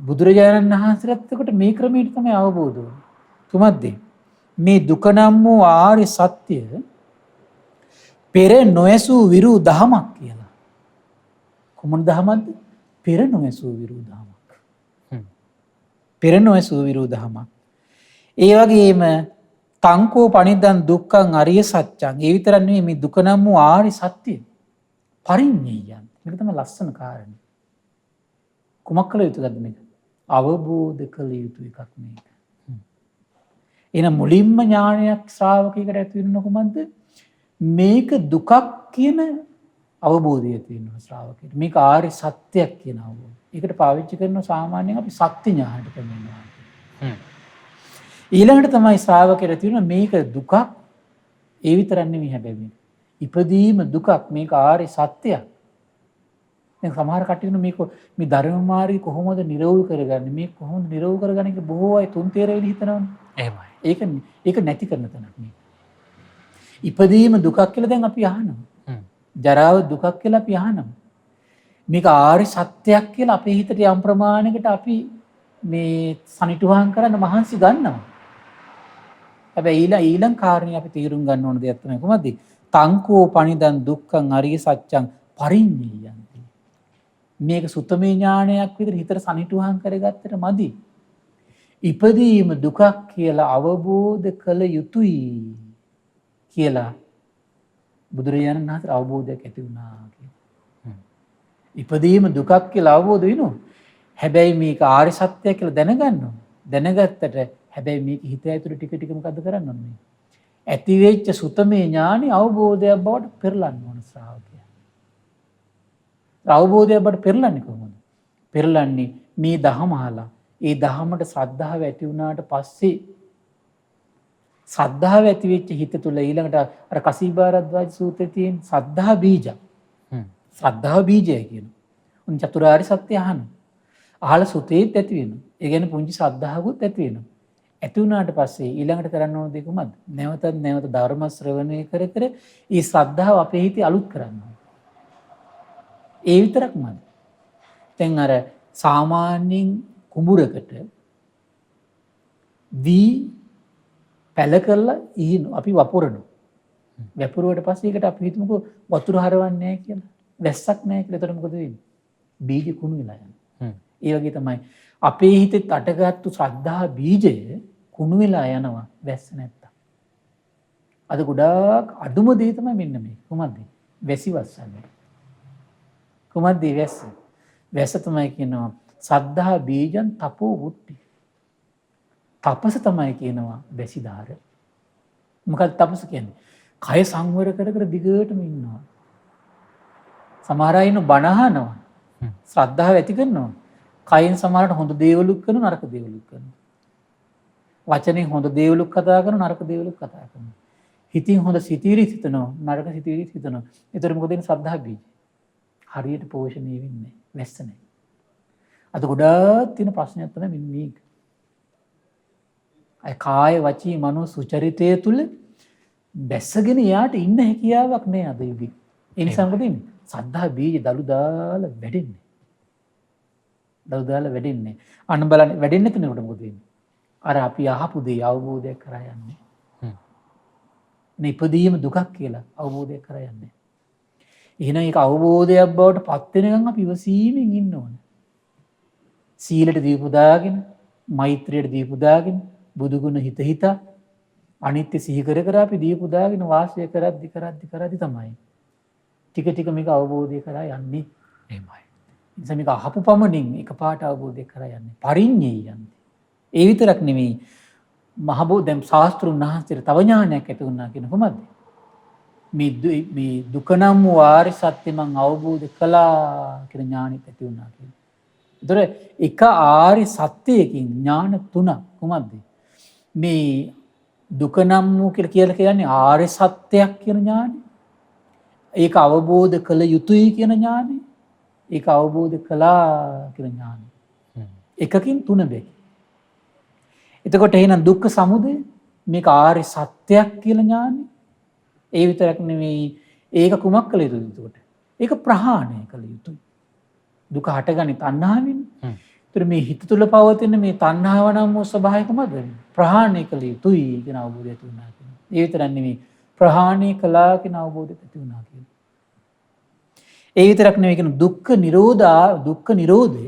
බුදුරජාණන් වහන්සේලාත් එතකොට මේ ක්‍රමයට තමයි අවබෝධ වුනේ. කුමක්ද? මේ දුක නම් වූ ආර්ය සත්‍ය පෙර නොයසූ විරු දහමක් කියලා. කොමන දහමක්ද? පෙර නොයසූ විරු දහමක්. පෙර නොයසූ විරු දහමක්. ඒ වගේම තංකෝ පනිද්දන් දුක්ඛං අරිය සත්‍යං. ඒ විතරක් නෙවෙයි මේ දුක නම් වූ ආර්ය සත්‍ය පරිඤ්ඤයයන්. මේක තමයි ලස්සන කාරණේ. කුමක් කළ යුතුද මේක? අවබෝධ කළ යුතු එකක් මේක. එහෙනම් මුලින්ම ඥානයක් ශ්‍රාවකයකට ඇති වෙන කොහොමද? මේක දුකක් කියන අවබෝධය තියෙනවා ශ්‍රාවකයට. මේක ආර්ය සත්‍යයක් කියන අවබෝධය. ඒකට පාවිච්චි කරන සාමාන්‍යයෙන් අපි සත්‍ය ඥානයට කියනවා. ඊළඟට තමයි ශ්‍රාවකයට තියෙන මේක දුකක්. ඒ විතරක් නෙවෙයි හැබැයි ඉපදීම දුකක්. මේක ආර්ය සත්‍යයක්. දැන් සමහර කට්ටිය මේ ධර්ම මාර්ගය කොහොමද නිරවුල් කරගන්නේ? මේ කොහොමද නිරවුල් කරගන්නේ කියලා බොහෝ අය තුන් තේරෙවිලි හිතනවනේ. එහෙමයි. ඒක නැති කරන තැනක් මේ. ඉපදීම දුකක් කියලා දැන් අපි අහනවා. ජරාව දුකක් කියලා අපි අහනවා. මේක ආර්ය සත්‍යයක් කියලා අපේ හිතට යම් ප්‍රමාණයකට අපි මේ සනිටුහන් කරන්න මහන්සි ගන්නවා. හැබැයි ඊළඟ කාරණේ අපි තීරුම් ගන්න ඕන දෙයක් තමයි කොහොමද? තංකෝ පනිදන් දුක්ඛං අරිය සත්‍යං පරිඤ්ඤයන්ති. මේක සුත්තමේ ඥානයක් විදිහට හිතට සනිටුහන් කරගත්තට මදි. ඉපදීම දුකක් කියලා අවබෝධ කළ යුතුයි කියලා බුදුරජාණන් වහන්සේ අවබෝධයක් ඇති වුණා කියලා. ඉපදීම දුකක් කියලා අවබෝධ වෙනවා. හැබැයි මේක ආර්ය සත්‍යයක් කියලා දැනගන්නවා. දැනගත්තට හැබැයි මේක හිත ඇතුළේ ටික ටික මොකද කරන්න ඕනේ? ඇති වෙච්ච සුතමේ ඥානෙ අවබෝධයක් බවට පෙරලන්න ඕන ශ්‍රාවකයා. අවබෝධයක් බවට පෙරලන්නේ කොහොමද? පෙරලන්නේ මේ දහම අහලා ඒ දහමට ශ්‍රද්ධාව ඇති වුණාට පස්සේ ශ්‍රද්ධාව ඇති වෙච්ච හිත තුළ ඊළඟට අර කසීභාරද්වාජ සූත්‍රයේ තියෙන ශ්‍රද්ධා බීජ. ශ්‍රද්ධාව බීජය කියනවා. උන් චතුරාර්ය සත්‍ය අහන. අහලා සුතේත් ඇති වෙනවා. ඒ කියන්නේ පුංචි ශ්‍රද්ධාවකුත් ඇති වෙනවා. ඇති වුණාට පස්සේ ඊළඟට කරන්න ඕන දේ කොහොමද? නැවතත් නැවත ධර්ම ශ්‍රවණය කර කර ඒ ශ්‍රද්ධාව අපේ හිතේ අලුත් කරන්න ඕන. ඒ විතරක්මද? දැන් අර සාමාන්‍යයෙන් කුඹුරකට දී පැල කරලා අපි වපුරනවා. වපුරුවට පස්සේ ඒකට අපි හිතමුකෝ වතුර හරවන්නේ නැහැ කියලා. වැස්සක් නැහැ කියලා. එතකොට මොකද වෙන්නේ? බීජ කුණු වෙලා යනවා. ඒ වගේ තමයි අපේ හිතේ අටගත්තු ශ්‍රද්ධා බීජය කුණු වෙලා යනවා වැස්ස නැත්තම්. අද ගොඩාක් අඩුම දේ තමයි මෙන්න මේ. කොහොමද? වැසි වස්සන්නේ. කොහොමද වැස්ස? වැස්ස තමයි කියනවා සද්ධා බීජං තපෝ වුට්ටි. තපස තමයි කියනවා වැසිදාර. මොකක්ද තපස කියන්නේ? කය සංවර කර කර දිගටම ඉන්නවා. සමහර අය ඉන්න බණ අහනවා. ශ්‍රද්ධාව ඇති කරනවා. කයෙන් සමහරට හොඳ දේවලුත් කරනවා නරක දේවලුත් කරනවා. වචනෙන් හොඳ දේවලුත් කතා කරනවා නරක දේවලුත් කතා කරනවා. හිතින් හොඳ සිතිවිලි හිතනවා නරක සිතිවිලි හිතනවා. ඒතර මොකද වෙන්නේ? ශ්‍රද්ධා බීජ. හරියට පෝෂණය වෙන්නේ වැස්ස නැහැ. අද ගොඩාක් තියෙන ප්‍රශ්නයක් තමයි මෙන්න මේක. අය කාය වචී මනෝ සුචරිතය තුල බැස්සගෙන යාට ඉන්න හැකියාවක් නෑ අද යුගයේ. ඒ නිසා මොකද වෙන්නේ? සද්ධා බීජ දලු දාලා වැඩෙන්නේ. දලු දාලා වැඩෙන්නේ. අන්න බලන්න වැඩෙන්නේ නැතුනකොට මොකද වෙන්නේ? අර අපි අහපු දේ අවබෝධයක් කරා යන්නේ. ඉපදීම දුකක් කියලා අවබෝධයක් කරා යන්නේ. එහෙනම් ඒක අවබෝධයක් බවට පත් වෙනකන් අපි ඉවසීමෙන් ඉන්න ඕන. සීලට දීපු දාගෙන, මෛත්‍රියට දීපු දාගෙන, බුදු ගුණ හිත හිතා අනිත්‍ය සිහි කර කර අපි දීපු දාගෙන වාසය කරද්දි තමයි ටික ටික මේක අවබෝධය කරා යන්නේ. එහෙමයි. ඒ නිසා මේක අහපු පමණින් එකපාරට අවබෝධය කරා යන්නේ. පරිඤ්ඤයයන්ති. ඒ විතරක් නෙමෙයි මහබෝ දැන් ශාස්ත්‍රුන් වහන්සේට තව ඥානයක් ඇති වුණා කියන කොහොමද? මේ දුක නම් වූ ආර්ය සත්‍ය මං අවබෝධ කළා කියන ඥානෙත් ඇති වුණා කියන. ඒතර එක ආර්ය සත්‍යයකින් ඥාන තුනක් කොහොමද? මේ දුක නම් වූ කියලා කියන්නේ ආර්ය සත්‍යයක් කියන ඥානෙ. ඒක අවබෝධ කළ යුතුයි කියන ඥානෙ. ඒක අවබෝධ කළා කියන ඥානෙ. එකකින් තුන බැයි. එතකොට එහෙනම් දුක්ඛ සමුදය මේක ආර්ය සත්‍යයක් කියලා ඥානෙ. ඒ විතරක් නෙවෙයි ඒක කුමක් කළ යුතුද එතකොට? ඒක ප්‍රහාණය කළ යුතුයි. දුක හටගන්නේ තණ්හාවෙන්. ඒතර මේ හිත තුළ පවතින මේ තණ්හාව නම් වූ ස්වභාවයකමද ප්‍රහාණය කළ යුතුයි කියන අවබෝධය ඇති වුණා කියනවා. ඒ විතරක් නෙවෙයි ප්‍රහාණය කළා කියන අවබෝධය ඇති වුණා කියනවා. ඒ විතරක් නෙවෙයි කියන දුක්ඛ නිරෝධය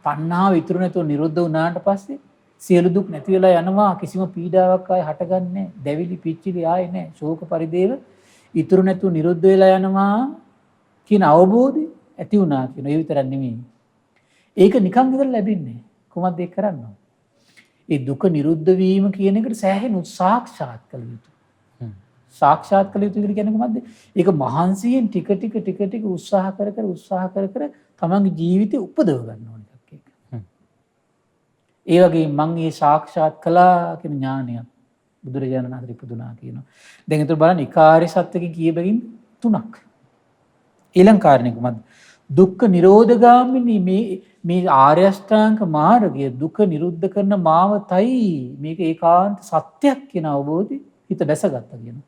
තණ්හාව ඉතුරු නැතුව නිරුද්ධ වුණාට පස්සේ සියලු දුක් නැති වෙලා යනවා. කිසිම පීඩාවක් ආයේ හටගන්නේ නැහැ. දැවිලි පිච්චිලි ආයේ නැහැ. ශෝක පරිදේව ඉතුරු නැතුව නිරුද්ධ වෙලා යනවා කියන අවබෝධය ඇති වුණා කියන. ඒ විතරක් නෙවෙයි. ඒක නිකන් ඉඳලා ලැබෙන්නේ. කොහොමද ඒක කරන්නේ? ඒ දුක නිරුද්ධ වීම කියන එකට සෑහෙන උත්සාහයක් කළ යුතුයි. සාක්ෂාත් කළ යුතු කියන්නේ කොහොමද? ඒක මහන්සියෙන් ටික ටික උත්සාහ කර තමන්ගේ ජීවිතේ උපදව ගන්න ඕන එකක් ඒක. ඒ වගේ මම මේ සාක්ෂාත් කළා කියන ඥානය බුදුරජාණන් වහන්සේ ඉපදුනා කියනවා. දැන් ඒතර බලන්න ඉකාර්ය සත්‍යකින් කීයකින් තුනක්. ඊළඟ කාරණේ කොහොමද? දුක්ඛ නිරෝධගාමිනී මේ ආර්ය අෂ්ටාංග මාර්ගය දුක නිරුද්ධ කරන මාවතයි මේක ඒකාන්ත සත්‍යයක් කියන අවබෝධය හිත දැසගත්තා කියනවා.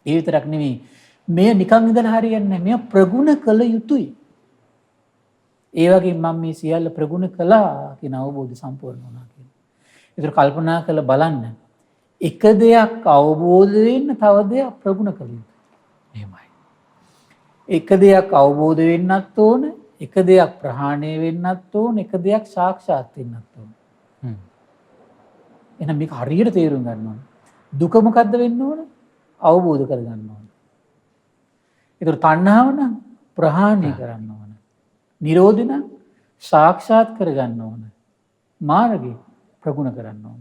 ඒ විතරක් නෙවෙයි මේ නිකන් ඉඳලා හරියන්නේ නැහැ. මේ ප්‍රගුණ කළ යුතුයි. ඒ වගේ මම මේ සියල්ල ප්‍රගුණ කළා කියන අවබෝධය සම්පූර්ණ වුණා කියනවා. ඒතර කල්පනා කරලා බලන්න. එක දෙයක් අවබෝධ වෙන්න තව දෙයක් ප්‍රගුණ කළ යුතුයි. එහෙමයි. එක දෙයක් අවබෝධ වෙන්නත් ඕන, එක දෙයක් ප්‍රහාණය වෙන්නත් ඕන, එක දෙයක් සාක්ෂාත් වෙන්නත් ඕන. එහෙනම් මේක හරියට තේරුම් ගන්න ඕන. දුක මොකද්ද වෙන්න ඕන? අවබෝධ කරගන්න ඕන. ඒතර තණ්හාව නම් ප්‍රහාණය කරන්න ඕන. නිරෝධය නම් සාක්ෂාත් කරගන්න ඕන. මාර්ගය ප්‍රගුණ කරන්න ඕන.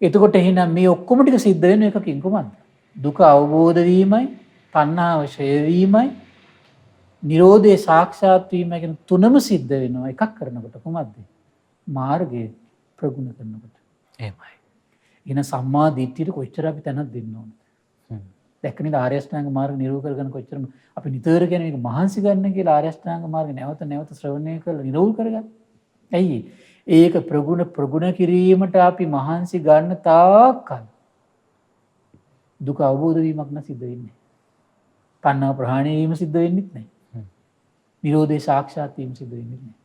එතකොට එහෙනම් මේ ඔක්කොම ටික සිද්ධ වෙන එකකින් කොහොමද? දුක අවබෝධ වීමයි, තණ්හාව ඡය වීමයි, නිරෝධය සාක්ෂාත් වීමයි කියන තුනම සිද්ධ වෙනවා එකක් කරනකොට කොහොමද? මාර්ගය ප්‍රගුණ කරනකොට. එහෙමයි. එන සම්මා දිට්ඨියට කොච්චර අපි තැනක් දෙන්න ඕනද? දැක්කනේ ආර්ය අෂ්ටාංග මාර්ග නිරෝධ කරගන්න කොච්චර අපි නිතර කියන්නේ මේක මහන්සි ගන්න කියලා ආර්ය අෂ්ටාංග මාර්ග නැවත ශ්‍රවණය කරලා නිරෝධ කරගන්න. ඇයි? ඒක ප්‍රගුණ කිරීමට අපි මහන්සි ගන්න තාක්කල් දුක අවබෝධ වීමක් නැ සිද්ධ වෙන්නේ. තණ්හා ප්‍රහාණය වීම සිද්ධ වෙන්නේ නැහැ. නිරෝධේ සාක්ෂාත් වීම සිද්ධ වෙන්නේ නැහැ.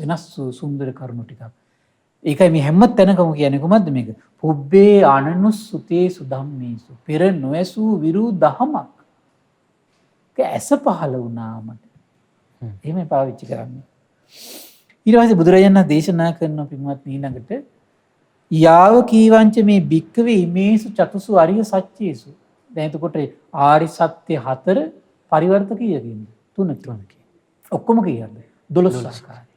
වෙනස් සුන්දර කරුණු ටිකක්. ඒකයි මේ හැම තැනකම කියන්නේ කොහොමද මේක? පුබ්බේ අනනුස්සුතේසු ධම්මේසු. පෙර නොඇසූ විරු දහමක්. ඇස පහළ වුණාම එහෙම පාවිච්චි කරන්නේ. ඊට පස්සේ බුදුරජාණන් දේශනා කරන පින්වත් ඊළඟට යාව කීවංච මේ භික්කවේ ඉමේසු චතුසු අරිය සත්‍යේසු. දැන් එතකොට ආරි සත්‍ය 4 පරිවර්ත කීයකින්ද? 3කින්. ඔක්කොම කීයද? 12 ආකාරයි.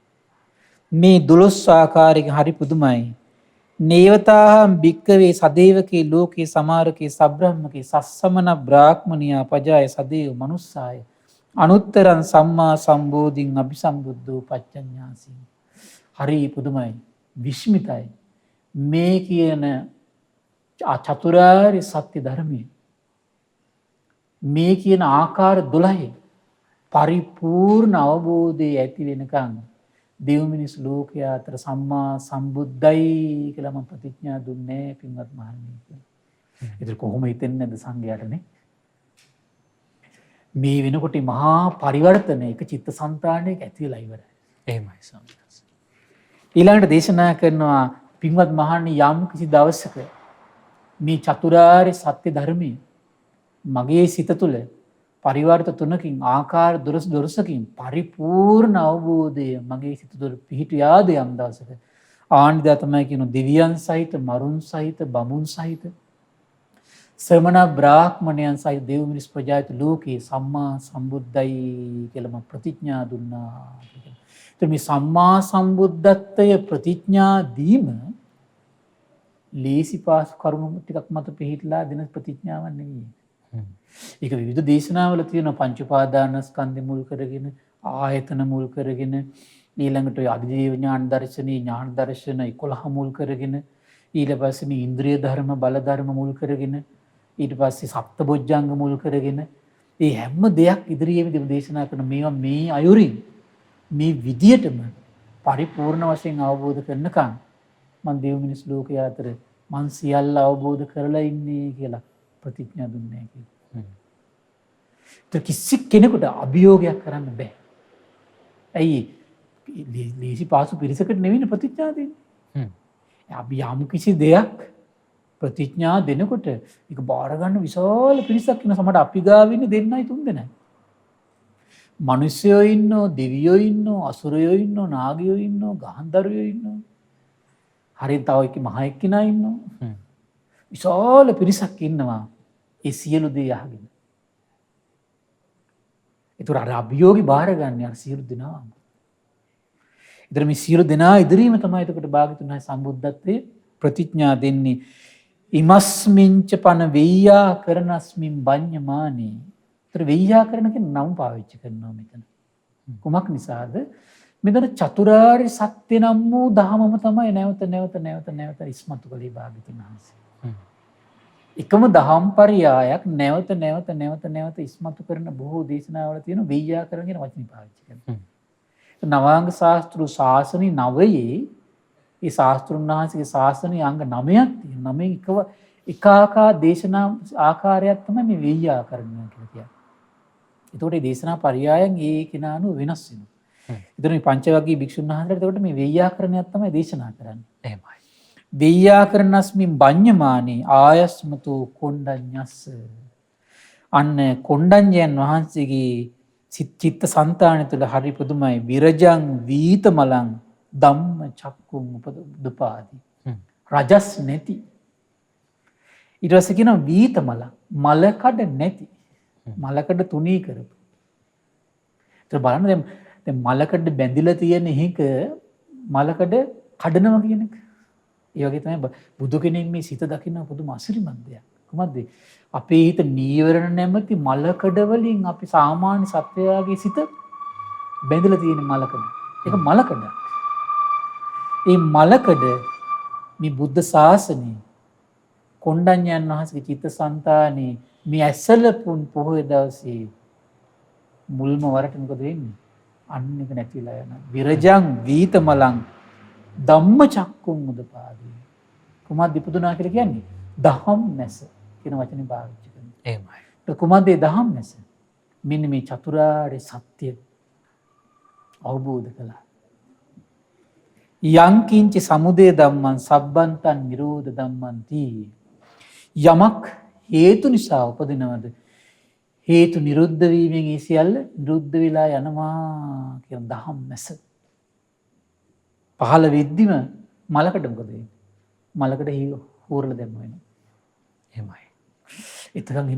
මේ 12 ආකාරයෙන් හරි පුදුමයි. නේවතාහම් භික්කවේ සදේවකේ ලෝකේ සමාරකේ සබ්‍රහ්මකේ සස්සමන බ්‍රාහ්මනියා පජාය සදේව මනුස්සාය අනුත්තරං සම්මා සම්බෝධින් අபிසම්බුද්ධෝ පච්චඤ්ඤාසී. හරි පුදුමයි. විස්මිතයි. මේ කියන චතුරාර්ය සත්‍ය ධර්මයේ මේ කියන ආකාර 12 පරිපූර්ණ අවබෝධය ඇති වෙනකන් දෙව් මිනිස් ලෝකයා අතර සම්මා සම්බුද්ධයි කියලා මම ප්‍රතිඥා දුන්නේ පින්වත් මහණෙනි. ඒක කොහොම හිතෙන්නේ නැද්ද සංඝයාටනේ? මේ වෙනකොට මහා පරිවර්තන එක චිත්තසංතානයක ඇති වෙලා ඉවරයි. එහෙමයි ස්වාමීන් වහන්සේ. ඊළඟට දේශනා කරනවා පින්වත් මහණනි යම් කිසි දවසක මේ චතුරාර්ය සත්‍ය ධර්මයේ මගේ සිත තුළ පරිවර්ත 3කින් ආකාර 12කින් පරිපූර්ණ අවබෝධය මගේ සිත තුළ පිහිටියාද යම් දවසක ආනිදා තමයි කියන දෙවියන් සහිත මරුන් සහිත බමුණු සහිත ශ්‍රමණ බ්‍රාහ්මණයන් සහිත දෙව් මිනිස් ප්‍රජාත ලෝකේ සම්මා සම්බුද්ධයි කියලා මම ප්‍රතිඥා දුන්නා. ඒත් මේ සම්මා සම්බුද්ධත්වය ප්‍රතිඥා දීම ලේසි පාසු කරුණු ටිකක් මත පිළිහිట్లా දෙන ප්‍රතිඥාවක් නෙවෙයි. ඒක විවිධ දේශනාවල තියෙන පංච උපාදානස්කන්ධය මුල් කරගෙන ආයතන මුල් කරගෙන ඊළඟට ඔය අධිජීව ඥාන දර්ශනේ ඥාන දර්ශන 11 මුල් කරගෙන ඊට පස්සේ මේ ඉන්ද්‍රිය ධර්ම බල ධර්ම මුල් කරගෙන ඊට පස්සේ සප්තබොජ්ජංග මුල් කරගෙන මේ හැම දෙයක් ඉදිරියේදී දේශනා කරන මේවා මේ අයුරින් මේ විදියටම පරිපූර්ණ වශයෙන් අවබෝධ කරනකම් මම දේව මිනිස් ලෝකයේ අතර මං සියල්ල අවබෝධ කරලා ඉන්නේ කියලා ප්‍රතිඥා දුන්නේ නැහැ කියලා. ඒක කිසි කෙනෙකුට අභියෝගයක් කරන්න බෑ. ඇයි ලේසි පාසු පිරිසකට නෙවෙයි ප්‍රතිඥා දෙන්නේ. අපි යම් කිසි දෙයක් ප්‍රතිඥා දෙනකොට ඒක බාර ගන්න විශාල පිරිසක් ඉන්න සමහර අපි ගාව ඉන්නේ දෙන්නයි තුන් දෙනයි. මිනිස්සුයෝ ඉන්නෝ, දෙවියෝ ඉන්නෝ, අසුරයෝ ඉන්නෝ, නාගයෝ ඉන්නෝ, ගහන්ධරයෝ ඉන්නෝ. හරියට තව එක මහ එක්කිනා ඉන්නෝ. විශාල පිරිසක් ඉන්නවා ඒ සියලු දේ අහගෙන. ඒතර අර අභියෝගي බාර ගන්න අර සියලු දෙනාම. ඒතර මේ සියලු දෙනා ඉදිරියම තමයි එතකොට භාග්‍යතුන් වහන්සේ සම්බුද්ධත්වයේ ප්‍රතිඥා දෙන්නේ. ඉමස්මින්ච පන වෙయ్యා කරනස්මින් බඤ්ඤමානේ. ඒතර වෙయ్యා කරන කියන නම පාවිච්චි කරනවා මෙතන. කුමක් නිසාද? මෙතන චතුරාර්ය සත්‍ය නම් වූ ධහමම තමයි නැවත ඉස්මතු කළේ භාග්‍යතුන් වහන්සේ. එකම දහම් පරියායක් නැවත ඉස්මතු කරන බොහෝ දේශනාවල තියෙන වෙయ్యා කරන කියන වචනේ පාවිච්චි කරනවා. නවාංග ශාස්ත්‍ර ශාසනී නවයේ ඒ ශාස්ත්‍රුන් වහන්සේගේ ශාසනයේ අංග 9ක් තියෙනවා. 9 එකාකා දේශනා ආකාරයක් තමයි මේ වෙయ్యා කරනවා කියලා කියන්නේ. ඒතකොට මේ දේශනා පරියායන් ඒ කෙනානු වෙනස් වෙනවා. ඒතර මේ පංචවග්ගී භික්ෂුන් වහන්සේලාට ඒකට මේ වෙయ్యා කරණයක් තමයි දේශනා කරන්නේ. එහෙමයි. වෙయ్యා කරනස්මින් බඤ්ඤමානේ ආයස්මතු කොණ්ඩඤ්ඤස්ස. අන්න කොණ්ඩඤ්ඤයන් වහන්සේගේ චිත්ත සංතානය තුළ හරි පුදුමයි. විරජං වීතමලං ධම්ම චක්කුම් උපදුපාදි. රජස් නැති. ඊට පස්සේ කියනවා වීතමල මලකඩ නැති. මලකඩ තුනී කරපු. ඒත් බලන්න දැන් මලකඩ බැඳිලා තියෙන එක මලකඩ කඩනවා කියන එක. ඒ වගේ තමයි බුදු කෙනෙක් මේ සිත දකින්න පුදුම අසිරිමත් දෙයක්. කොහොමද? අපේ හිත නීවරණ නැමැති මලකඩ වලින් අපි සාමාන්‍ය සත්වයාගේ සිත බැඳලා තියෙන මලකඩ. ඒක මලකඩ. මේ මලකඩ මේ බුද්ධ ශාසනය කොණ්ඩඤ්ඤයන් වහන්සේගේ චිත්තසංතානේ මේ ඇසලපුන් පොහොය දවසේ මුල්ම වරට මොකද වෙන්නේ? අන්න එක නැතිලා යනවා. විරජං වීතමලං ධම්ම චක්කුම් උදපාදී. කුමද්ද ඉපදුනා කියලා කියන්නේ? දහම් නැස කියන වචනේ පාවිච්චි කරනවා. එහෙමයි. ඒ කුමද්ද දහම් නැස? මෙන්න මේ චතුරාර්ය සත්‍ය අවබෝධ කළා. යං කිංච සමුදය ධම්මං සබ්බන්තං නිරෝධ ධම්මන්ති. යමක් හේතු නිසා උපදිනවද? හේතු නිරුද්ධ වීමෙන් ඒ සියල්ල නිරුද්ධ වෙලා යනවා කියන දහම් නැස. පහළ වෙද්දිම මලකට මොකද වෙන්නේ? මලකට හූරලා දැම්ම වෙනවා. එහෙමයි. එතකන්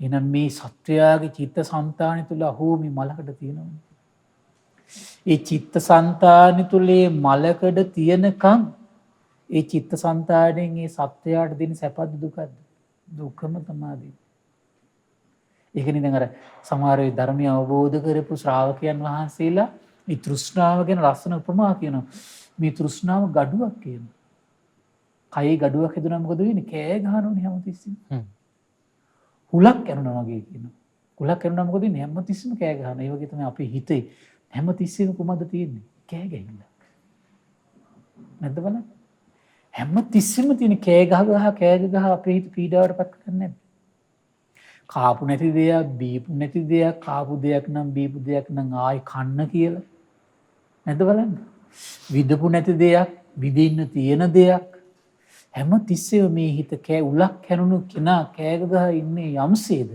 එනම් මේ සත්වයාගේ චිත්තසංතානය තුළ අහෝ මේ මලකට තියෙනවා. ඒ චිත්තසංතානය තුලේ මලකඩ තියෙනකම් ඒ චිත්තසංතානයෙන් ඒ සත්වයාට දෙන සැපද දුකද? දුකම තමයි. ඒකනේ දැන් අර සමහර වෙයි ධර්මය අවබෝධ කරපු ශ්‍රාවකයන් වහන්සේලා මේ තෘෂ්ණාව ගැන ලස්සන උපමා කියනවා. මේ තෘෂ්ණාව gaduwak කියනවා. කයේ gaduwak හදුනා මොකද වෙන්නේ? කෑ ගහනෝනේ හැමතිස්සෙම. හුලක් කරුණා වගේ කියනවා. හුලක් කරුණා මොකද වෙන්නේ? හැමතිස්සෙම කෑ ගහනවා. ඒ වගේ තමයි අපේ හිතේ හැමතිස්සෙම කොහමද තියෙන්නේ? කෑ ගැහිලා. නැද්ද බලන්න? හැමතිස්සෙම තියෙන කෑ ගහ අපේ හිත පීඩාවටපත් කරන්නේ නැද්ද? කාපු නැති දෙයක්, බීපු නැති දෙයක්, කාපු දෙයක් නම් බීපු දෙයක් නම් ආයි කන්න කියලා. නැද්ද බලන්න? විදපු නැති දෙයක්, විදින්න තියෙන දෙයක් හැම තිස්සෙම මේ හිත කෑ උලක් කැරුණු කෙනා කෑ ගහ ඉන්නේ යම්සේද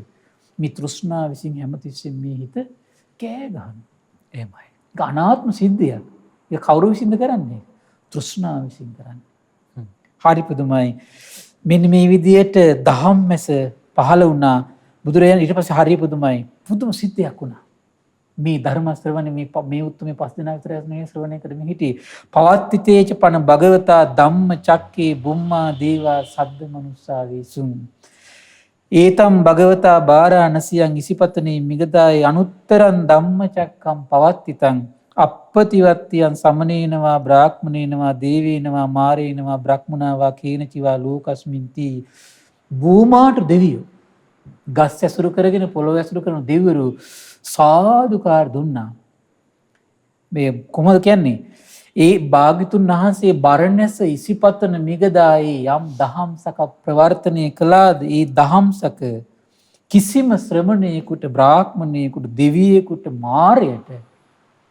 මේ තෘෂ්ණාව විසින් හැම තිස්සෙම මේ හිත කෑ ගහනවා. එහෙමයි. අනාත්ම සිද්ධියක්. ඒක කවුරු විසින්ද කරන්නේ? තෘෂ්ණාව විසින් කරන්නේ. හරි පුදුමයි. මෙන්න මේ විදියට ධම්මස පහළ වුණා. බුදුරජාණන් ඊට පස්සේ හරි පුදුමයි. පුදුම සිද්ධියක් වුණා. මේ ධර්ම ශ්‍රවණය මේ උත්තරමේ 5 දෙනා විතර මේ ශ්‍රවණය කරමින් හිටියේ. පවත්තිතේච පන භගවතා ධම්ම චක්කේ බුම්මා දේවා සද්ද මනුස්සා වේසුන්. ඒතම් භගවතා බාරාණසියං ඉසිපතනේ මිගදායේ අනුත්තරං ධම්ම චක්කම් පවත්තිතං අපපතිවත්තියන් සමනේනවා බ්‍රාහ්මණේනවා දේවේනවා මාරේනවා බ්‍රහ්මනාවා කේනචිවා ලෝකස්මින්ති භූමාට දෙවියෝ ගස් ඇසුරු කරගෙන පොළොව ඇසුරු කරන දෙවිවරු සාදුකාර දුන්නා. මේ කොහොමද කියන්නේ? ඒ භාග්‍යතුන් වහන්සේ බරණැස ඉසිපතන මිගදායේ යම් දහම්සක ප්‍රවර්තනය කළාද ඒ දහම්සක කිසිම ශ්‍රමණයෙකුට බ්‍රාහ්මණයෙකුට දෙවියෙකුට මාරයට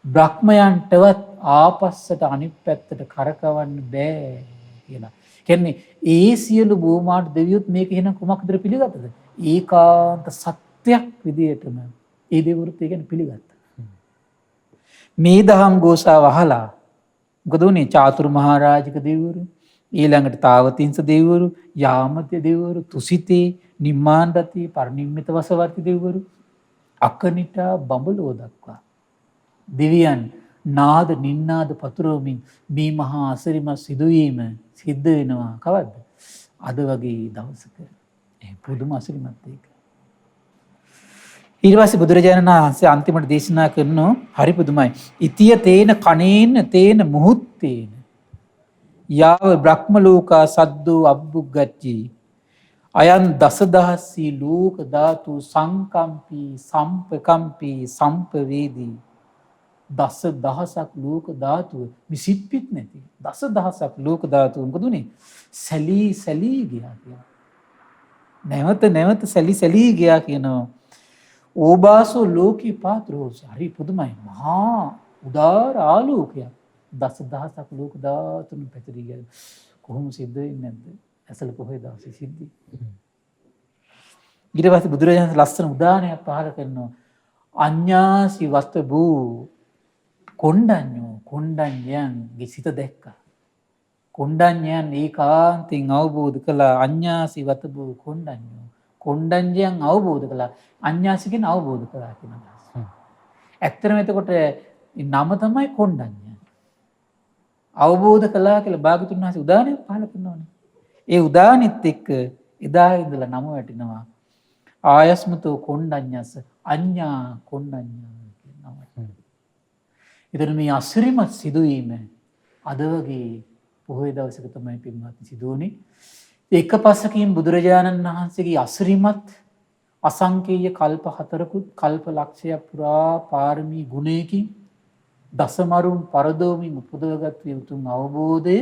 බ්‍රහ්මයන්ටවත් ආපස්සට අනිත් පැත්තට කරකවන්න බෑ කියලා. කියන්නේ ඒ සියලු භූමාට දෙවියොත් මේක එහෙනම් කොමක්ද පිළිගත්තද? ඒකාන්ත සත්‍යයක් විදියටම ඒ දෙවිවරුත් ඒක පිළිගත්තා. මේ දහම් ගෝසාව අහලා මොකද උනේ? චාතුරු මහරජික දෙවිවරු, ඊළඟට තාවතිංස දෙවිවරු, යාමත්‍ය දෙවිවරු, තුසිතේ, නිම්මාණරති, පරිනිම්මිත වසවර්ති දෙවිවරු අකනිටා බඹලෝ දක්වා දෙවියන් නාද නින්නාද පතුරවමින් මේ මහා අසිරිමත් සිදුවීම සිද්ධ වෙනවා. කවද්ද? අද වගේ දවසක. පුදුම අසිරිමත් ඒක. ඊට පස්සේ බුදුරජාණන් වහන්සේ අන්තිමට දේශනා කරනවා හරි පුදුමයි. ඉතිය තේන කණේන තේන මුහුත්තේන යාව බ්‍රහ්ම ලෝකා සද්දෝ අබ්බුග්ගච්චි අයන් දසදහස්සී ලෝක ධාතු සංකම්පී සම්පකම්පී සම්පවේදී දස දහසක් ලෝක ධාතුව මිසිප්පිත් නැති දස දහසක් ලෝක ධාතුව මොකද උනේ? සැලී සැලී ගියා කියලා. නැවත සැලී සැලී ගියා කියනවා. ඕබාසෝ ලෝකී පාත්‍රෝස හරි පුදුමයි. මහා උදාර ආලෝකයක් දස දහසක් ලෝක ධාතුන් පැතිරී ගියා. කොහොම සිද්ධ වෙන්නේ නැද්ද? ඇසල පොහොය දවසේ සිද්ධි. ඊට පස්සේ බුදුරජාණන් ලස්සන උදාහරණයක් පහල කරනවා. අඤ්ඤාසි වස්ත භූ කොණ්ඩඤ්ඤෝ කොණ්ඩඤ්ඤයන්ගේ සිත දැක්කා. කොණ්ඩඤ්ඤයන් ඒකාන්තයෙන් අවබෝධ කළා. අඤ්ඤාසි වත භූ කොණ්ඩඤ්ඤෝ කොණ්ඩඤ්ඤයන් අවබෝධ කළා. අඤ්ඤාසිකෙන් අවබෝධ කළා කියන අදහස. ඇත්තටම එතකොට නම තමයි කොණ්ඩඤ්ඤ. අවබෝධ කළා කියලා භාගතුන් වහන්සේ උදාහරණයක් පහල කරනවානේ. ඒ උදාහරණෙත් එක්ක එදා ඉඳලා නම වැටෙනවා. ආයස්මතෝ කොණ්ඩඤ්ඤස අඤ්ඤා කොණ්ඩඤ්ඤා කියන නම. ඊතර මේ අසිරිමත් සිදුවීම අද වගේ පොහොය දවසක තමයි පින්වත්නි සිදු වුනේ. එක පස්සකින් බුදුරජාණන් වහන්සේගේ අසිරිමත් අසංකේය කල්ප 4කුත් කල්ප ලක්ෂයක් පුරා පාරමී ගුණයකින් දසමරුන් පරදෝමින් උපදවගත් උතුම් අවබෝධය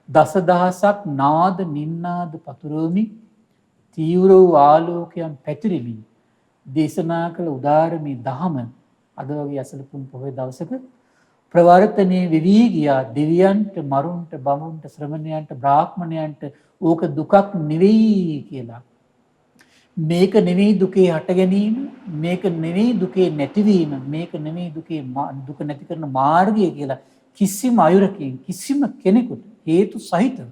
දසදහසක් නාද නින්නාද පතුරවමින් තීව්‍ර වූ ආලෝකයන් පැතිරෙමින් දේශනා කළ උදාරමී දහම අද වගේ අසලපුන් පොහොය දවසක ප්‍රවර්තනයේ වෙවී ගියා. දෙවියන්ට මරුන්ට බමුන්ට ශ්‍රමණයන්ට බ්‍රාහ්මණයන්ට ඕක දුකක් නෙවෙයි කියලා. මේක නෙවෙයි දුකේ හට ගැනීම, මේක නෙවෙයි දුකේ නැතිවීම, මේක නෙවෙයි දුකේ දුක නැති කරන මාර්ගය කියලා කිසිම අයුරකින් කිසිම කෙනෙකුට හේතු සහිතව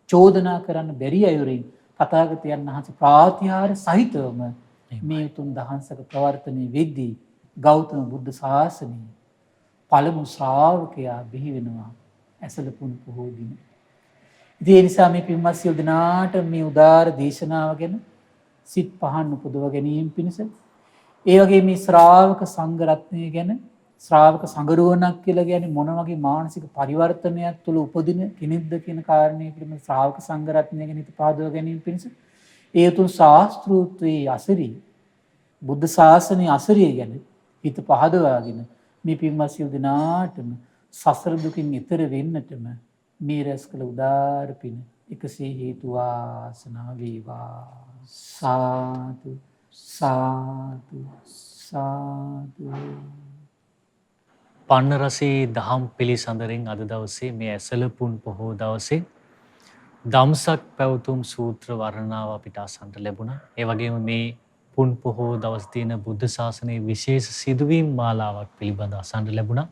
චෝදනා කරන්න බැරි අයුරින් තථාගතයන් වහන්සේ ප්‍රාතිහාර සහිතවම මේ උතුම් දහම්සක ප්‍රවර්තනයේ වෙද්දී ගෞතම බුද්ධ ශාසනයේ පළමු ශ්‍රාවකයා බිහි වෙනවා ඇසලපුන් පොහොය දින. ඉතින් ඒ නිසා මේ පින්වත් සියලු දෙනාට මේ උදාර දේශනාව ගැන සිත් පහන් උපදව ගැනීම පිණිස ඒ වගේ මේ ශ්‍රාවක සංඝ රත්නය ගැන ශ්‍රාවක සංගරුවණක් කියලා කියන්නේ මොන වගේ මානසික පරිවර්තනයක් තුළ උපදින කෙනෙක්ද කියන කාරණය පිළිබඳ ශ්‍රාවක සංඝ රත්නය ගැන හිත පහදව ගැනීම පිණිස ඒ උතුම් ශාස්ත්‍රූත්වයේ අසිරිය බුද්ධ ශාසනයේ අසිරිය ගැන හිත පහදවාගෙන මේ පින්වත් සියලු දෙනාටම සසර දුකින් එතර වෙන්නටම මේ රැස් කළ උදාර පින එකසේ හේතු වාසනා වේවා. සාදු සාදු සාදු. පන්න රසී දහම් පිළිසඳරින් අද දවසේ මේ ඇසලපුන් පොහෝ දවසේ දම්සක් පැවතුම් සූත්‍ර වර්ණනාව අපිට අසන්නට ලැබුණා. ඒ වගේම මේ පුන් පොහෝ දවස් දින බුද්ධ ශාසනයේ විශේෂ සිදුවීම් මාලාවක් පිළිබඳ අසන්නට ලැබුණා.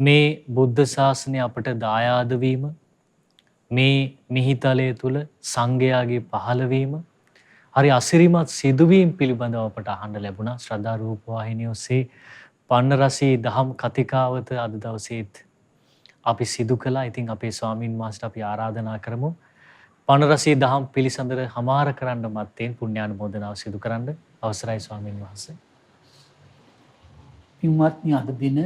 මේ බුද්ධ ශාසනය අපට දායාද වීම, මේ මිහිතලය තුල සංඝයාගේ පහළවීම, හරි අසිරිමත් සිදුවීම් පිළිබඳව අපට අහන්න ලැබුණා. ශ්‍රද්ධා රූප වාහිනිය ඔස්සේ පන්න රසී දහම් කතිකාවත අද දවසේත් අපි සිදු කළා. ඉතින් අපේ ස්වාමින් වහන්සේට අපි ආරාධනා කරමු පන්න රසී දහම් පිළිසඳර හමාර කරන්න මත්තෙන් පුණ්‍යානුමෝදනාව සිදු කරන්න. අවසරයි ස්වාමින් වහන්සේ. පින්වත්නි අද දින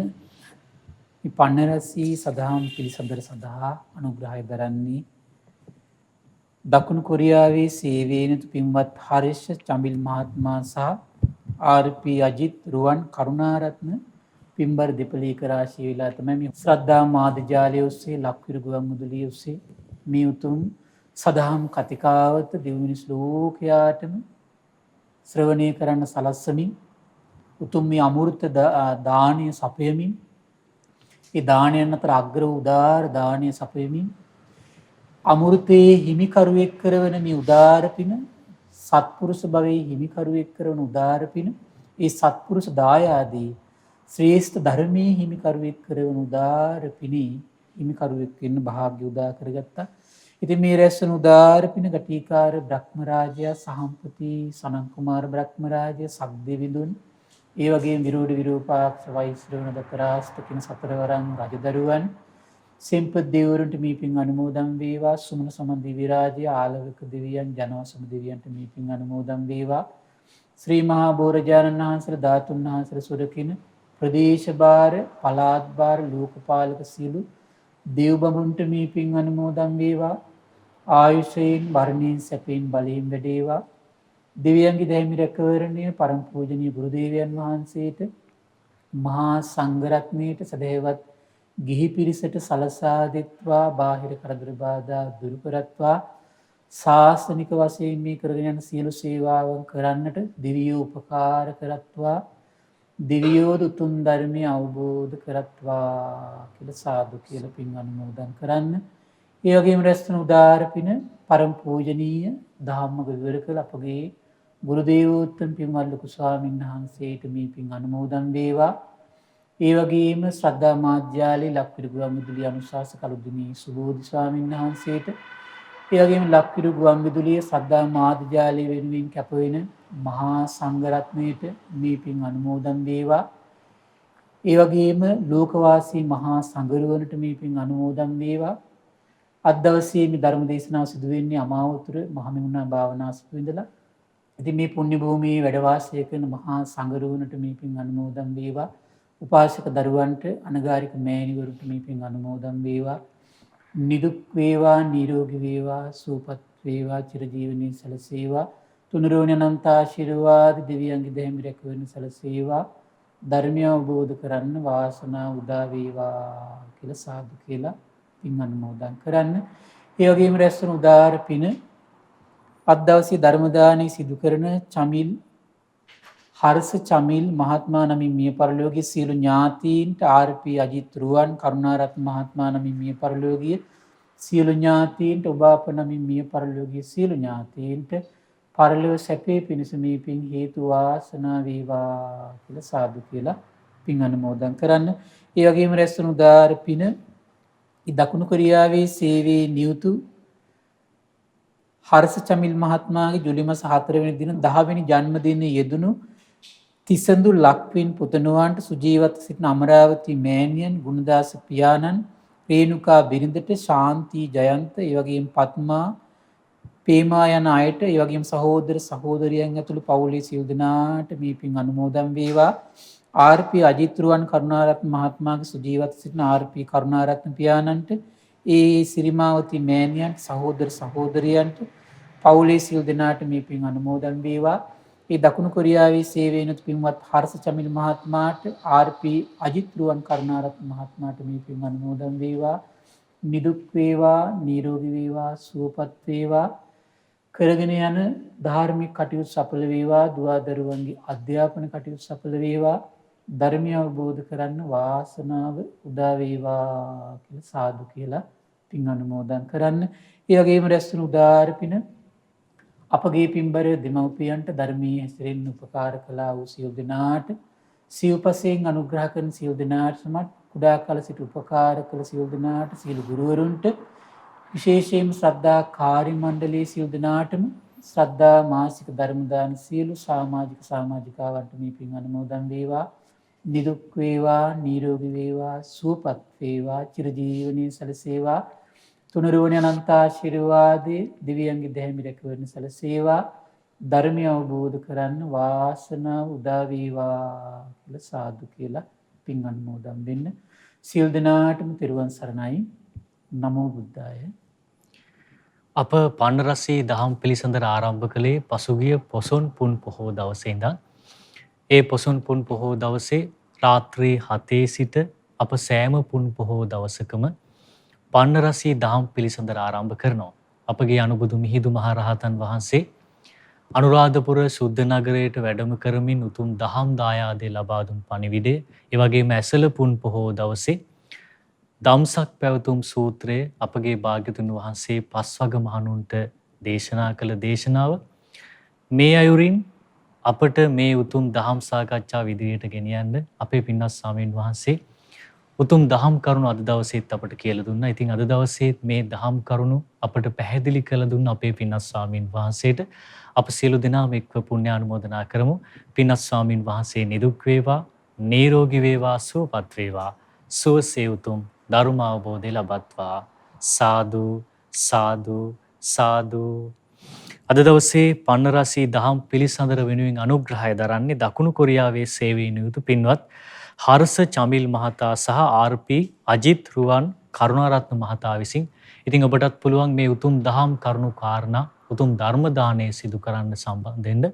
මේ පන්නරසී සදහම් පිළිසඳර සඳහා අනුග්‍රහය දරන්නේ දකුණු කොරියාවේ සේවයනතු පින්වත් හර්ෂ චමිල් මහත්මයා සහ ආර්.පී. අජිත් රුවන් කරුණාරත්න පින්බර දෙපළීක රාශිය වෙලා තමයි මේ ශ්‍රද්ධා මාධ්‍යාලය ඔස්සේ ලක්විරු ගුවන්විදුලිය ඔස්සේ මේ උතුම් සදහම් කතිකාවත දෙව්මිනිස් ලෝකයාටම ශ්‍රවණය කරන්න සලස්සමින් උතුම් මේ අමෘත දානය සපයමින් ඒ දානයන් අතර අග්‍ර උදාර දානය සපයමින් අමෘතයේ හිමිකරුවෙක් කරවන මේ උදාර පින සත්පුරුෂ භවයේ හිමිකරුවෙක් කරවන උදාර පින ඒ සත්පුරුෂ දායාදී ශ්‍රේෂ්ඨ ධර්මයේ හිමිකරුවෙක් කරවන උදාර පිනේ හිමිකරුවෙක් වෙන්න භාග්‍ය උදා කරගත්තා. ඉතින් මේ රැස්වන උදාර පින ගටිකාර බ්‍රහ්ම රාජයා සහම්පති සනන් කුමාර බ්‍රහ්ම රාජයා සක්දෙවිඳුන් ඒ වගේම විරෝධ විරූපාක්ෂ වෛශ්‍රවණ දතරාස්ත කියන සතරවරන් රජදරුවන් සෙම්පත් දෙවිවරුන්ට මේ පින් අනුමෝදන් වේවා. සුමන සමන් දිව්‍ය රාජ්‍ය ආලවක දෙවියන් ජනවාසම දෙවියන්ට මේ පින් අනුමෝදන් වේවා. ශ්‍රී මහා බෝරජාණන් වහන්සේලා ධාතුන් වහන්සේලා සුරකින ප්‍රදේශ භාර පළාත් භාර ලෝකපාලක සියලු දේව බඹුන්ට මේ පින් අනුමෝදන් වේවා. ආයුෂයෙන් වර්ණයෙන් සැපයෙන් බලයෙන් වැඩේවා. දෙවියන්ගේ දැහැමි රැකවරණය පරම පූජනීය ගුරු දේවයන් වහන්සේට මහා සංඝරත්නයට සදහවත් ගිහි පිරිසට සලසා දෙත්වා බාහිර කරදර බාධා දුරු කරත්වා ශාසනික වශයෙන් මේ කරගෙන යන සියලු සේවාවන් කරන්නට දෙවියෝ උපකාර කරත්වා දෙවියෝ උතුම් ධර්මය අවබෝධ කරත්වා කියලා සාදු කියලා පින් අනුමෝදන් කරන්න. ඒ වගේම රැස්වන උදාර පින පරම පූජනීය ධම්මග විවර කළ අපගේ ගුරු දේවෝත්තම පින්වත් ලොකු ස්වාමීන් වහන්සේට මේ පින් අනුමෝදන් වේවා. ඒ වගේම ශ්‍රද්ධා මාධ්‍යාලයේ ලක්විරු ගුවන්විදුලිය අනුශාසක කළුදිනී සුබෝධි ස්වාමීන් වහන්සේට ඒ වගේම ලක්විරු ගුවන්විදුලිය ශ්‍රද්ධා මාධ්‍යාලය වෙනුවෙන් කැප වෙන මහා සංඝරත්නයට මේ පින් අනුමෝදන් වේවා. ඒ වගේම ලෝකවාසී මහා සංඝරුවනට මේ පින් අනුමෝදන් වේවා. අද දවසේ මේ ධර්ම දේශනාව සිදු වෙන්නේ අමාවතුර මහමෙවුනා භාවනාසක ඉඳලා. ඉතින් මේ පුණ්‍ය භූමියේ වැඩ වාසය කරන මහා සංඝරුවනට මේ පින් අනුමෝදන් වේවා. උපාසක දරුවන්ට අනගාരിക මෑණිවරුන්ට මේ පින් අනුමෝදන් වේවා. නිදුක් වේවා නිරෝගී වේවා සුවපත් වේවා චිරජීවනයේ සැලසේවා. තුනුරුවනේ අනන්ත ආශිර්වාද දෙවියන්ගේ දැහැමි රැකවරණ සැලසේවා. ධර්මය අවබෝධ කරන්න වාසනාව උදා වේවා කියලා සාදු කියලා පින් අනුමෝදන් කරන්න. ඒ වගේම රැස්වන උදාර පින අද දවසේ ධර්ම දානය සිදු කරන චමිල් හර්ෂ චමිල් මහත්මයා නමින් මිය පරලෝකීය සියලු ඥාතීන්ට ආර්.පී. අජිත් රුවන් කරුණාරත්න මහත්මයා නමින් මිය පරලෝකීය සියලු ඥාතීන්ට ඔබ අප නමින් මිය පරලෝකීය සියලු ඥාතීන්ට පරලෝක සැපේ පිණිස මේ පින් හේතු වාසනා වේවා කියලා සාදු කියලා පින් අනුමෝදන් කරන්න. ඒ වගේම රැස්වන උදාර පින දකුණු කොරියාවේ සේවයේ නියුතු හර්ෂ චමිල් මහත්මයාගේ ජුලි මාස 4 වෙනි දින 10 වෙනි ජන්මදිනයේ යෙදුණු තිසඳු ලක්වින් පුතණුවන්ට සුජීවත්ව සිටින අමරාවති මෑණියන් ගුණදාස පියාණන් රේණුකා බිරිඳට ශාන්ති ජයන්ත ඒ වගේම පත්මා පේමා යන අයට ඒ වගේම සහෝදර සහෝදරියන් ඇතුළු පවුලේ සියලු දෙනාට මේ පින් අනුමෝදන් වේවා. ආර්.පී. අජිත් රුවන් කරුණාරත්න මහත්මයාගේ සුජීවත්ව සිටින ආර්.පී. කරුණාරත්න පියාණන්ට ඒ සිරිමාවති මෑණියන්ට සහෝදර සහෝදරියන්ට පවුලේ සියලු දෙනාට මේ පින් අනුමෝදන් වේවා. ඒ දකුණු කොරියාවේ සේවයෙන් පින්වත් හර්ෂ චමිල් මහත්මයාට ආර්.පී. අජිත් රුවන් කරුණාරත්න මහත්මයාට මේ පින් අනුමෝදන් වේවා. නිදුක් වේවා නිරෝගී වේවා සුවපත් වේවා කරගෙන යන ධාර්මික කටයුතු සඵල වේවා. දුවා දරුවන්ගේ අධ්‍යාපන කටයුතු සඵල වේවා. ධර්මය අවබෝධ කරන්න වාසනාව උදා වේවා කියලා සාදු කියලා පින් අනුමෝදන් කරන්න. ඒ වගේම රැස්වන උදාර පින අපගේ පින්බර දෙමව්පියන්ට ධර්මයේ හැසිරෙන්න උපකාර කළා වූ සියලු දෙනාට සිව්පසයෙන් අනුග්‍රහ කරන සියලු දෙනාට සමත් කුඩා කල සිට උපකාර කළ සියලු දෙනාට සියලු ගුරුවරුන්ට විශේෂයෙන්ම ශ්‍රද්ධා කාර්ය මණ්ඩලයේ සියලු දෙනාටම ශ්‍රද්ධා මාසික ධර්ම දාන සියලු සමාජිකාවන්ට මේ පින් අනුමෝදන් වේවා. නිදුක් වේවා නිරෝගී වේවා සුවපත් වේවා චිරජීවනයේ සැලසේවා. තුනුරුවනේ අනන්ත ආශිර්වාදේ දිව්‍යංගි දැහැමි රැකවරණ සැලසේවා. ධර්මය අවබෝධ කරන්න වාසනාව උදා වේවා කියලා සාදු කියලා පින් අනුමෝදන් වෙන්න. සියලු දෙනාටම තෙරුවන් සරණයි. නමෝ බුද්ධාය. අප පන්නරසී දහම් පිළිසඳර ආරම්භ කළේ පසුගිය පොසොන් පුන් පොහෝ දවසේ ඉඳන්. ඒ පොසොන් පුන් පොහෝ දවසේ රාත්‍රී 7 සිට අප සෑම පුන් පොහෝ දවසකම පන්නරසී දහම් පිළිසඳර ආරම්භ කරනවා. අපගේ අනුබුදු මිහිඳු මහරහතන් වහන්සේ අනුරාධපුර සුද්ධ නගරයට වැඩම කරමින් උතුම් දහම් දායාදේ ලබා දුන් පණිවිඩය, ඒ වගේම ඇසළ පුන් පොහෝ දවසේ දම්සක් පැවතුම් සූත්‍රය අපගේ භාග්‍යතුන් වහන්සේ පස්වග මහණුන්ට දේශනා කළ දේශනාව මේ අයුරින් අපට මේ උතුම් දහම් සාකච්ඡාව ඉදිරියට ගෙනියන්න අපේ පින්වත් ස්වාමීන් වහන්සේ උතුම් දහම් කරුණු අද දවසේත් අපට කියලා දුන්නා. ඉතින් අද දවසේත් මේ දහම් කරුණු අපට පැහැදිලි කළ දුන්න අපේ පින්වත් ස්වාමීන් වහන්සේට අප සියලු දෙනාම එක්ව පුණ්‍ය ආනුමෝදනා කරමු. පින්වත් ස්වාමීන් වහන්සේ නිදුක් වේවා, නිරෝගී වේවා, සුවපත් වේවා. සුවසේ උතුම් ධර්ම අවබෝධය ලබත්වා. සාදු සාදු සාදු. අද දවසේ පන්නරසී දහම් පිළිසඳර වෙනුවෙන් අනුග්‍රහය දරන්නේ දකුණු කොරියාවේ සේවයේ නියුතු පින්වත් හර්ෂ චමිල් මහතා සහ ආර්.පී. අජිත් රුවන් කරුණාරත්න මහතා විසින්. ඉතින් ඔබටත් පුළුවන් මේ උතුම් දහම් කරුණු කාරණා උතුම් ධර්ම දානය සිදු කරන්න සම්බන්ධ වෙන්න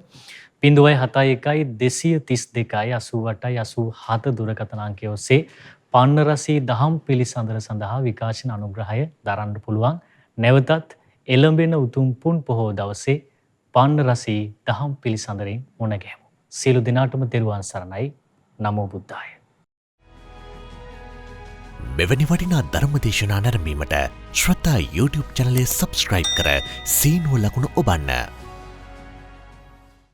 071 232 88 87 දුරකථන අංකය ඔස්සේ පන්නරසී දහම් පිළිසඳර සඳහා විකාශන අනුග්‍රහය දරන්න පුළුවන්. නැවතත් එළඹෙන උතුම් පුන් පොහෝ දවසේ පන්නරසී දහම් පිළිසඳරින් මුණ ගැහෙමු. සියලු දෙනාටම තෙරුවන් සරණයි. නමෝ බුද්ධාය. මෙවැනි වටිනා ධර්මදේශනා නැරඹීමට ශ්‍රද්ධා YouTube චැනලය සබ්ස්ක්‍රයිබ් කර සීනුව ලකුණ ඔබන්න.